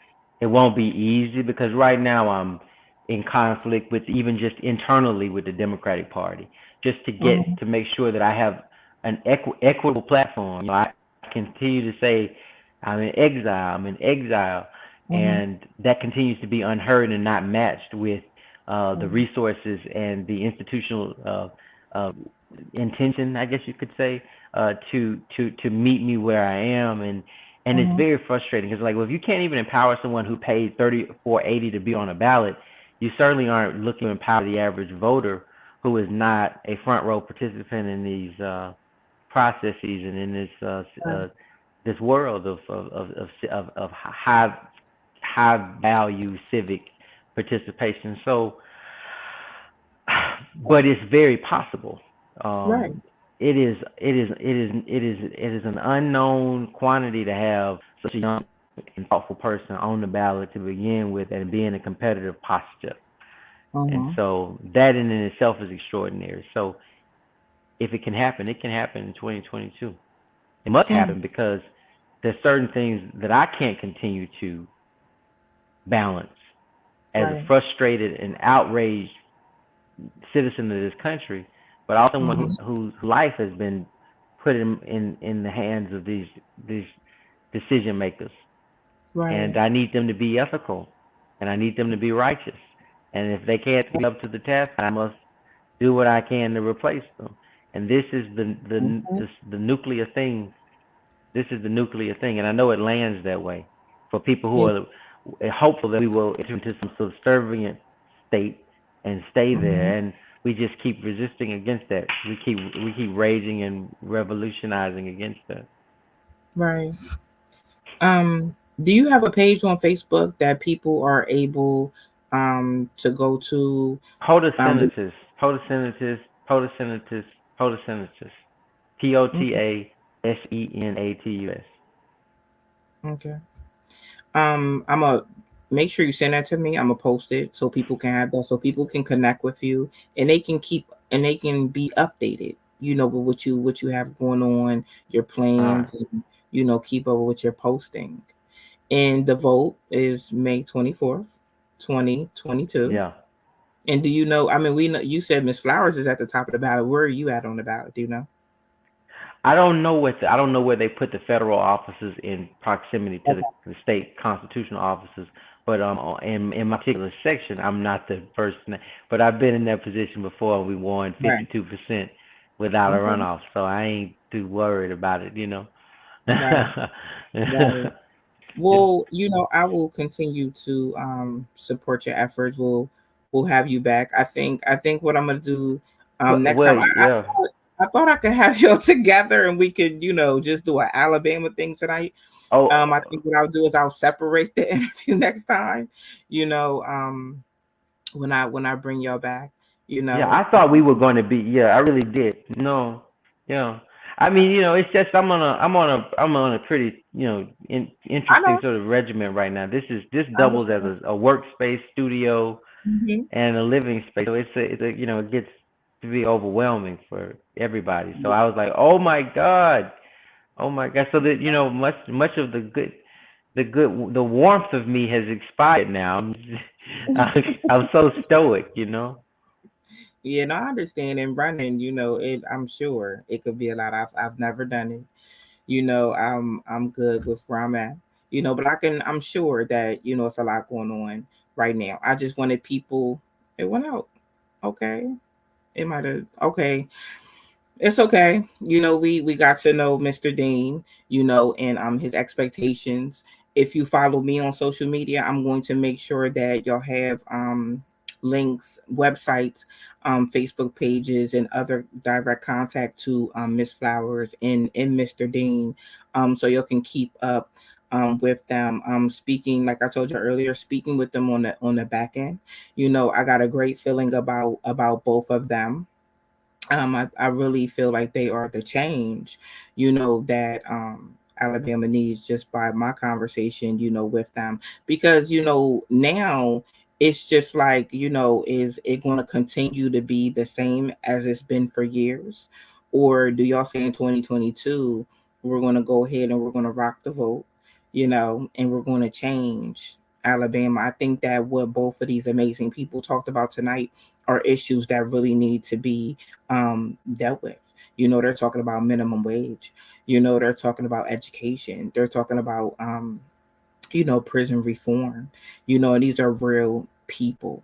It won't be easy because right now I'm in conflict with even just internally with the Democratic Party, just to get Mm-hmm. to make sure that I have an equitable platform. I continue to say I'm in exile. I'm in exile, Mm-hmm. and that continues to be unheard and not matched with the Mm-hmm. resources and the institutional uh, intention, I guess you could say, to meet me where I am, and it's Mm-hmm. very frustrating because like, well, if you can't even empower someone who paid 34.80 to be on a ballot, you certainly aren't looking to empower the average voter who is not a front row participant in these processes and in Right. this world of high value civic participation. So, but it's very possible. Right. Um, it is an unknown quantity to have such a young and thoughtful person on the ballot to begin with and be in a competitive posture. And Mm-hmm. so that in itself is extraordinary. So if it can happen, it can happen in 2022. It must Can. happen because there's certain things that I can't continue to balance as a Right. frustrated and outraged citizen of this country, but also someone Mm-hmm. whose life has been put in the hands of these decision makers. And Right. I need them to be ethical, and I need them to be righteous. And if they can't be up to the task, I must do what I can to replace them. And this is Mm-hmm. the nuclear thing. This is the nuclear thing, and I know it lands that way for people who Yeah. are hopeful that we will enter into some subservient state and stay Mm-hmm. there. And we just keep resisting against that. We keep raging and revolutionizing against that. Right. Do you have a page on Facebook that people are able to go to? Um, Photosynthesis, photosynthesis, photosynthesis, photosynthesis. okay. Potasenattus. Okay. I'm gonna make sure you send that to me. I'm gonna post it so people can have that, so people can connect with you, and they can keep and they can be updated. With what you have going on, your All right. plans, and keep up with what you're posting. And the vote is May 24th, 2022. Yeah. And do you know? I mean, we know you said Miss Flowers is at the top of the ballot. Where are you at on the ballot? Do you know? I don't know where they put the federal offices in proximity to Okay. the state constitutional offices, but in my particular section, I'm not the first, but I've been in that position before, and we won Right. 52% without a Okay. runoff, so I ain't too worried about it, you know. Right. Right. Yeah. Well, I will continue to support your efforts. We'll have you back. I think what I'm gonna do next time. Well, yeah. I thought I could have y'all together and we could just do an Alabama thing tonight. I Oh, think what I'll do is I'll separate the interview next time. You know, when I bring y'all back. You yeah, know, I thought we were going to be. Yeah, I really did. No, yeah. I mean, it's just I'm on a pretty, I interesting know. sort of regimen right now. This I doubles as understand. a workspace, studio, Hmm. and a living space. So it gets to be overwhelming for everybody. So I was like, oh my god. So that much of the warmth of me has expired now. I'm so stoic. Yeah, no, I understand. And running, it. I'm sure it could be a lot. I've never done it. I'm good with where I'm at. But I'm sure that it's a lot going on right now. I just wanted people. It went out. Okay, it might have. Okay, it's okay. We got to know Mr. Dean. And his expectations. If you follow me on social media, I'm going to make sure that y'all have links, websites, Facebook pages, and other direct contact to Miss Flowers and Mr. Dean, so y'all can keep up with them. Speaking, like I told you earlier, speaking with them on the back end. I got a great feeling about both of them. I really feel like they are the change, that Alabama needs, just by my conversation, with them. Because, now it's just like, is it going to continue to be the same as it's been for years? Or do y'all say in 2022, we're going to go ahead and we're going to rock the vote, and we're going to change Alabama? I think that what both of these amazing people talked about tonight are issues that really need to be dealt with. They're talking about minimum wage. They're talking about education. They're talking about prison reform. And these are real people.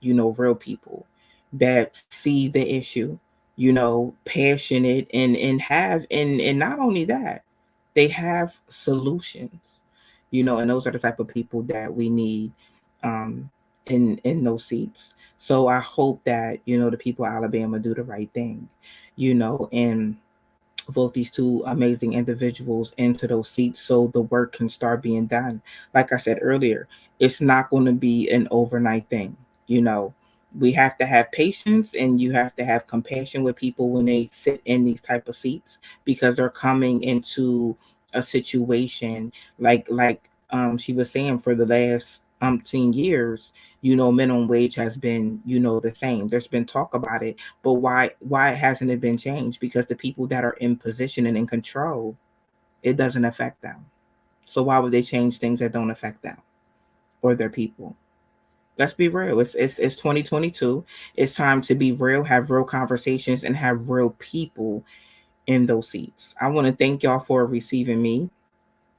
Real people that see the issue. Passionate and not only that, they have solutions. And those are the type of people that we need um, in those seats. So I hope that the people of Alabama do the right thing, and vote these two amazing individuals into those seats so the work can start being done. Like I said earlier, it's not going to be an overnight thing. You know, we have to have patience and you have to have compassion with people when they sit in these type of seats, because they're coming into a situation like she was saying, for the last umpteen years, minimum wage has been, the same. There's been talk about it, but why hasn't it been changed? Because the people that are in position and in control, it doesn't affect them. So why would they change things that don't affect them or their people? Let's be real. It's 2022. It's time to be real, have real conversations, and have real people in those seats. I want to thank y'all for receiving me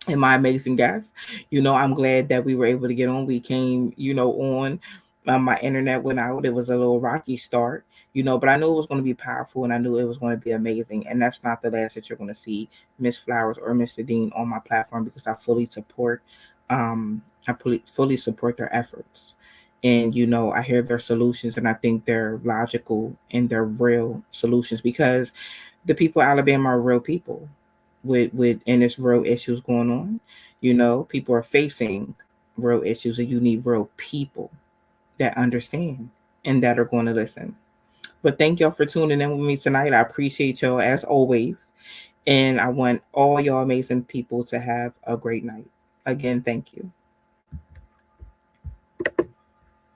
and my amazing guest. I'm glad that we were able to get on. We came, on. My internet went out. It was a little rocky start, but I knew it was going to be powerful and I knew it was going to be amazing. And that's not the last that you're going to see Miss Flowers or Mr. Dean on my platform, because I fully support, fully support their efforts. And I hear their solutions, and I think they're logical and they're real solutions, because the people of Alabama are real people with and there's real issues going on. People are facing real issues, and you need real people that understand and that are going to listen. But thank y'all for tuning in with me tonight. I appreciate y'all as always. And I want all y'all amazing people to have a great night. Again, thank you.